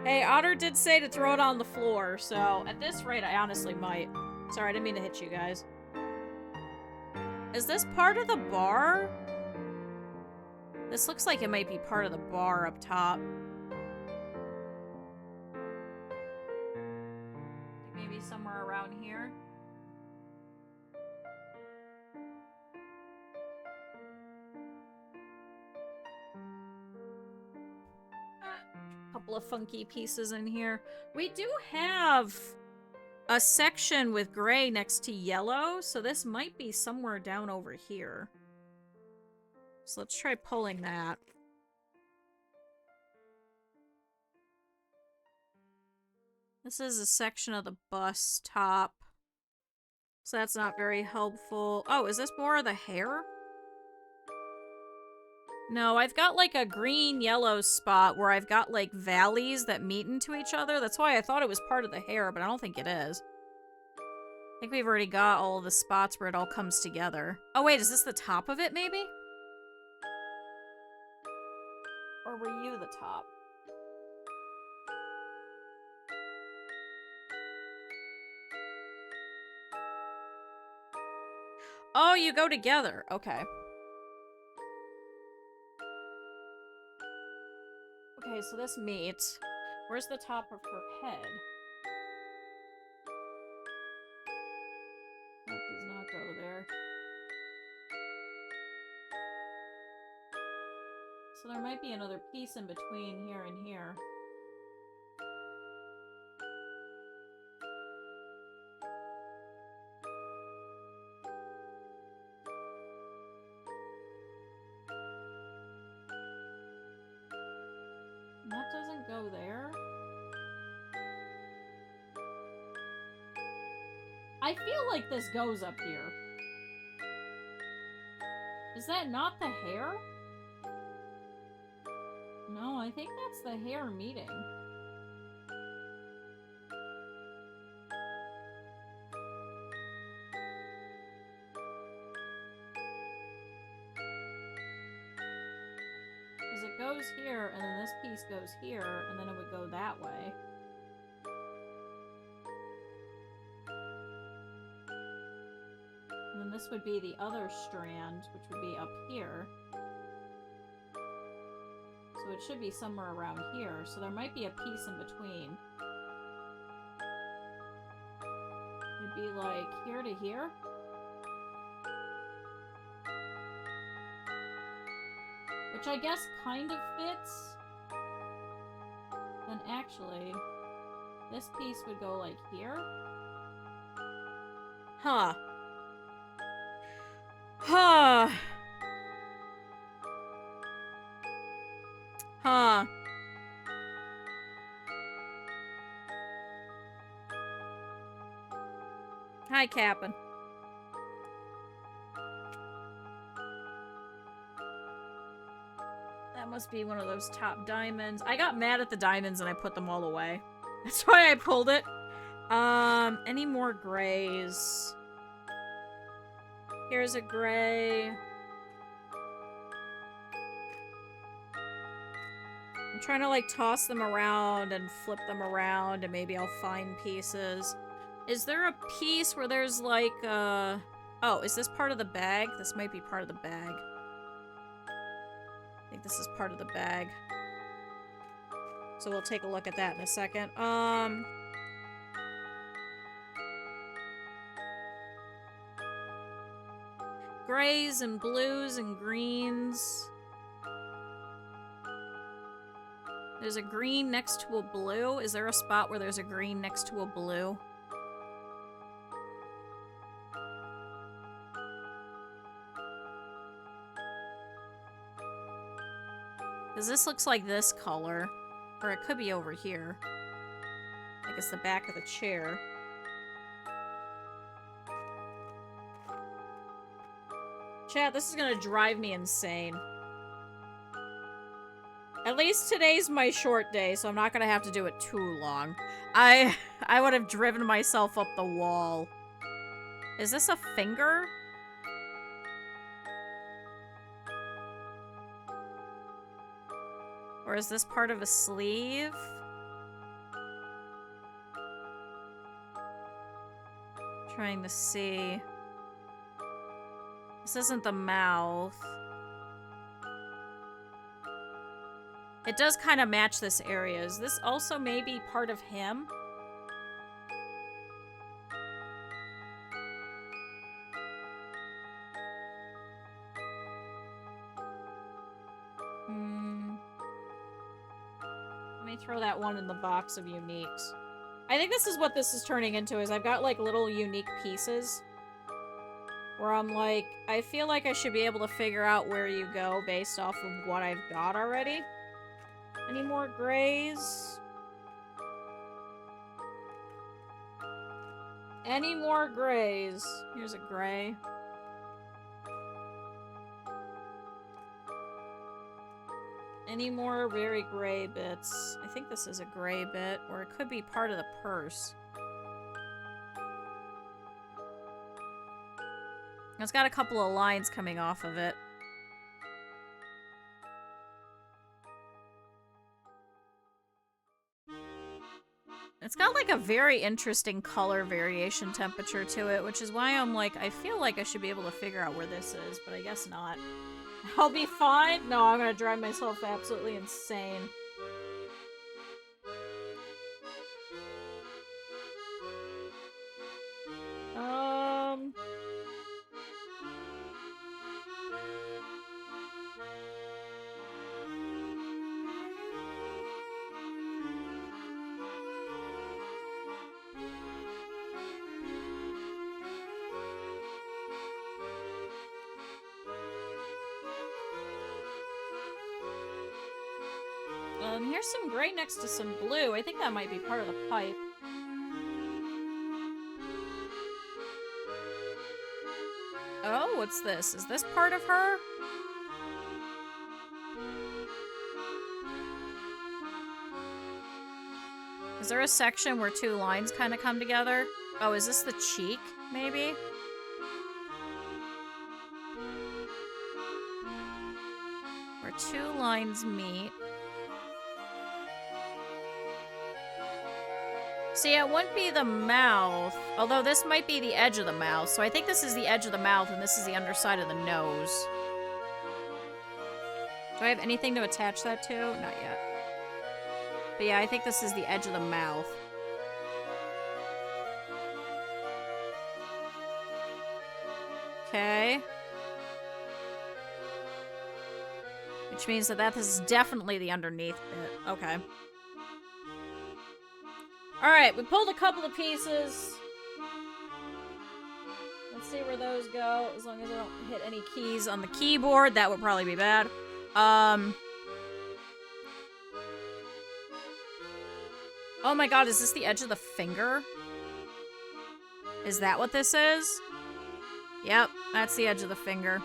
Hey, Otter did say to throw it on the floor, so at this rate, I honestly might. Sorry, I didn't mean to hit you guys. Is this part of the bar? This looks like it might be part of the bar up top. Maybe somewhere around here. Couple of funky pieces in here. We do have a section with gray next to yellow, so this might be somewhere down over here. So let's try pulling that. This is a section of the bus top. So that's not very helpful. Oh, is this more of the hair? No, I've got like a green-yellow spot where I've got like valleys that meet into each other. That's why I thought it was part of the hair, but I don't think it is. I think we've already got all of the spots where it all comes together. Oh wait, is this the top of it maybe? Or were you the top? Oh, you go together. Okay. Okay, so this meets. Where's the top of her head? That does not go there. So there might be another piece in between here and here. And that doesn't go there. I feel like this goes up here. Is that not the hair? No, I think that's the hair meeting. Because it goes here, and then this piece goes here, and then it would go that way. And then this would be the other strand, which would be up here. So it should be somewhere around here. So there might be a piece in between. It'd be like here to here. Which I guess kind of fits. Then actually, this piece would go like here. Huh. Huh. Huh. Hi, Cap'n. That must be one of those top diamonds. I got mad at the diamonds and I put them all away. That's why I pulled it. Any more grays? Here's a gray. I'm trying to like toss them around and flip them around and maybe I'll find pieces. Is there a piece where there's like oh, is this part of the bag? This might be part of the bag. I think this is part of the bag. So we'll take a look at that in a second. Grays and blues and greens. There's a green next to a blue. Is there a spot where there's a green next to a blue? Because this looks like this color. Or it could be over here. I think it's the back of the chair. Chat, this is gonna drive me insane. At least today's my short day, so I'm not gonna have to do it too long. I would have driven myself up the wall. Is this a finger? Or is this part of a sleeve? Trying to see. This isn't the mouth. It does kind of match this area. Is this also maybe part of him? Let me throw that one in the box of uniques. I think this is what this is turning into, is I've got like little unique pieces. Where I'm like, I feel like I should be able to figure out where you go based off of what I've got already. Any more grays? Any more grays? Here's a gray. Any more very gray bits? I think this is a gray bit, or it could be part of the purse. It's got a couple of lines coming off of it. It's got like a very interesting color variation temperature to it, which is why I'm like, I feel like I should be able to figure out where this is, but I guess not. I'll be fine? No, I'm gonna drive myself absolutely insane. Here's some gray next to some blue. I think that might be part of the pipe. Oh, what's this? Is this part of her? Is there a section where two lines kind of come together? Oh, is this the cheek, maybe? Where two lines meet. See, it wouldn't be the mouth, although this might be the edge of the mouth, so I think this is the edge of the mouth and this is the underside of the nose. Do I have anything to attach that to? Not yet. But yeah, I think this is the edge of the mouth. Okay. Which means that this is definitely the underneath bit. Okay. Alright, we pulled a couple of pieces. Let's see where those go. As long as I don't hit any keys on the keyboard, that would probably be bad. Oh my god, is this the edge of the finger? Is that what this is? Yep, that's the edge of the finger.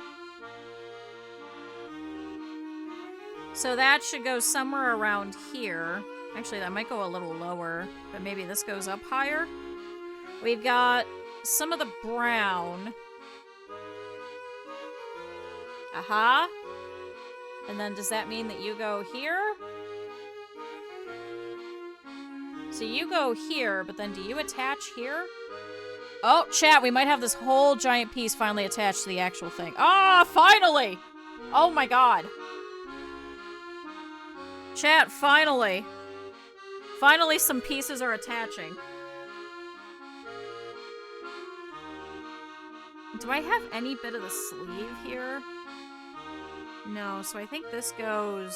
So that should go somewhere around here. Actually, that might go a little lower, but maybe this goes up higher. We've got some of the brown. Aha. And then does that mean that you go here? So you go here, but then do you attach here? Oh, chat, we might have this whole giant piece finally attached to the actual thing. Ah, finally! Oh my god. Chat, finally. Finally, some pieces are attaching. Do I have any bit of the sleeve here? No, so I think this goes...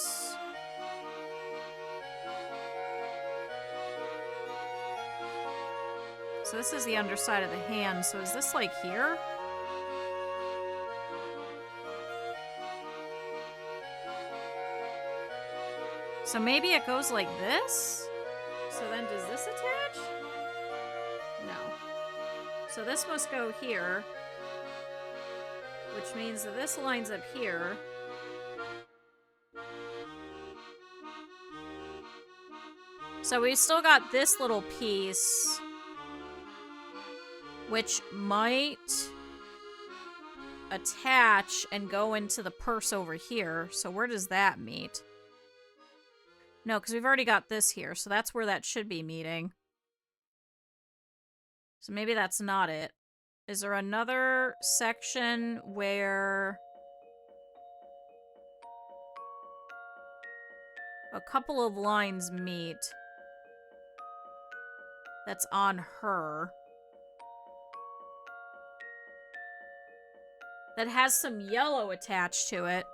So this is the underside of the hand, so is this like here? So maybe it goes like this? So then does this attach? No. So this must go here. Which means that this lines up here. So we still got this little piece, which might attach and go into the purse over here. So where does that meet? No, because we've already got this here, so that's where that should be meeting. So maybe that's not it. Is there another section where a couple of lines meet that's on her? That has some yellow attached to it.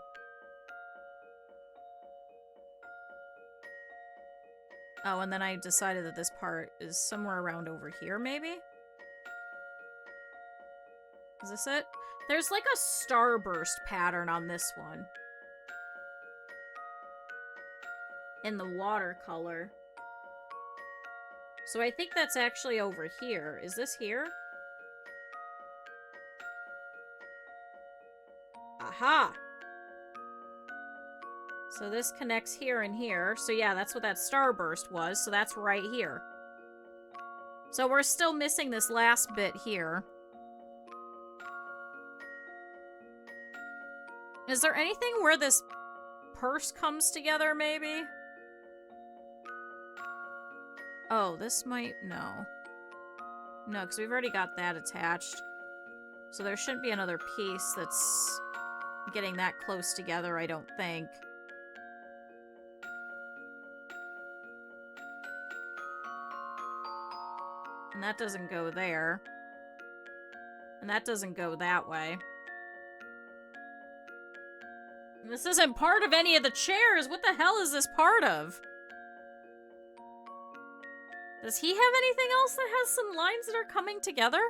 Oh, and then I decided that this part is somewhere around over here, maybe? Is this it? There's like a starburst pattern on this one. In the watercolor. So I think that's actually over here. Is this here? Aha! So this connects here and here. So yeah, that's what that starburst was. So that's right here. So we're still missing this last bit here. Is there anything where this purse comes together, maybe? Oh, this might... No. No, because we've already got that attached. So there shouldn't be another piece that's getting that close together, I don't think. And that doesn't go there. And that doesn't go that way. And this isn't part of any of the chairs. What the hell is this part of? Does he have anything else that has some lines that are coming together?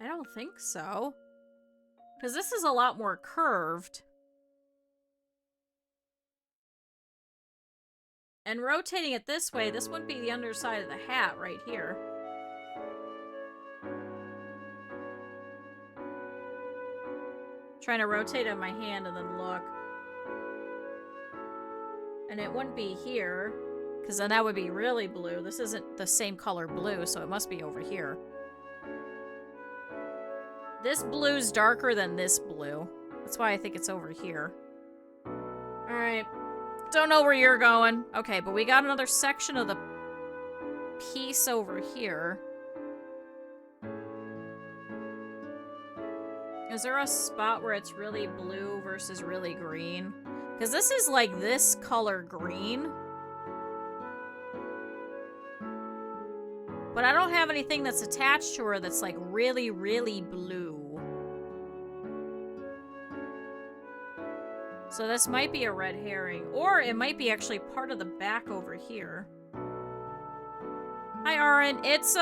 I don't think so. Because this is a lot more curved. And rotating it this way, this wouldn't be the underside of the hat right here. Trying to rotate it in my hand and then look. And it wouldn't be here, because then that would be really blue. This isn't the same color blue, so it must be over here. This blue's darker than this blue. That's why I think it's over here. Alright. Don't know where you're going. Okay, but we got another section of the piece over here. Is there a spot where it's really blue versus really green? Because this is like this color green. But I don't have anything that's attached to her that's like really, really blue. So this might be a red herring. Or it might be actually part of the back over here. Hi, Aaron. It's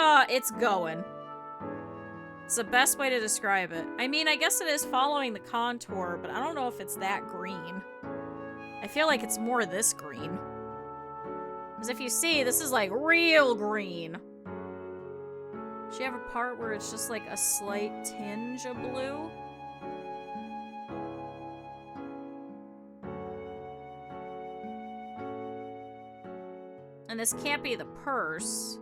going. It's the best way to describe it. I mean, I guess it is following the contour, but I don't know if it's that green. I feel like it's more this green. Because if you see, this is like real green. Does she have a part where it's just like a slight tinge of blue? And this can't be the purse.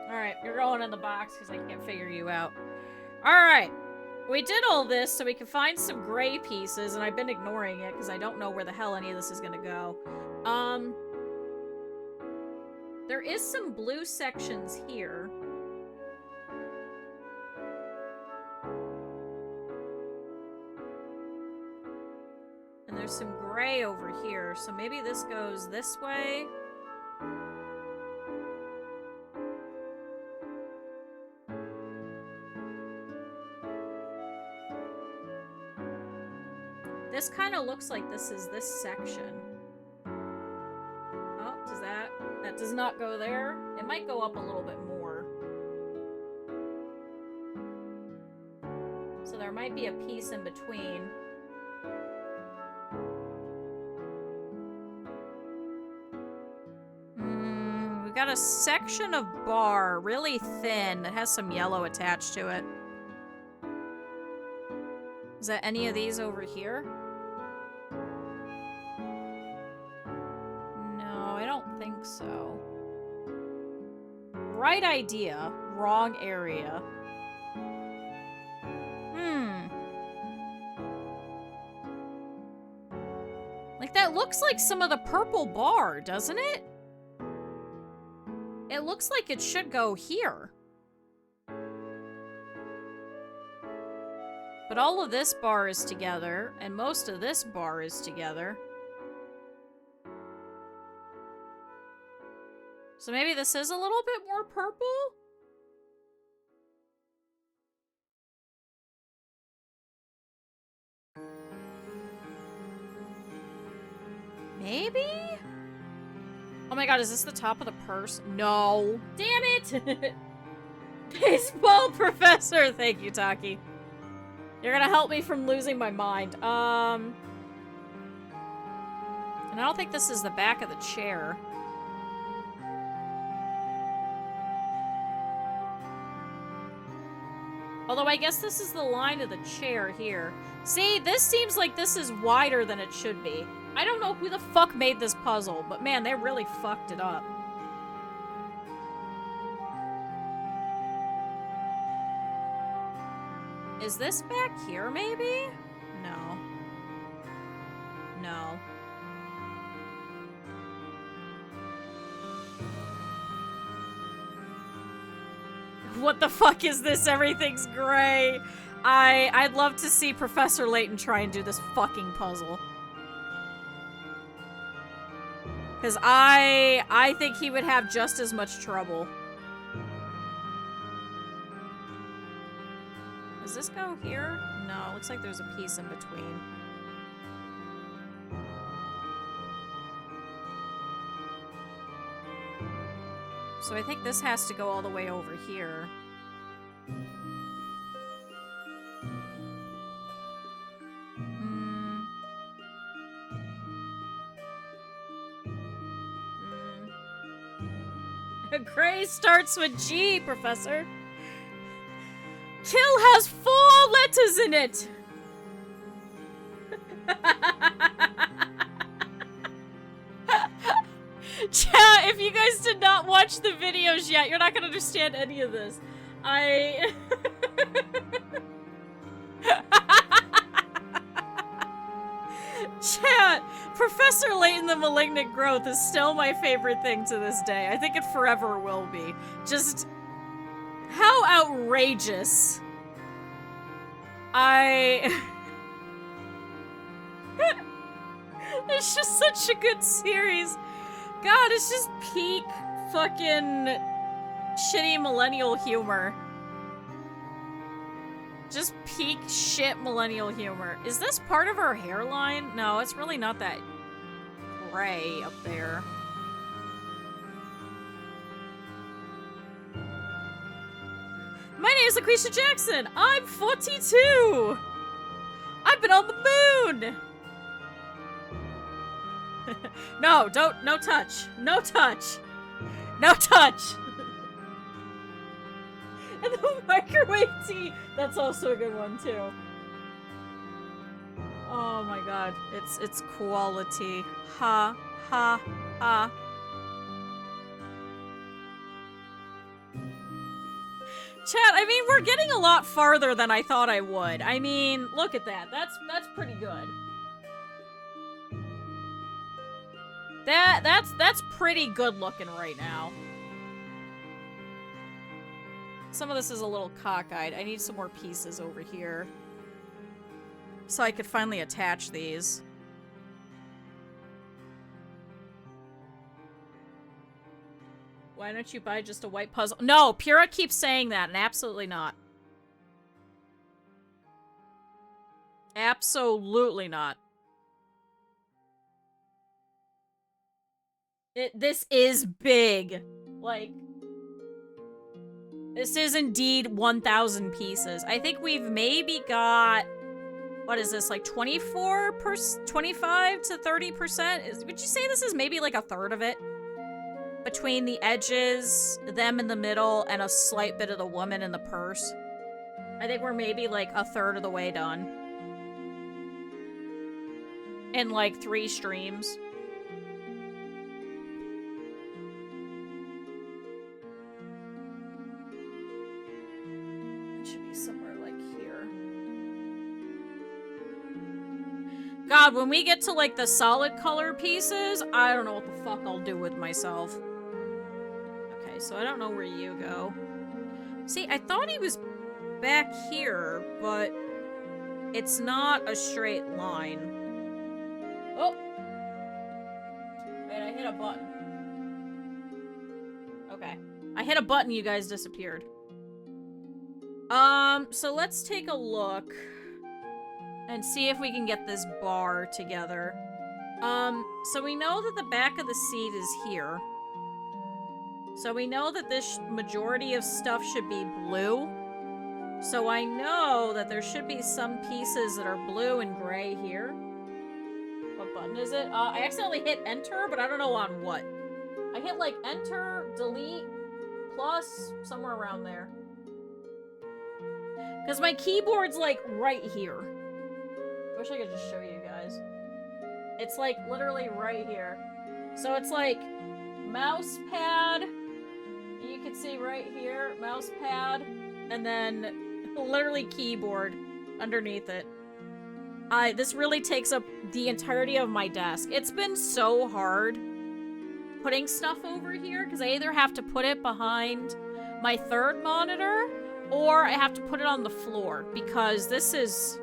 Alright, you're going in the box because I can't figure you out. Alright. We did all this so we could find some gray pieces, and I've been ignoring it because I don't know where the hell any of this is going to go. There is some blue sections here. And there's some gray over here, so maybe this goes this way. This kind of looks like this is this section. Oh, does that? That does not go there. It might go up a little bit more. So there might be a piece in between. We got a section of bar, really thin, that has some yellow attached to it. Is that any of these over here? No, I don't think so. Right idea, wrong area. Like, that looks like some of the purple bar, doesn't it? It looks like it should go here. But all of this bar is together, and most of this bar is together. So maybe this is a little bit more purple? Maybe? Oh my god, is this the top of the purse? No. Damn it! Baseball professor! Thank you, Taki. You're gonna help me from losing my mind. And I don't think this is the back of the chair. Although I guess this is the line of the chair here. See, this seems like this is wider than it should be. I don't know who the fuck made this puzzle, but man, they really fucked it up. Is this back here, maybe? No. No. What the fuck is this? Everything's gray. I'd love to see Professor Layton try and do this fucking puzzle. Because I think he would have just as much trouble. Does this go here? No, looks like there's a piece in between. So I think this has to go all the way over here. Gray starts with G, Professor. Kill has 4 letters in it. Chat, if you guys did not watch the videos yet, you're not gonna understand any of this. Chat, Professor Layton the Malignant Growth is still my favorite thing to this day. I think it forever will be. Just how outrageous. It's just such a good series. God, it's just peak fucking shitty millennial humor. Just peak shit millennial humor. Is this part of her hairline? No, it's really not that gray up there. My name is Laquisha Jackson. I'm 42. I've been on the moon. No, no touch. No touch. No touch. And the microwave tea. That's also a good one, too. Oh my god. It's quality. Ha, ha, ha. Chat, I mean, we're getting a lot farther than I thought I would. I mean, look at that. That's pretty good. That's pretty good looking right now. Some of this is a little cockeyed. I need some more pieces over here. So I could finally attach these. Why don't you buy just a white puzzle? No, Pura keeps saying that, and absolutely not. Absolutely not. This is big. Like, this is indeed 1,000 pieces. I think we've maybe got, what is this, like 25 to 30%? Would you say this is maybe like a third of it? Between the edges, them in the middle, and a slight bit of the woman in the purse. I think we're maybe like a third of the way done. in like 3 streams. It should be somewhere like here. God, when we get to like the solid color pieces, I don't know what the fuck I'll do with myself. Okay, so I don't know where you go. See, I thought he was back here, but it's not a straight line. Oh! Wait, I hit a button. Okay. I hit a button, you guys disappeared. So let's take a look and see if we can get this bar together. So we know that the back of the seat is here. So we know that this majority of stuff should be blue. So I know that there should be some pieces that are blue and gray here. What button is it? I accidentally hit enter, but I don't know on what. I hit like enter, delete, plus, somewhere around there. Because my keyboard's like right here. I wish I could just show you guys. It's like literally right here. So it's like mouse pad. You can see right here, mouse pad, and then literally keyboard underneath it. This really takes up the entirety of my desk. It's been so hard putting stuff over here because I either have to put it behind my third monitor or I have to put it on the floor because this is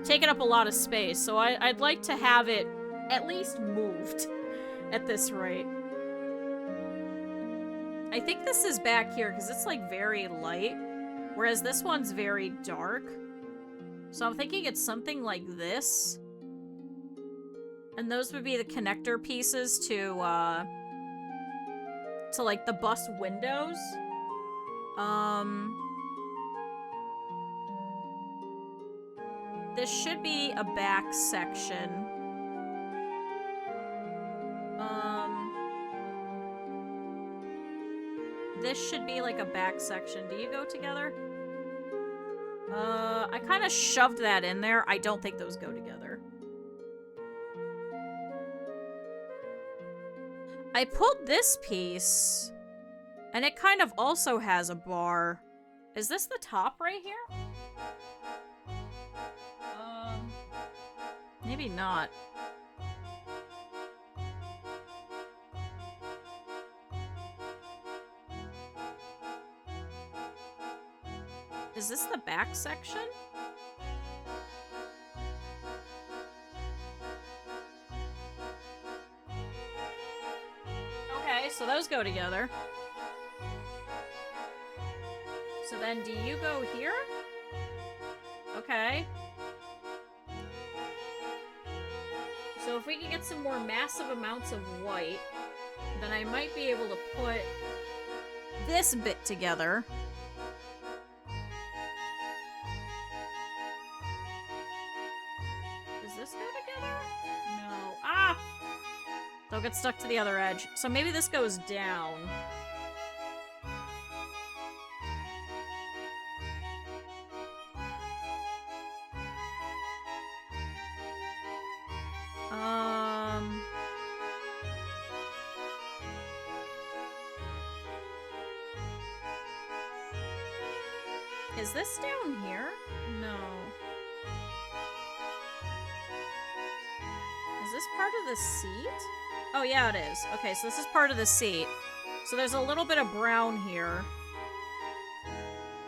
taking up a lot of space. So I'd like to have it at least moved at this rate. I think this is back here because it's like very light, whereas this one's very dark. So I'm thinking it's something like this. And those would be the connector pieces to like the bus windows. This should be a back section. This should be like a back section. Do you go together? I kind of shoved that in there. I don't think those go together. I pulled this piece, and it kind of also has a bar. Is this the top right here? Maybe not. Is this the back section? Okay, so those go together. So then do you go here? Okay. So if we can get some more massive amounts of white, then I might be able to put this bit together. Does this go together? No. Ah! They'll get stuck to the other edge. So maybe this goes down. Is this down here? No. Is this part of the seat? Oh, yeah, it is. Okay, so this is part of the seat. So there's a little bit of brown here.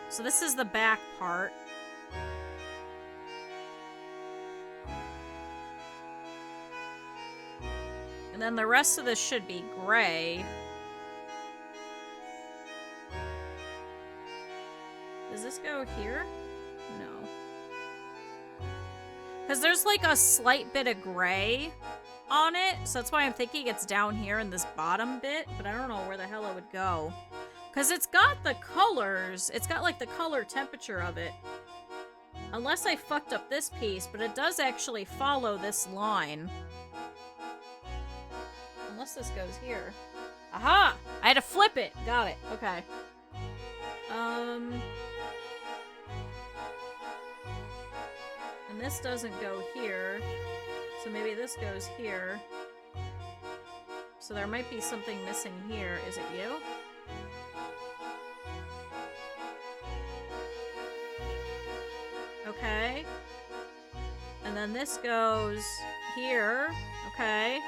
So this is the back part. And then the rest of this should be gray. Does this go here? No. Because there's like a slight bit of gray on it, so that's why I'm thinking it's down here in this bottom bit, but I don't know where the hell it would go. Because it's got the colors, it's got like the color temperature of it. Unless I fucked up this piece, but it does actually follow this line. Unless this goes here. Aha! I had to flip it! Got it. Okay. And this doesn't go here. So maybe this goes here. So there might be something missing here. Is it you? Okay. And then this goes here. Okay.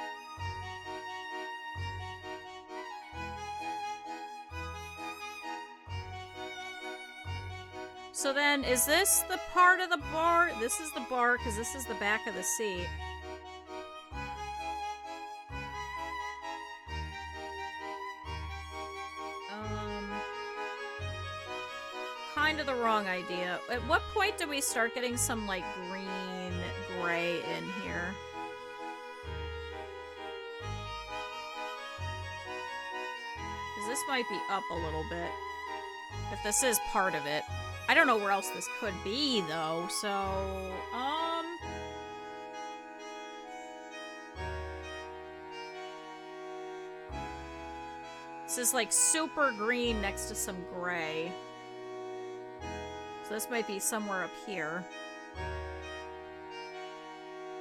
So then, is this the part of the bar? This is the bar, because this is the back of the seat. Kind of the wrong idea. At what point do we start getting some, like, green, gray in here? Because this might be up a little bit. If this is part of it. I don't know where else this could be, though, so, This is, like, super green next to some gray. So this might be somewhere up here.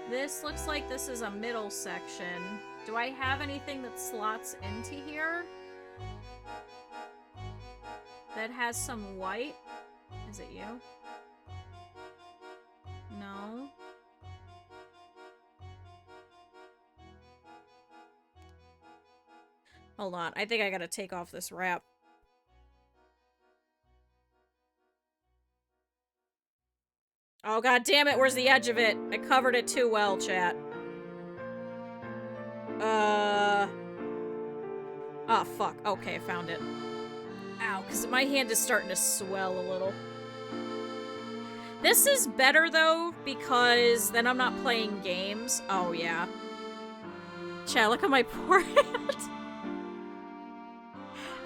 This looks like this is a middle section. Do I have anything that slots into here? That has some white? Is it you? No. Hold on. I think I gotta take off this wrap. Oh, god damn it. Where's the edge of it? I covered it too well, chat. Oh, fuck. Okay, I found it. Ow, because my hand is starting to swell a little. This is better, though, because then I'm not playing games. Oh, yeah. Chat, look at my poor hand.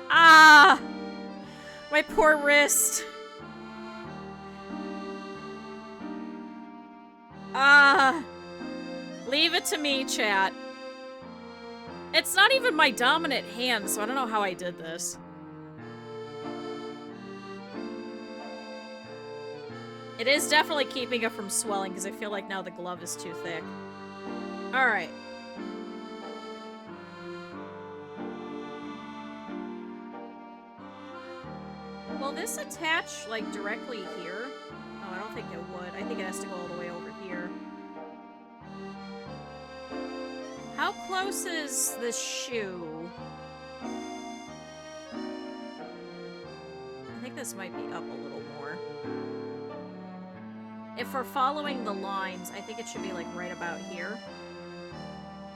Ah! My poor wrist. Ah! Leave it to me, chat. It's not even my dominant hand, so I don't know how I did this. It is definitely keeping it from swelling, because I feel like now the glove is too thick. Alright. Will this attach, like, directly here? No, I don't think it would. I think it has to go all the way over here. How close is this shoe? I think this might be up a little more. If we're following the lines, I think it should be, like, right about here.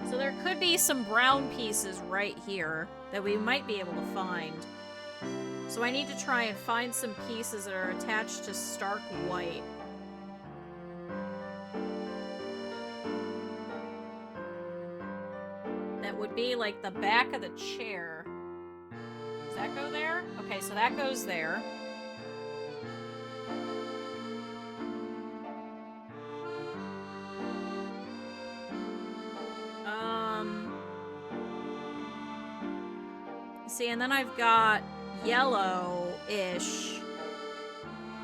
So there could be some brown pieces right here that we might be able to find. So I need to try and find some pieces that are attached to stark white. That would be, like, the back of the chair. Does that go there? Okay, so that goes there. See, and then I've got yellow-ish.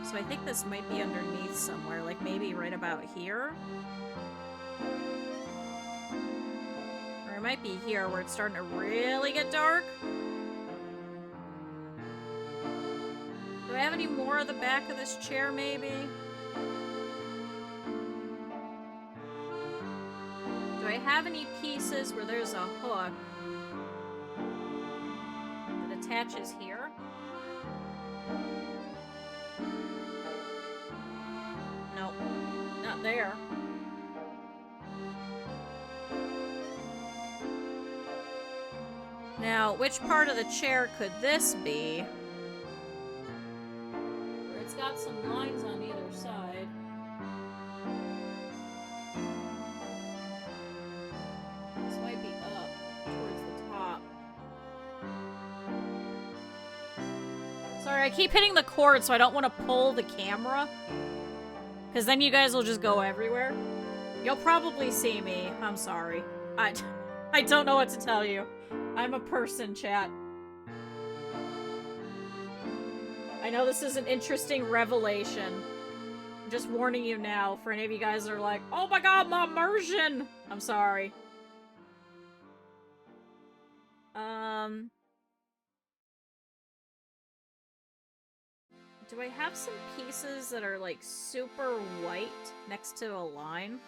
So I think this might be underneath somewhere, like maybe right about here. Or it might be here where it's starting to really get dark. Do I have any more of the back of this chair, maybe? Do I have any pieces where there's a hook that attaches here? Nope, not there. Now, which part of the chair could this be? Where it's got some lines on either side. This might be up towards the top. Sorry, I keep hitting the cord, so I don't want to pull the camera. Because then you guys will just go everywhere. You'll probably see me. I'm sorry. I don't know what to tell you. I'm a person, chat. I know this is an interesting revelation. I'm just warning you now for any of you guys that are like, oh my god, my immersion! I'm sorry. Do I have some pieces that are, like, super white next to a line?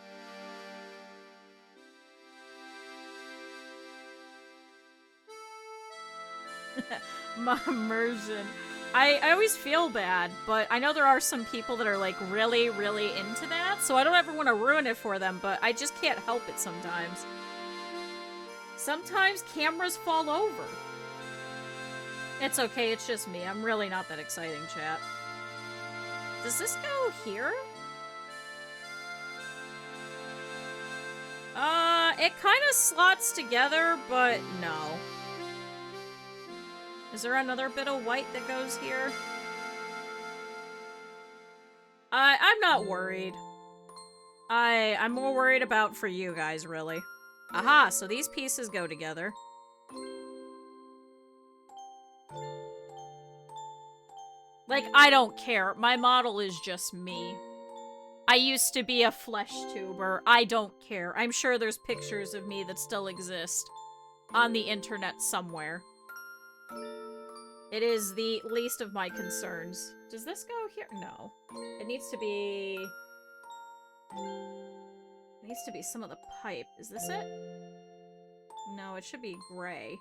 My immersion. I always feel bad, but I know there are some people that are, like, really, really into that, so I don't ever want to ruin it for them, but I just can't help it sometimes. Sometimes cameras fall over. It's okay, it's just me. I'm really not that exciting, chat. Does this go here? It kind of slots together, but no. Is there another bit of white that goes here? I'm not worried. I'm more worried about for you guys, really. Aha, so these pieces go together. Like, I don't care. My model is just me. I used to be a flesh tuber. I don't care. I'm sure there's pictures of me that still exist on the internet somewhere. It is the least of my concerns. Does this go here? No. It needs to be... It needs to be some of the pipe. Is this it? No, it should be gray.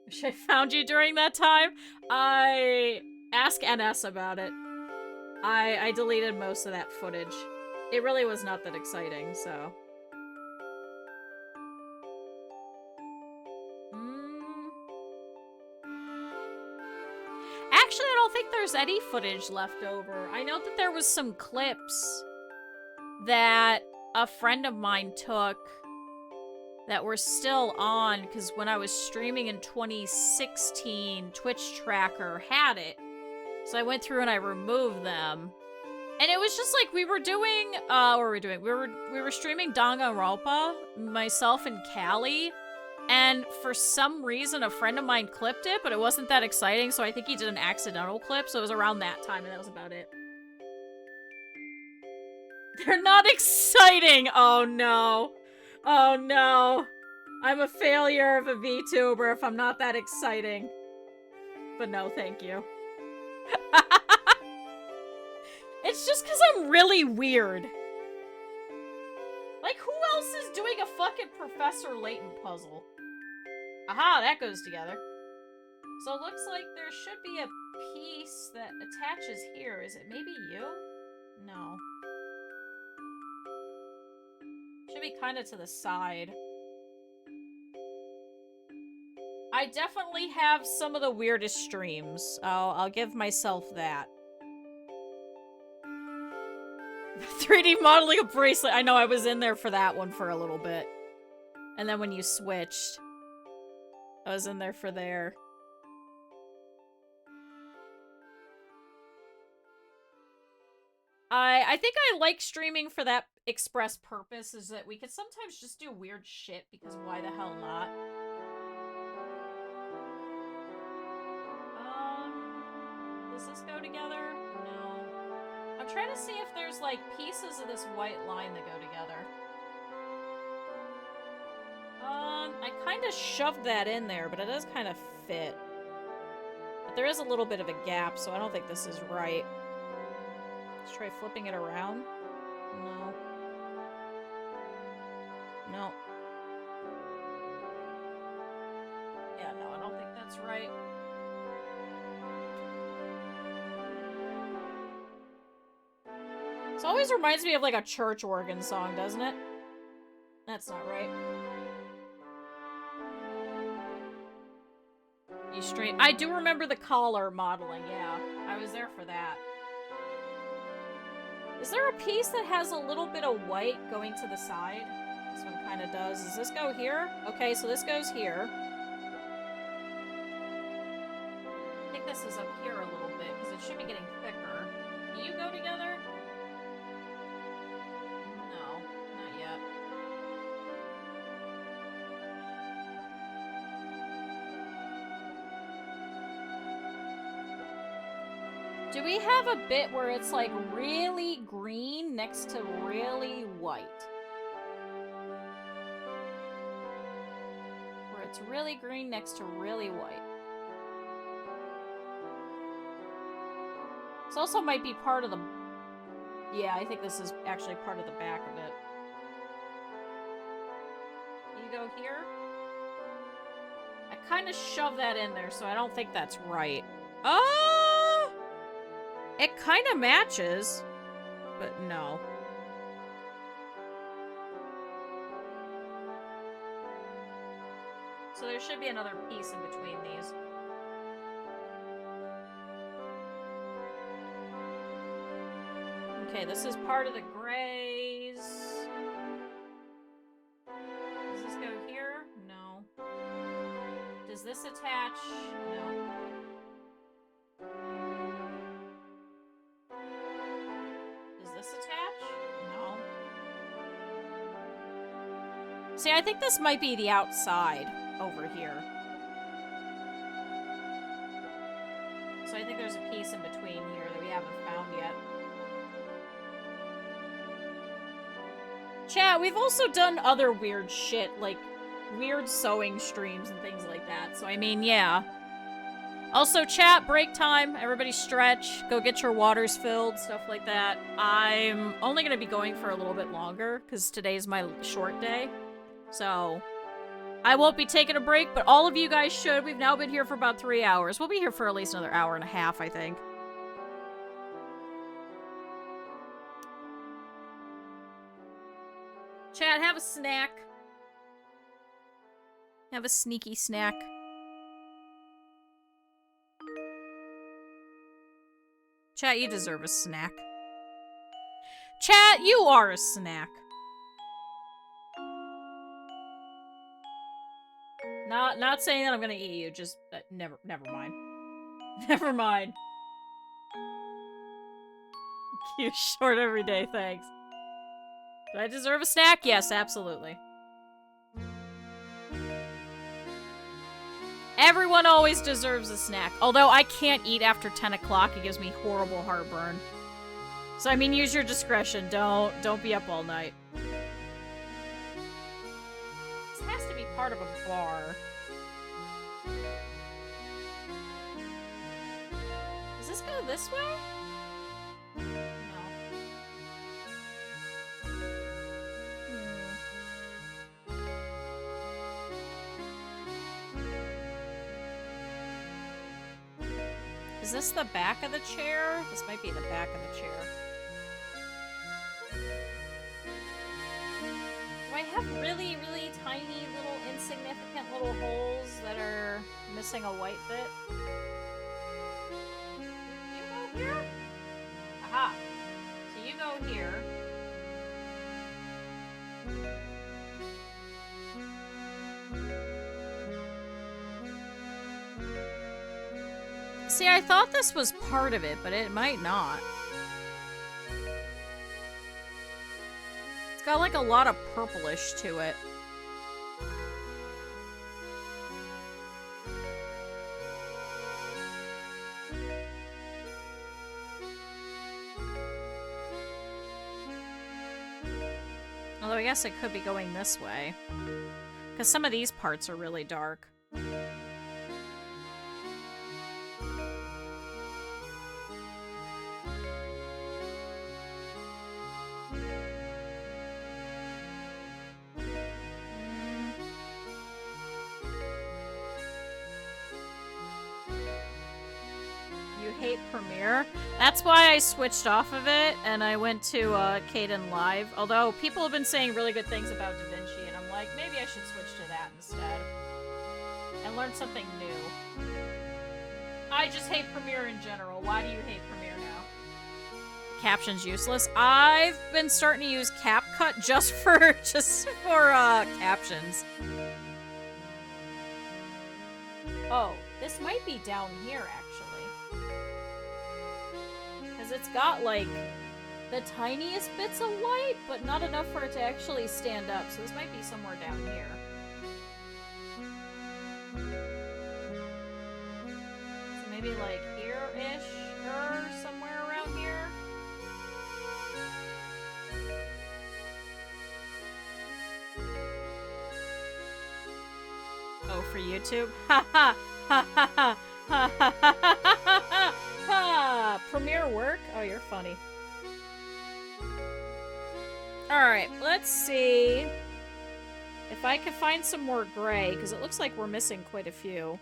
Wish I found you during that time. Ask NS about it. I deleted most of that footage. It really was not that exciting, so... Actually, I don't think there's any footage left over. I know that there was some clips that a friend of mine took that were still on, because when I was streaming in 2016, Twitch Tracker had it. So I went through and I removed them. And it was just like we were doing, what were we doing? We were streaming Danganronpa, myself and Callie. And for some reason, a friend of mine clipped it, but it wasn't that exciting, so I think he did an accidental clip, so it was around that time, and that was about it. They're not exciting! Oh no. Oh no. I'm a failure of a VTuber if I'm not that exciting. But no, thank you. It's just because I'm really weird. Like, who else is doing a fucking Professor Layton puzzle? Aha, that goes together. So it looks like there should be a piece that attaches here. Is it maybe you? No. Should be kind of to the side. I definitely have some of the weirdest streams. I'll give myself that. 3D modeling a bracelet. I know, I was in there for that one for a little bit. And then when you switched, I was in there for there. I think I like streaming for that express purpose, is that we could sometimes just do weird shit, because why the hell not? Does this go together? No. I'm trying to see if there's, like, pieces of this white line that go together. I kind of shoved that in there, but it does kind of fit. But there is a little bit of a gap, so I don't think this is right. Let's try flipping it around. No. No. Yeah, no, I don't think that's right. This always reminds me of, like, a church organ song, doesn't it? That's not right. You stream. I do remember the collar modeling, yeah. I was there for that. Is there a piece that has a little bit of white going to the side? This one kind of does. Does this go here? Okay, so this goes here. I think this is up here a little bit, because it should be getting thicker. Do you go together? No, not yet. Do we have a bit where it's like really green next to really white? Where it's really green next to really white. This also might be part of the... Yeah, I think this is actually part of the back of it. You go here? I kind of shoved that in there, so I don't think that's right. Oh! It kind of matches, but no. So there should be another piece in between these. Okay, this is part of the grays. Does this go here? No. Does this attach? No. Does this attach? No. See, I think this might be the outside over here. So I think there's a piece in between here that we haven't found yet. Chat, we've also done other weird shit, like weird sewing streams and things like that. So, I mean, yeah. Also, chat, break time. Everybody stretch. Go get your waters filled, stuff like that. I'm only going to be going for a little bit longer because today's my short day. So, I won't be taking a break, but all of you guys should. We've now been here for about 3 hours. We'll be here for at least another hour and a half, I think. Chat, have a snack. Have a sneaky snack. Chat, you deserve a snack. Chat, you are a snack. Not saying that I'm gonna eat you, just never mind. Never mind. You short every day, thanks. Do I deserve a snack? Yes, absolutely. Everyone always deserves a snack. Although I can't eat after 10 o'clock, it gives me horrible heartburn. So I mean, use your discretion. Don't be up all night. This has to be part of a bar. Does this go this way? Is this the back of the chair? This might be the back of the chair. Do I have really, really tiny little insignificant little holes that are missing a white bit? You go here? Aha. So you go here. See, I thought this was part of it, but it might not. It's got like a lot of purplish to it. Although I guess it could be going this way. Because some of these parts are really dark. Premiere. That's why I switched off of it and I went to KyuuKuro. Although people have been saying really good things about DaVinci, and I'm like, maybe I should switch to that instead and learn something new. I just hate Premiere in general. Why do you hate Premiere now? Captions useless. I've been starting to use CapCut just for captions. Oh, this might be down here actually. It's got, like, the tiniest bits of white, but not enough for it to actually stand up. So this might be somewhere down here. So maybe, like, here? here-ish, or somewhere around here. Oh, for YouTube? Ha ha ha ha ha ha ha ha ha! Premiere work? Oh, you're funny. Alright, let's see if I can find some more gray, because it looks like we're missing quite a few.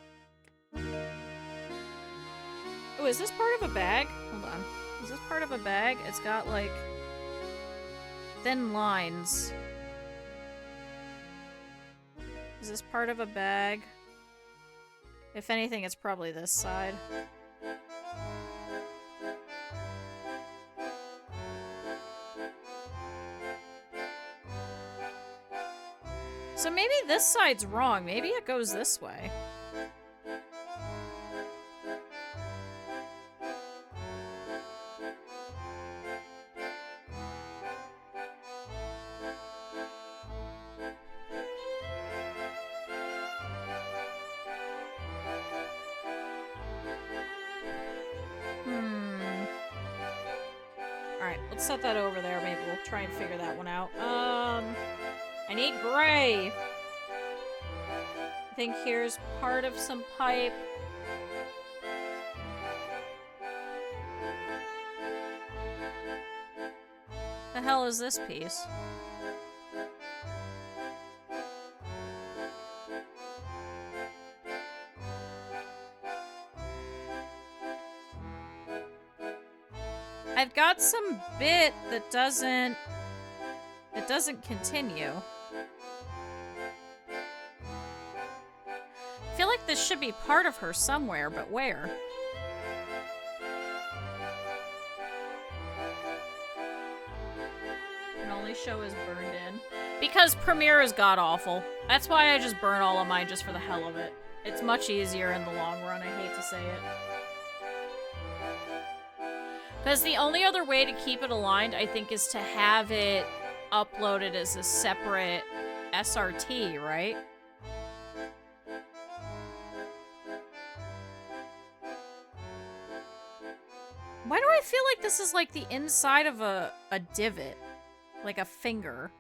Oh, is this part of a bag? Hold on. Is this part of a bag? It's got, like, thin lines. Is this part of a bag? If anything, it's probably this side. So maybe this side's wrong. Maybe it goes this way. Alright, let's set that over there. Maybe we'll try and figure that one out. I need gray. I think here's part of some pipe. The hell is this piece? I've got some bit that doesn't continue. I feel like this should be part of her somewhere, but where? Can only show is burned in. Because Premiere is god-awful. That's why I just burn all of mine just for the hell of it. It's much easier in the long run, I hate to say it. Because the only other way to keep it aligned, I think, is to have it uploaded as a separate SRT, right? Why do I feel like this is like the inside of a divot? Like a finger.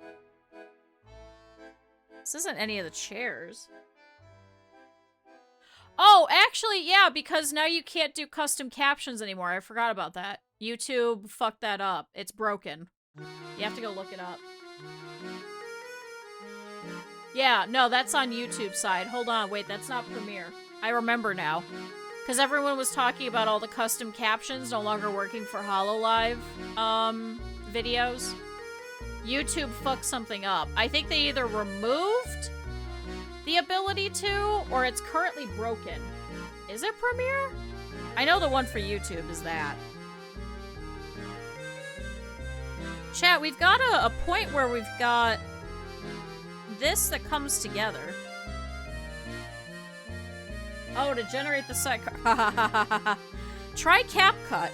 This isn't any of the chairs. Oh, actually, yeah, because now you can't do custom captions anymore. I forgot about that. YouTube fucked that up. It's broken. You have to go look it up. Yeah, no, that's on YouTube side. Hold on, wait, that's not Premiere. I remember now. Because everyone was talking about all the custom captions no longer working for HoloLive videos. YouTube fucked something up. I think they either removed the ability to, or it's currently broken. Is it Premiere? I know the one for YouTube is that. Chat, we've got a point where we've got this that comes together. Oh, to generate the set. Try CapCut.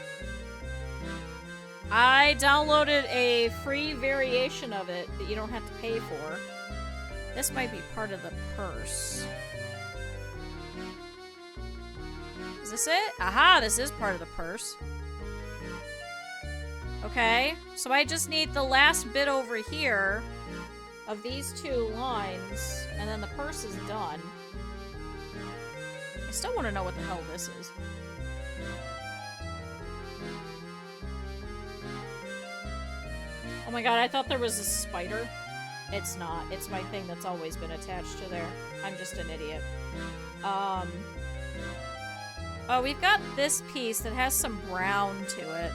I downloaded a free variation of it that you don't have to pay for. This might be part of the purse. Is this it? Aha, this is part of the purse. Okay, so I just need the last bit over here of these two lines, and then the purse is done. I still want to know what the hell this is. Oh my god, I thought there was a spider. It's not. It's my thing that's always been attached to there. I'm just an idiot. Oh, we've got this piece that has some brown to it.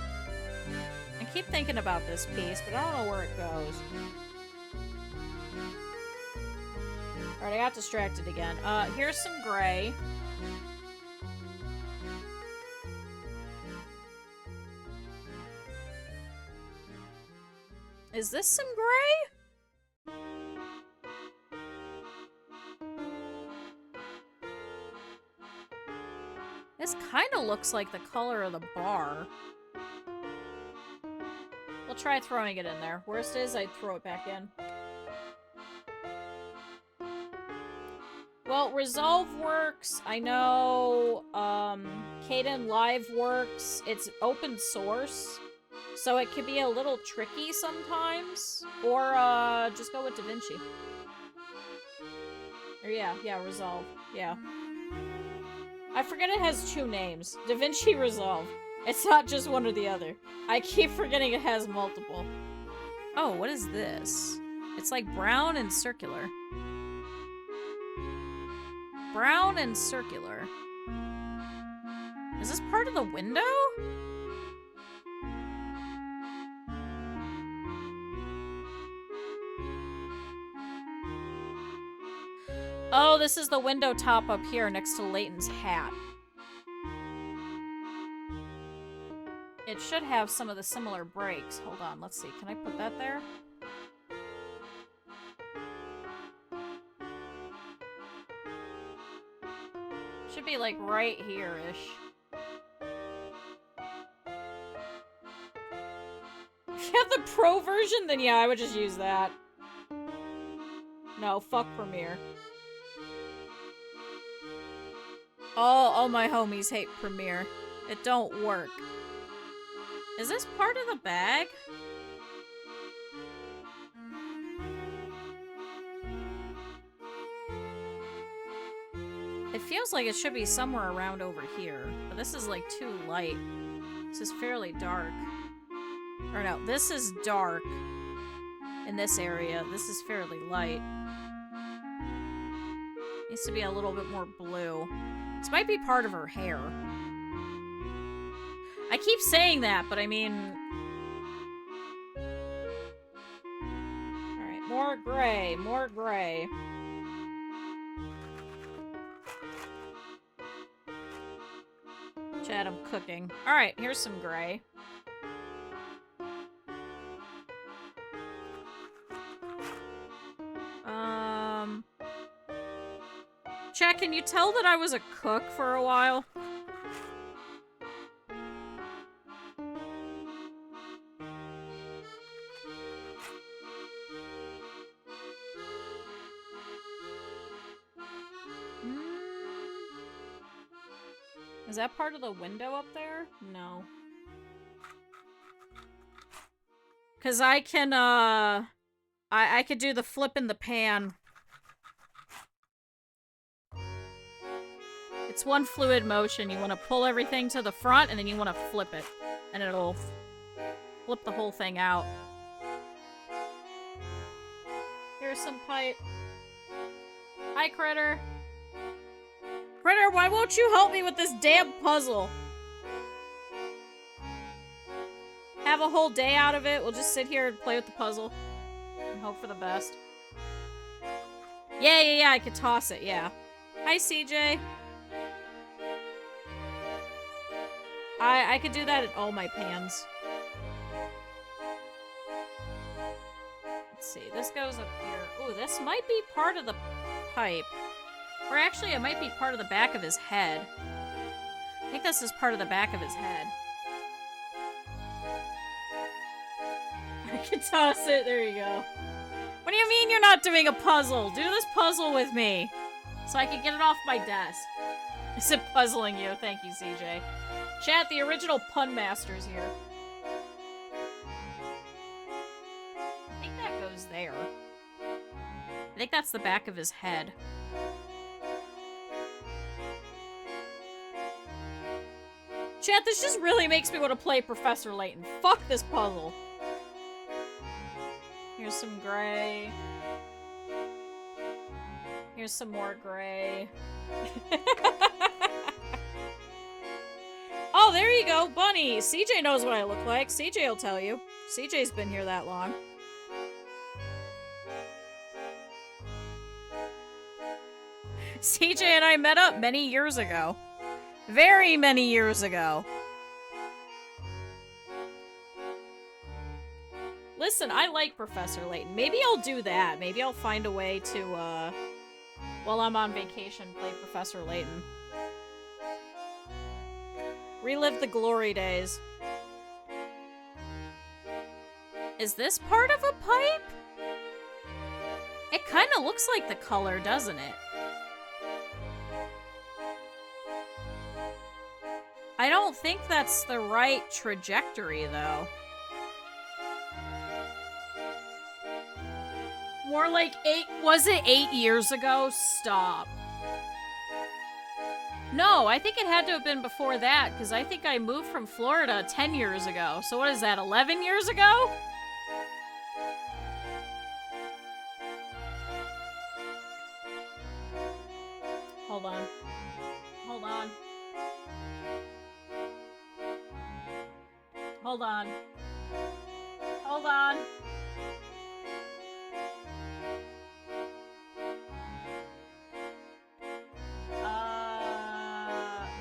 I keep thinking about this piece, but I don't know where it goes. Alright, I got distracted again. Here's some gray. Is this some gray? This kind of looks like the color of the bar. We'll try throwing it in there. Worst is, I'd throw it back in. Well, Resolve works. I know, Kdenlive works. It's open source, so it could be a little tricky sometimes. Or, just go with DaVinci. Or yeah, Resolve. Yeah. I forget it has 2 names. DaVinci Resolve. It's not just one or the other. I keep forgetting it has multiple. Oh, what is this? It's like brown and circular. Brown and circular. Is this part of the window? Oh, this is the window top up here next to Layton's hat. It should have some of the similar breaks. Hold on, let's see. Can I put that there? Should be like right here-ish. If you have the pro version, then yeah, I would just use that. No, fuck Premiere. All my homies hate Premiere. It don't work. Is this part of the bag? It feels like it should be somewhere around over here, but this is like too light. This is fairly dark. Or no, this is dark in this area. This is fairly light. Needs to be a little bit more blue. This might be part of her hair. I keep saying that, but I mean... Alright, more gray, more gray. Chad, I'm cooking. Alright, here's some gray. Chad, can you tell that I was a cook for a while? Is that part of the window up there? No. Cause I can, I could do the flip in the pan. It's one fluid motion. You want to pull everything to the front, and then you want to flip it. And it'll flip the whole thing out. Here's some pipe. Hi, Critter. Critter, why won't you help me with this damn puzzle? Have a whole day out of it. We'll just sit here and play with the puzzle. And hope for the best. Yeah, I could toss it, yeah. Hi, CJ. I could do that in all my pans. Let's see, this goes up here. Ooh, this might be part of the pipe. Or actually, it might be part of the back of his head. I think this is part of the back of his head. I can toss it. There you go. What do you mean you're not doing a puzzle? Do this puzzle with me. So I can get it off my desk. Is it puzzling you? Thank you, CJ. Chat, the original pun master's here. I think that goes there. I think that's the back of his head. Chat, this just really makes me want to play Professor Layton. Fuck this puzzle. Here's some gray. Here's some more gray. Oh, there you go, Bunny. CJ knows what I look like. CJ will tell you. CJ's been here that long. CJ and I met up many years ago. Very many years ago. Listen, I like Professor Layton. Maybe I'll do that. Maybe I'll find a way to, while I'm on vacation, play Professor Layton. Relive the glory days. Is this part of a pipe? It kind of looks like the color, doesn't it? I don't think that's the right trajectory, though. More like 8... Was it 8 years ago? Stop. No, I think it had to have been before that, because I think I moved from Florida 10 years ago. So what is that, 11 years ago? Hold on. Hold on. Hold on. Hold on.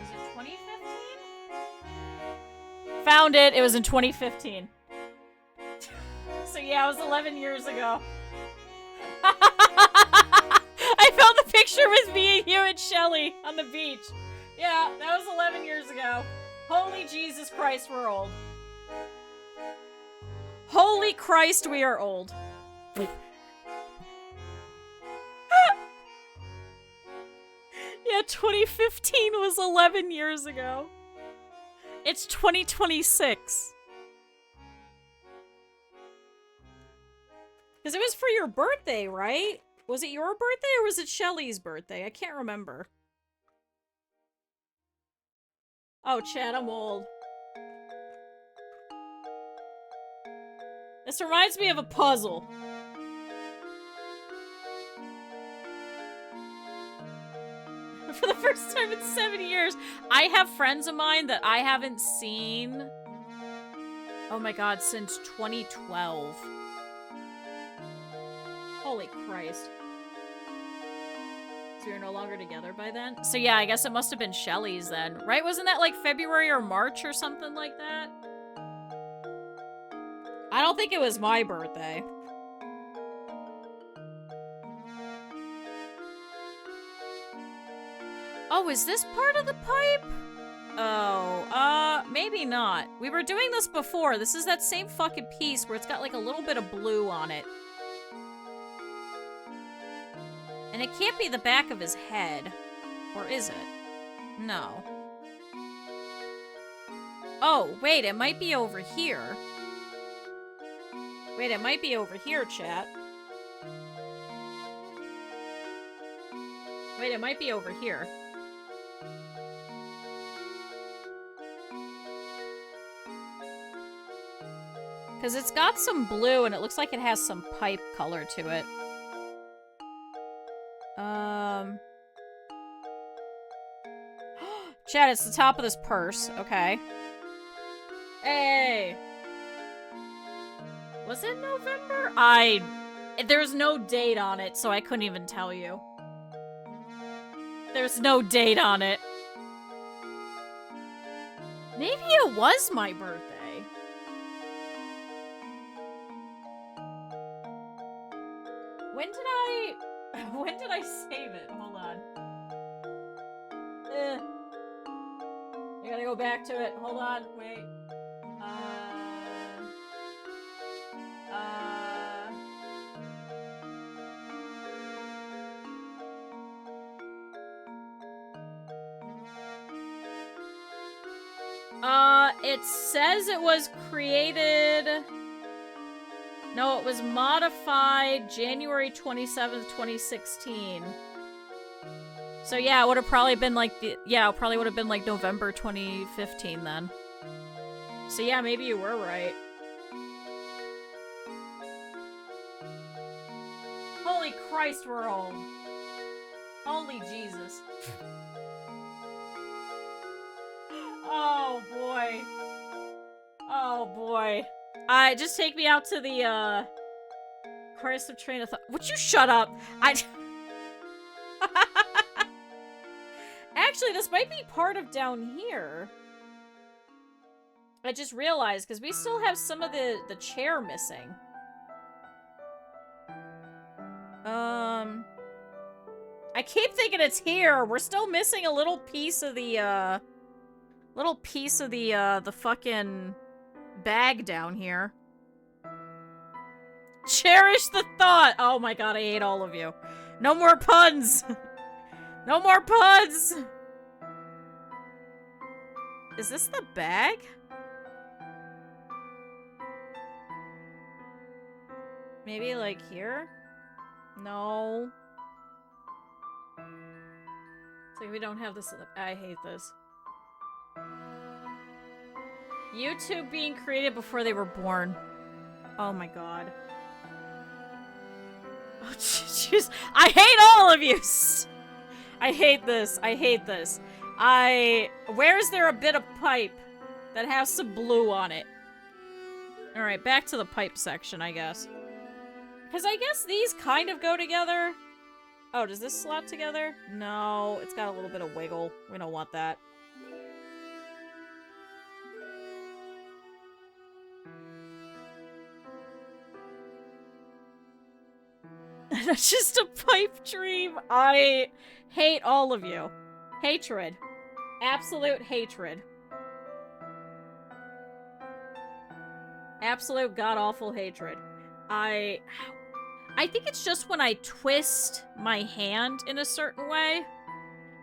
Was it 2015? Found it. It was in 2015. So yeah, it was 11 years ago. I found the picture with me and you and Shelly on the beach. Yeah, that was 11 years ago. Holy Jesus Christ, we're old. Holy Christ, we are old. Yeah, 2015 was 11 years ago. It's 2026. Because it was for your birthday, right? Was it your birthday or was it Shelly's birthday? I can't remember. Oh, Chad, I'm old. This reminds me of a puzzle. For the first time in 7 years, I have friends of mine that I haven't seen, oh my god, since 2012. Holy Christ. So you're no longer together by then? So yeah, I guess it must have been Shelly's then, right? Wasn't that like February or March or something like that? I don't think it was my birthday. Oh, is this part of the pipe? Oh, maybe not. We were doing this before. This is that same fucking piece where it's got like a little bit of blue on it. And it can't be the back of his head. Or is it? No. Oh, wait, it might be over here. Wait, it might be over here, chat. Wait, it might be over here. Because it's got some blue, and it looks like it has some pipe color to it. Chat, it's the top of this purse. Okay. Hey! Was it November? There's no date on it, so I couldn't even tell you. There's no date on it. Maybe it was my birthday. When did I save it? Hold on. I gotta go back to it. Hold on. Wait. It says it was created... No, it was modified January 27th, 2016. So yeah, it would have probably been like it probably would have been like November 2015 then. So yeah, maybe you were right. Holy Christ, we're old. Holy Jesus. Oh boy. Oh boy. Just take me out to the, Christ of train of thought. Would you shut up? Actually, this might be part of down here. I just realized, because we still have some of the chair missing. I keep thinking it's here. We're still missing a little piece of the, the fucking bag down here. Cherish the thought! Oh my god, I hate all of you. No more puns! No more puns! Is this the bag? Maybe like here? No. It's like we don't have this in the— I hate this. YouTube being created before they were born. Oh my god. Oh jeez. I hate all of you! I hate this. I hate this. Where's there a bit of pipe that has some blue on it? Alright, back to the pipe section, I guess. Because I guess these kind of go together. Oh, does this slot together? No, it's got a little bit of wiggle. We don't want that. That's just a pipe dream. I hate all of you. Hatred. Absolute hatred. Absolute god-awful hatred. I think it's just when I twist my hand in a certain way.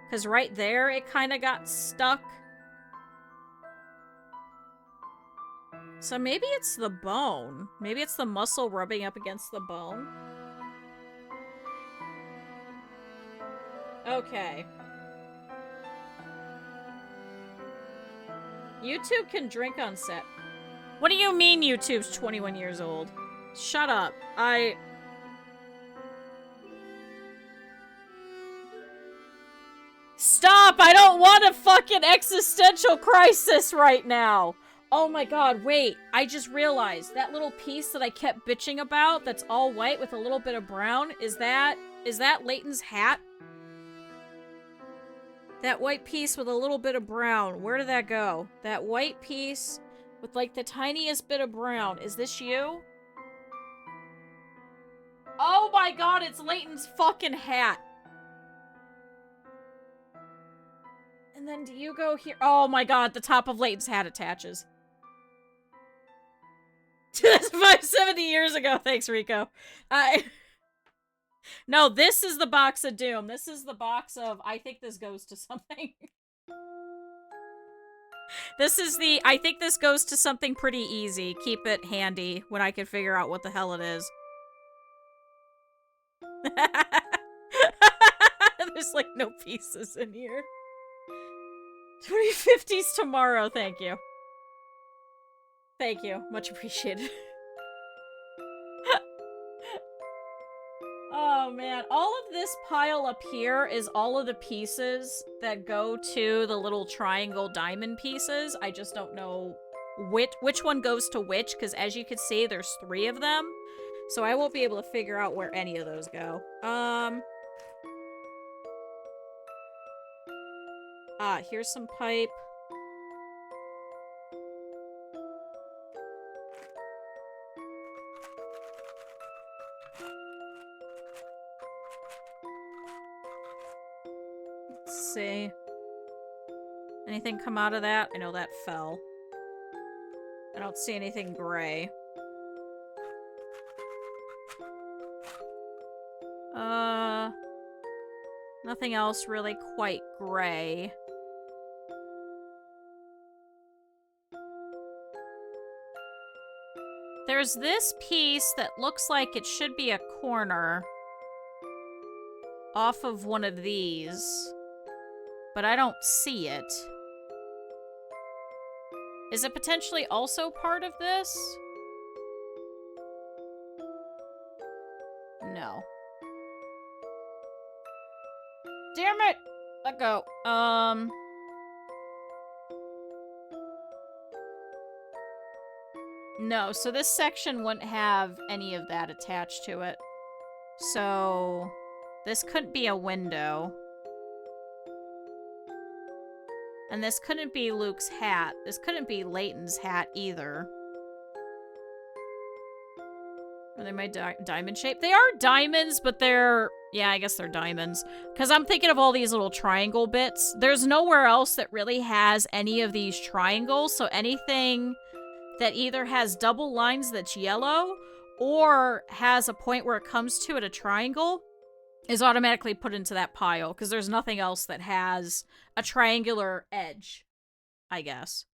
Because right there, it kind of got stuck. So maybe it's the bone. Maybe it's the muscle rubbing up against the bone. Okay. YouTube can drink on set. What do you mean YouTube's 21 years old? Shut up. Stop! I don't want a fucking existential crisis right now! Oh my god, wait. I just realized that little piece that I kept bitching about that's all white with a little bit of brown, is that Layton's hat? That white piece with a little bit of brown. Where did that go? That white piece with like the tiniest bit of brown. Is this you? Oh my god, it's Layton's fucking hat. And then do you go here? Oh my god, the top of Layton's hat attaches. That's 570 years ago. Thanks, Rico. No, this is the box of doom. This is the box of, I think this goes to something. This is the, I think this goes to something pretty easy. Keep it handy when I can figure out what the hell it is. There's like no pieces in here. 2050s tomorrow, thank you. Thank you, much appreciated. Oh man, all of this pile up here is all of the pieces that go to the little triangle diamond pieces. I just don't know which one goes to which, because as you can see, there's 3 of them. So I won't be able to figure out where any of those go. Here's some pipe. Let's see. Anything come out of that? I know that fell. I don't see anything gray. Nothing else really quite gray. There's this piece that looks like it should be a corner off of one of these, but I don't see it. Is it potentially also part of this? No. Damn it! Let go. No, so this section wouldn't have any of that attached to it. So this couldn't be a window. And this couldn't be Luke's hat. This couldn't be Layton's hat either. Are they my diamond shape? They are diamonds, but they're... Yeah, I guess they're diamonds. Because I'm thinking of all these little triangle bits. There's nowhere else that really has any of these triangles, so anything that either has double lines that's yellow or has a point where it comes to at a triangle is automatically put into that pile, because there's nothing else that has a triangular edge. I guess.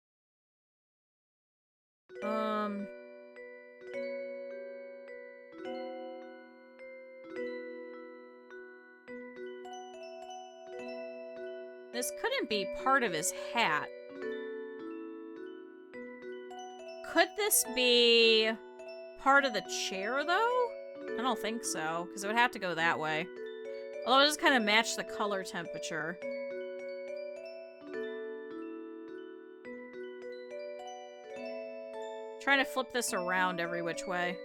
This couldn't be part of his hat. Could this be part of the chair, though? I don't think so, because it would have to go that way. Although it just kind of match the color temperature. Trying to flip this around every which way.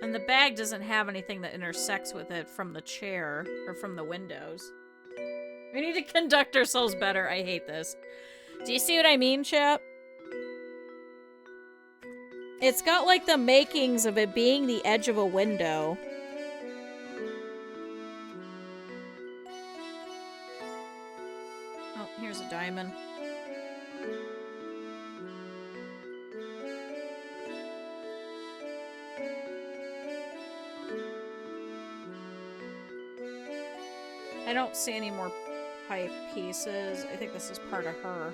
And the bag doesn't have anything that intersects with it from the chair or from the windows. We need to conduct ourselves better. I hate this. Do you see what I mean, chap? It's got like the makings of it being the edge of a window. Oh, here's a diamond. I don't see any more pipe pieces. I think this is part of her.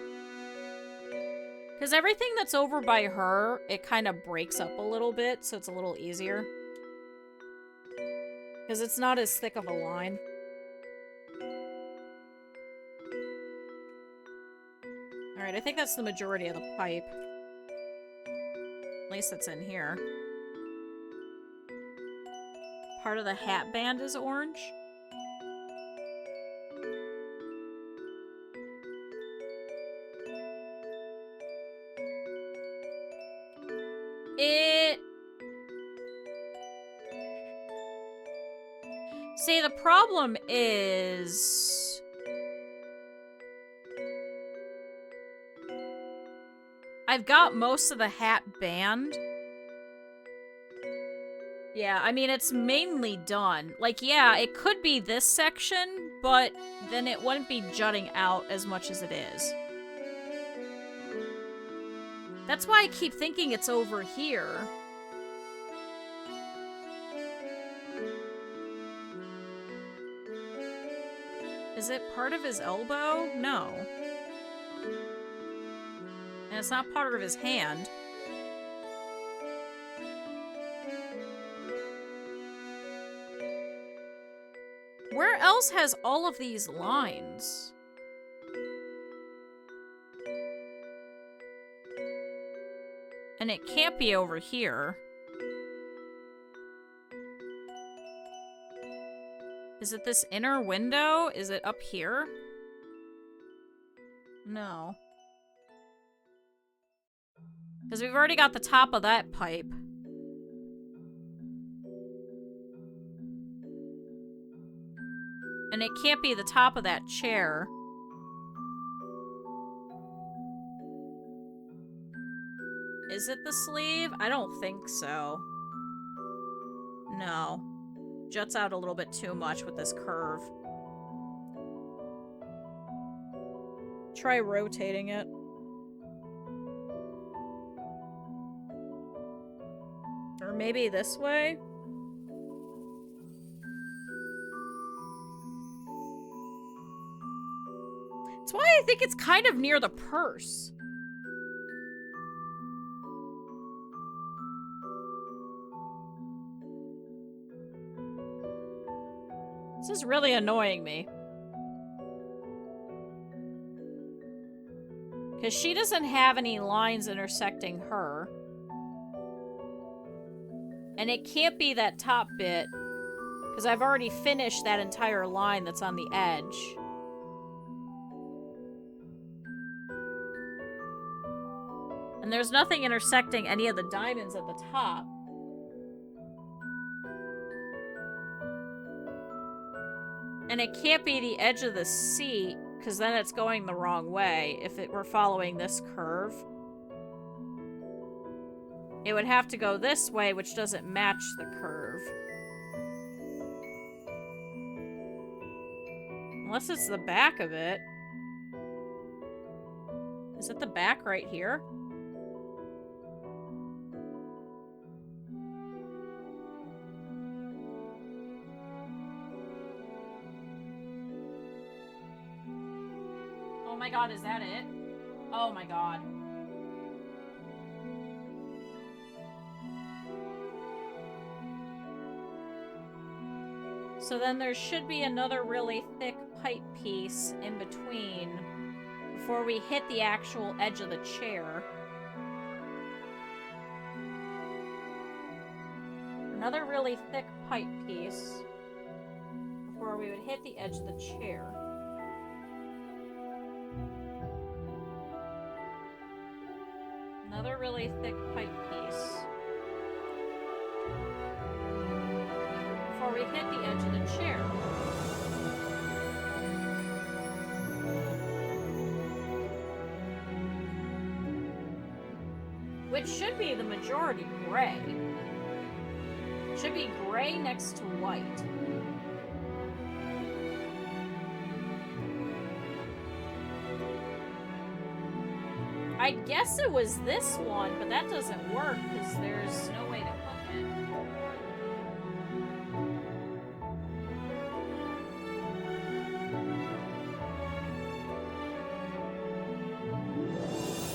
Because everything that's over by her, it kind of breaks up a little bit, so it's a little easier. Because it's not as thick of a line. Alright, I think that's the majority of the pipe. At least it's in here. Part of the hat band is orange. See, the problem is... I've got most of the hat band. Yeah, I mean, it's mainly done. Like, yeah, it could be this section, but then it wouldn't be jutting out as much as it is. That's why I keep thinking it's over here. Is it part of his elbow? No. And it's not part of his hand. Where else has all of these lines? And it can't be over here. Is it this inner window? Is it up here? No. Because we've already got the top of that pipe. And it can't be the top of that chair. Is it the sleeve? I don't think so. No. Juts out a little bit too much with this curve. Try rotating it. Or maybe this way? That's why I think it's kind of near the purse. This is really annoying me. Because she doesn't have any lines intersecting her. And it can't be that top bit. Because I've already finished that entire line that's on the edge. And there's nothing intersecting any of the diamonds at the top. And it can't be the edge of the seat, because then it's going the wrong way if it were following this curve. It would have to go this way, which doesn't match the curve. Unless it's the back of it. Is it the back right here? my god, is that it? Oh my god. So then there should be another really thick pipe piece in between before we hit the actual edge of the chair. Another really thick pipe piece before we would hit the edge of the chair. Another really thick pipe piece before we hit the edge of the chair. Which should be the majority gray. Should be gray next to white. I guess it was this one, but that doesn't work because there's no way to hook it.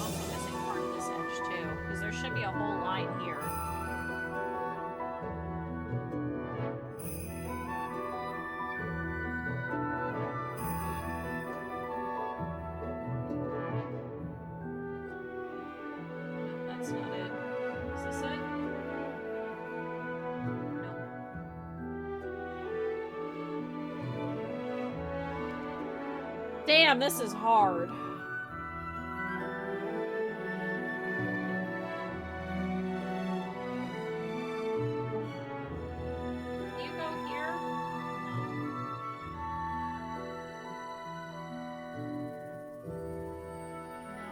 Also missing part of this edge too, because there should be a whole line here. Damn, this is hard. Do you go here? No.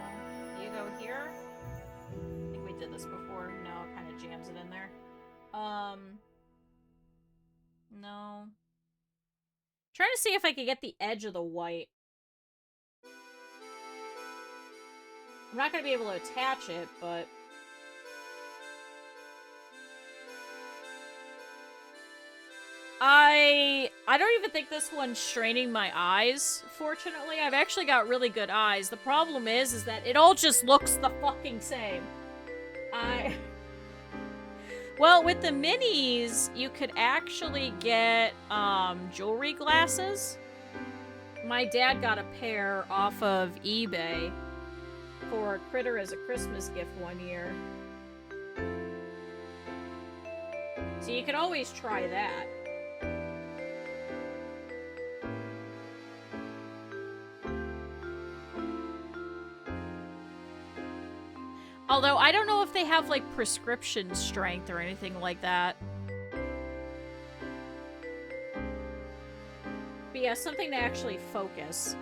Do you go here? I think we did this before. No, it kind of jams it in there. No. Trying to see if I could get the edge of the white. I'm not going to be able to attach it, but... I don't even think this one's straining my eyes, fortunately. I've actually got really good eyes. The problem is that it all just looks the fucking same. Well, with the minis, you could actually get, jewelry glasses. My dad got a pair off of eBay for Critter as a Christmas gift one year. So you could always try that. Although, I don't know if they have, like, prescription strength or anything like that. But yeah, something to actually focus.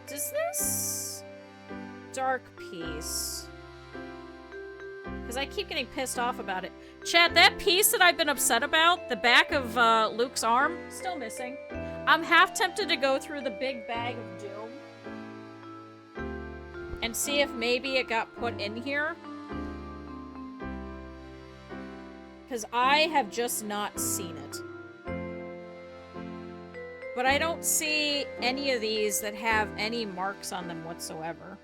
Does this dark piece... Because I keep getting pissed off about it. Chat, that piece that I've been upset about, the back of Luke's arm, still missing. I'm half tempted to go through the big bag of doom and see if maybe it got put in here. Because I have just not seen it. But I don't see any of these that have any marks on them whatsoever.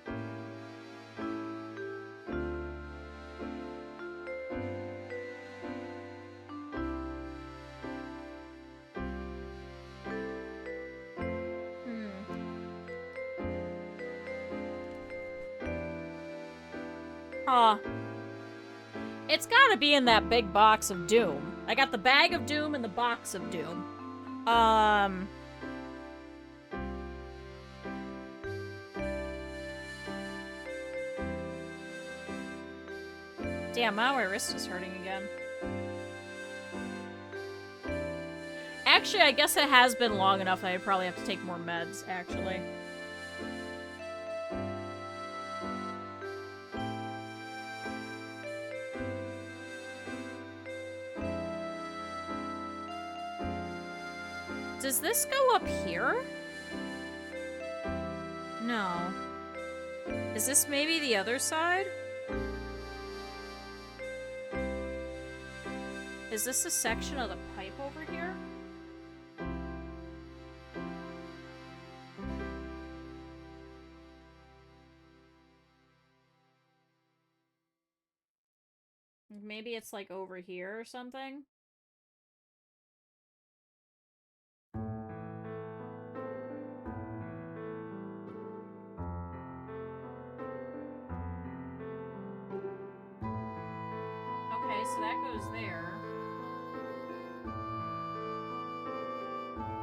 It's gotta be in that big box of doom. I got the bag of doom and the box of doom. Damn, now my wrist is hurting again. Actually, I guess it has been long enough that I probably have to take more meds, actually. Does this go up here? No. Is this maybe the other side? Is this a section of the pipe over here? Maybe it's like over here or something. Okay, so that goes there.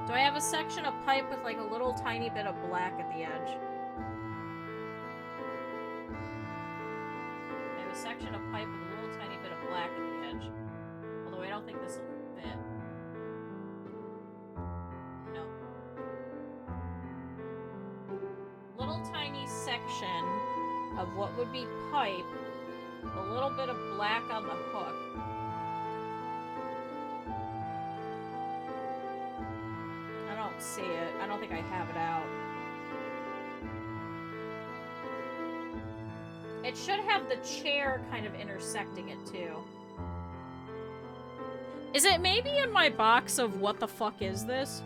Do I have a section of pipe with like a little tiny bit of black at the edge? I have a section of pipe with a little tiny bit of black at the edge. Although I don't think this will fit. No. Little tiny section of what would be pipe, a little bit of black on the hook. I don't see it. I don't think I have it out. It should have the chair kind of intersecting it too. Is it maybe in my box of what the fuck is this?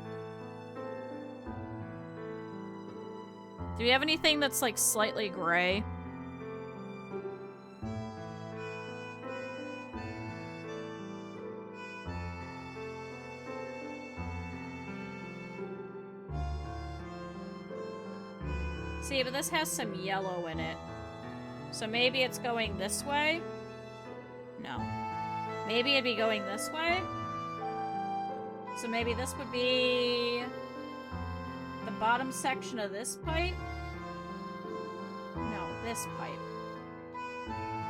Do you have anything that's like slightly gray? See, but this has some yellow in it. So maybe it's going this way? No. Maybe it'd be going this way? So maybe this would be the bottom section of this pipe? No, this pipe.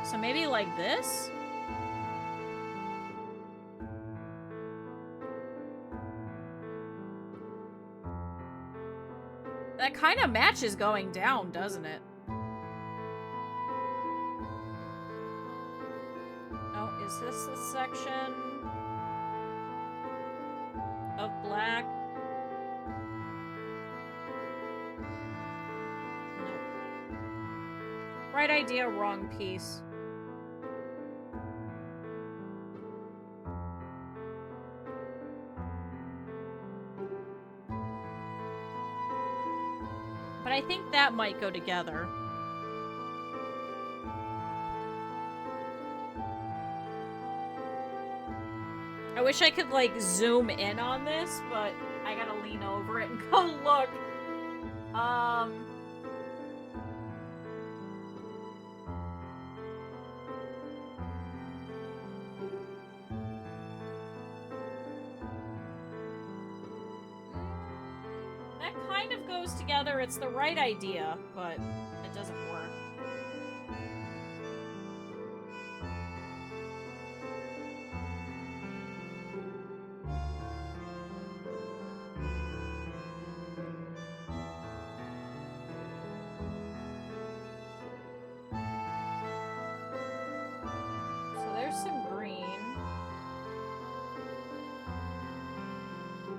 So maybe like this? That kind of matches going down, doesn't it? Oh, is this the section of black? Nope. Right idea, wrong piece. But I think that might go together. I wish I could, like, zoom in on this, but I gotta lean over it and go look. That kind of goes together. It's the right idea, but it doesn't work. So there's some green.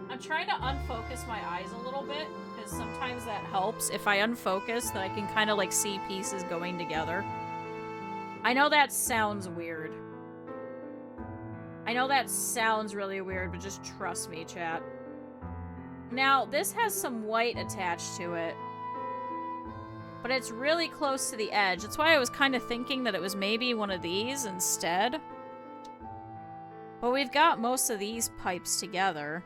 I'm trying to unfocus my eyes a little bit, because sometimes that helps. If I unfocus, then I can kind of like see pieces going together. I know that sounds weird. I know that sounds really weird, but just trust me, chat. Now, this has some white attached to it, but it's really close to the edge. That's why I was kind of thinking that it was maybe one of these instead. But we've got most of these pipes together.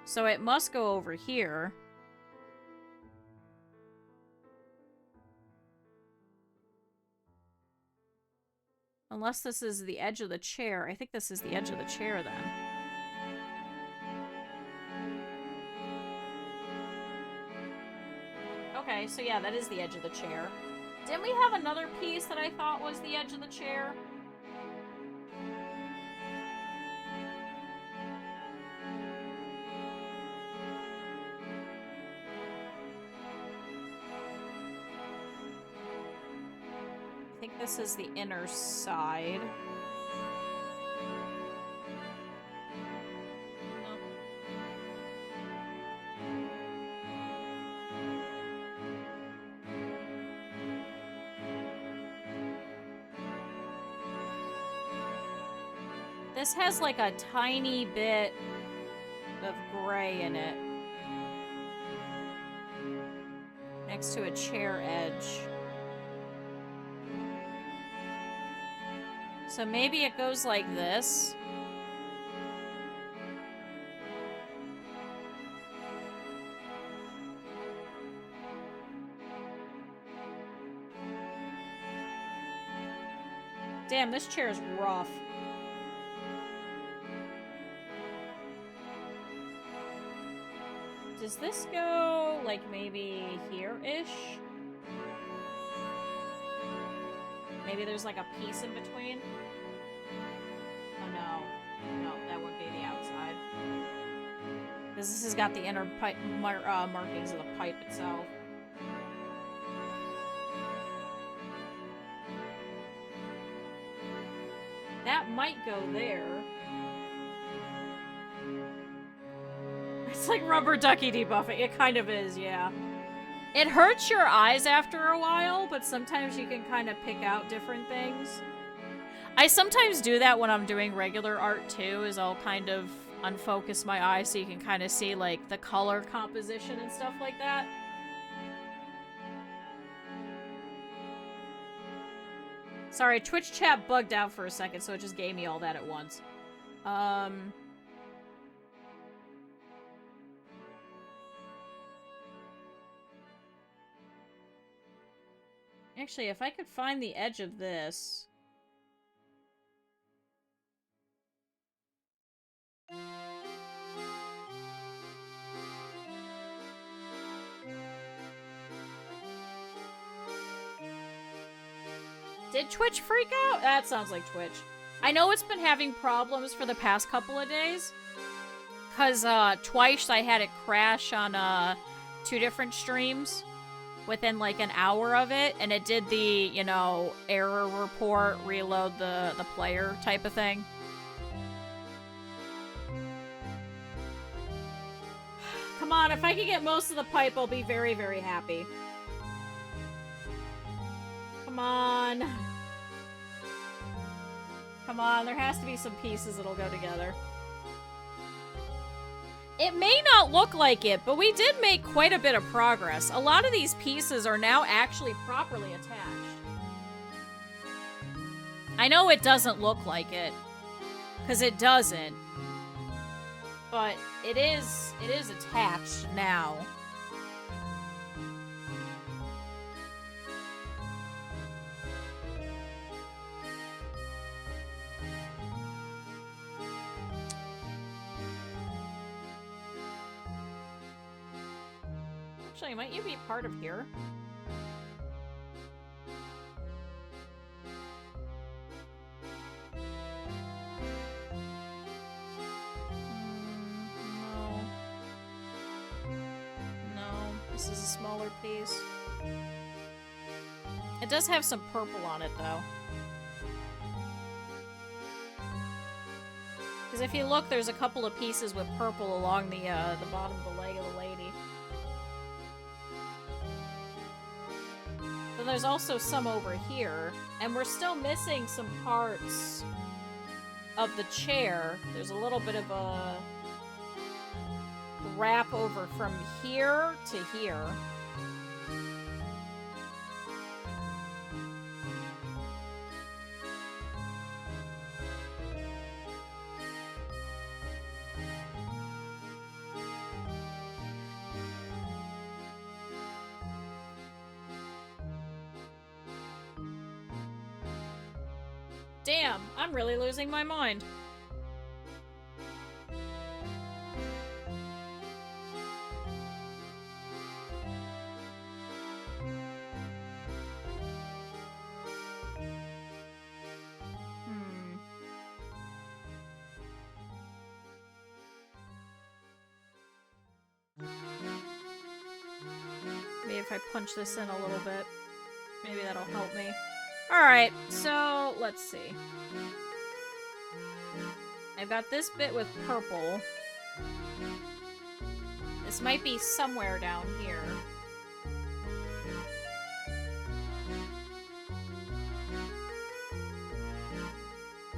So it must go over here. Unless this is the edge of the chair. I think this is the edge of the chair then. Okay, so yeah, that is the edge of the chair. Didn't we have another piece that I thought was the edge of the chair? I think this is the inner side. No. This has like a tiny bit of gray in it. Next to a chair edge. So maybe it goes like this. Damn, this chair is rough. Does this go, like, maybe here-ish? Maybe there's, like, a piece in between? Oh, no. No, that would be the outside. Because this has got the inner pipe, markings of the pipe itself. That might go there. It's like rubber ducky debuffing. It kind of is, yeah. It hurts your eyes after a while, but sometimes you can kind of pick out different things. I sometimes do that when I'm doing regular art too, is I'll kind of unfocus my eyes so you can kind of see like the color composition and stuff like that. Sorry, Twitch chat bugged out for a second, so it just gave me all that at once. Actually, if I could find the edge of this... Did Twitch freak out? That sounds like Twitch. I know it's been having problems for the past couple of days. Because twice I had it crash on 2 different streams within like an hour of it. And it did the, you know, error report, reload the player type of thing. Come on, if I can get most of the pipe, I'll be very, very happy. Come on. Come on, there has to be some pieces that'll go together. It may not look like it, but we did make quite a bit of progress. A lot of these pieces are now actually properly attached. I know it doesn't look like it, because it doesn't. But it is attached now. Actually, might you be part of here? No, this is a smaller piece. It does have some purple on it, though. Because if you look, there's a couple of pieces with purple along the bottom of the leg of the lady. But there's also some over here, and we're still missing some parts of the chair. There's a little bit of a wrap over from here to here. Damn, I'm really losing my mind. Maybe if I punch this in a little bit, maybe that'll help me. Alright, so let's see. I've got this bit with purple. This might be somewhere down here.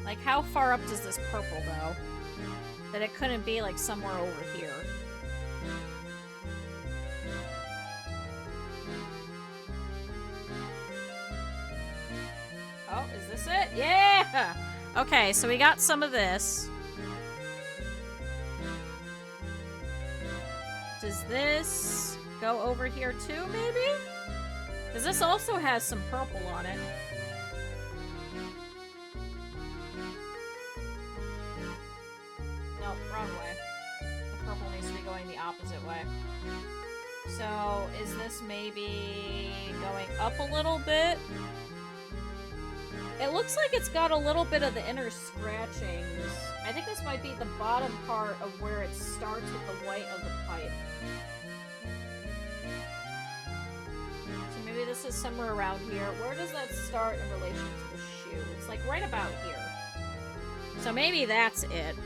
Like, how far up does this purple go? That it couldn't be, like, somewhere over here. Oh. is this it? Yeah! Okay, so we got some of this. Does this go over here too, maybe? Because this also has some purple on it. Nope, wrong way. The purple needs to be going the opposite way. So, is this maybe going up a little bit? It looks like it's got a little bit of the inner scratchings. I think this might be the bottom part of where it starts with the white of the pipe. So maybe this is somewhere around here. Where does that start in relation to the shoe? It's like right about here. So maybe that's it.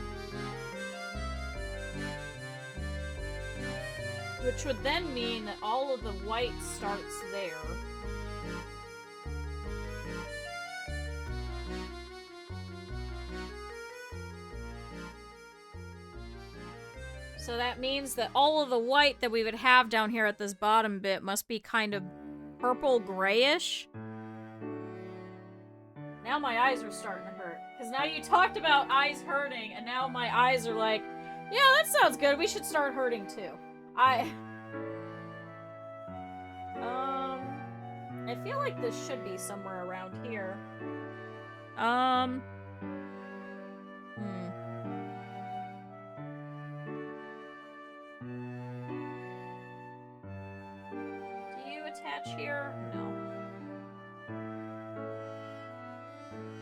Which would then mean that all of the white starts there. So that means that all of the white that we would have down here at this bottom bit must be kind of purple grayish. Now my eyes are starting to hurt. Because now you talked about eyes hurting, and now my eyes are like, yeah, that sounds good. We should start hurting too. I feel like this should be somewhere around here. Do you attach here? No.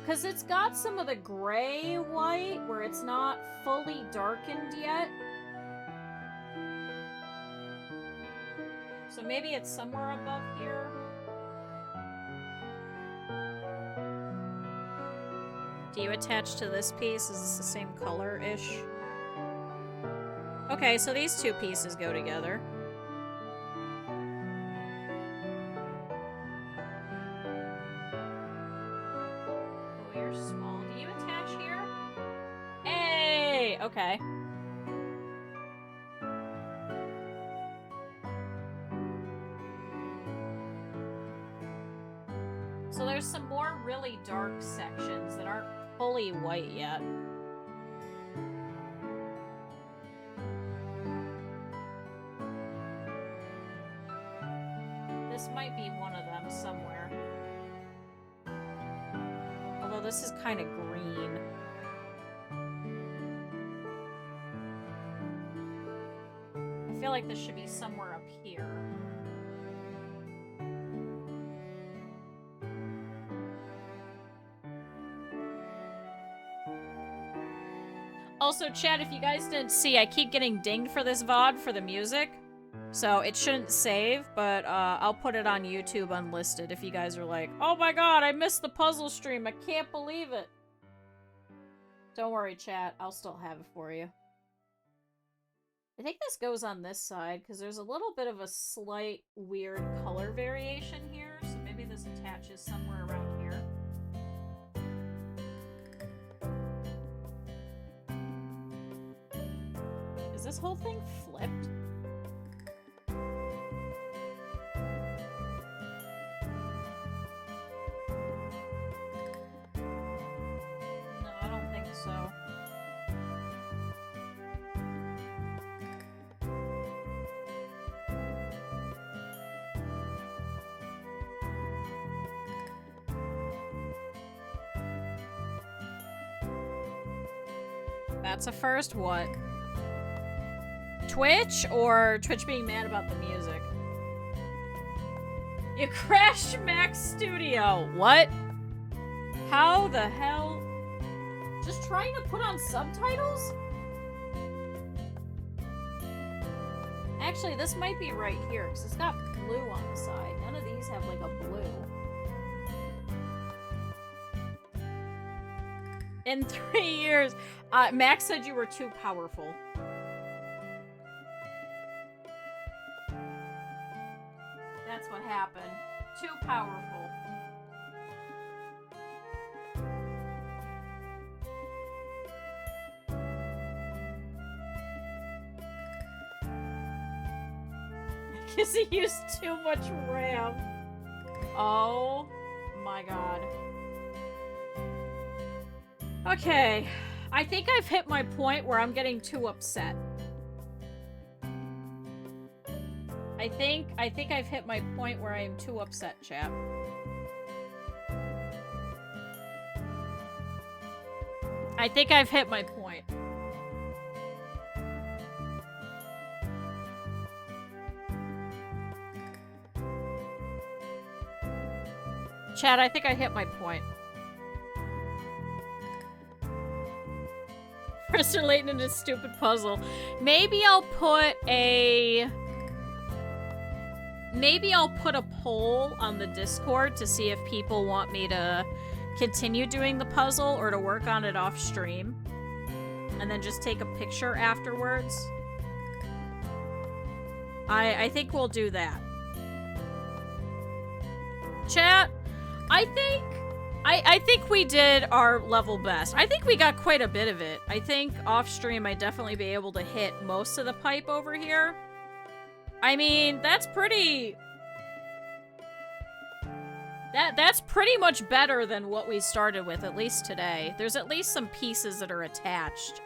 Because it's got some of the gray white where it's not fully darkened yet. So maybe it's somewhere above here. Do you attach to this piece? Is this the same color-ish? Okay, so these two pieces go together. Oh, you're small. Do you attach here? Hey! Okay. So there's some more really dark sections that aren't fully white yet. This might be one of them somewhere. Although this is kind of green. I feel like this should be somewhere up here. Also, chat, if you guys didn't see, I keep getting dinged for this VOD for the music. So it shouldn't save, but I'll put it on YouTube unlisted if you guys are like, oh my god, I missed the puzzle stream, I can't believe it. Don't worry, chat, I'll still have it for you. I think this goes on this side, because there's a little bit of a slight weird color variation here, so maybe this attaches somewhere around here. Is this whole thing flipped? No, I don't think so. That's a first. What? Twitch, or Twitch being mad about the music? You crashed Max Studio. What? How the hell? Just trying to put on subtitles? Actually, this might be right here, because it's got blue on the side. None of these have, like, a blue. In 3 years, Max said you were too powerful. That's what happened. Too powerful. Because he used too much RAM. Oh my god. Okay. I think I've hit my point where I'm getting too upset. I think I've hit my point where I am too upset, chat. I think I've hit my point. Chat, I think I hit my point. Mr. Layton and his stupid puzzle. Maybe I'll put a poll on the Discord to see if people want me to continue doing the puzzle or to work on it off stream. And then just take a picture afterwards. I think we'll do that. Chat, I think we did our level best. I think we got quite a bit of it. I think off stream I'd definitely be able to hit most of the pipe over here. I mean, that's pretty much better than what we started with, at least today. There's at least some pieces that are attached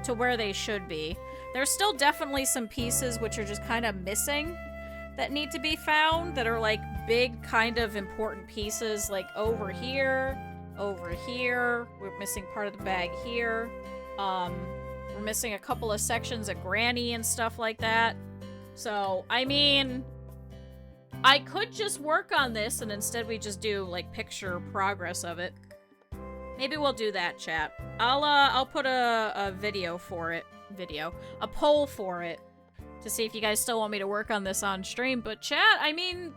to where they should be. There's still definitely some pieces which are just kind of missing that need to be found, that are like big kind of important pieces, like over here. We're missing part of the bag here. We're missing a couple of sections of Granny and stuff like that. So, I mean, I could just work on this and instead we just do like picture progress of it. Maybe we'll do that, chat. I'll put a video for it. A poll for it to see if you guys still want me to work on this on stream. But chat, I mean,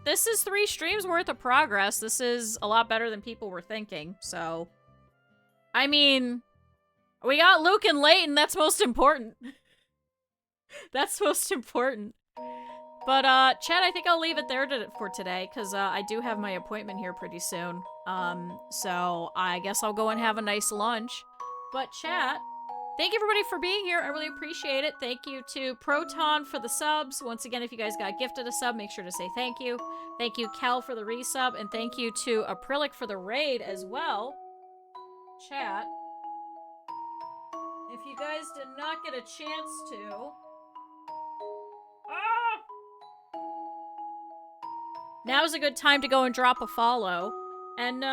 this is 3 streams worth of progress. This is a lot better than people were thinking. So, I mean, we got Luke and Layton. That's most important. That's most important. But, chat, I think I'll leave it there for today, because I do have my appointment here pretty soon. So I guess I'll go and have a nice lunch. But, chat, thank you everybody for being here. I really appreciate it. Thank you to Proton for the subs. Once again, if you guys got gifted a sub, make sure to say thank you. Thank you, Cal, for the resub, and thank you to Acrylic for the raid as well. Chat, if you guys did not get a chance to... Now's a good time to go and drop a follow. And,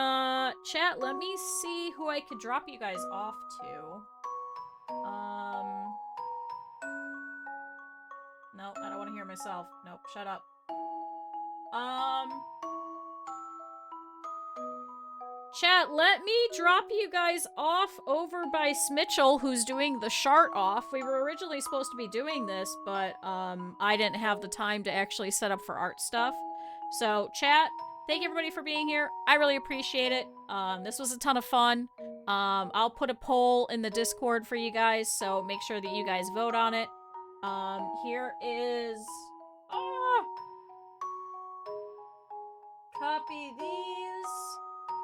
chat, let me see who I could drop you guys off to. Nope, I don't want to hear myself. Nope, shut up. Chat, let me drop you guys off over by Smitchell, who's doing the Shart off. We were originally supposed to be doing this, but, I didn't have the time to actually set up for art stuff. So, chat, thank you everybody for being here. I really appreciate it. This was a ton of fun. I'll put a poll in the Discord for you guys, so make sure that you guys vote on it. Here is... Copy these.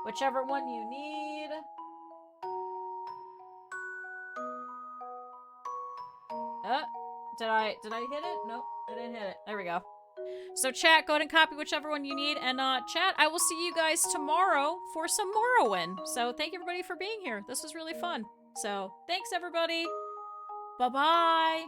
Whichever one you need. Did I hit it? Nope, I didn't hit it. There we go. So chat, go ahead and copy whichever one you need, and chat, I will see you guys tomorrow for some Morrowind. So thank you everybody for being here. This was really fun. So thanks everybody. Bye-bye.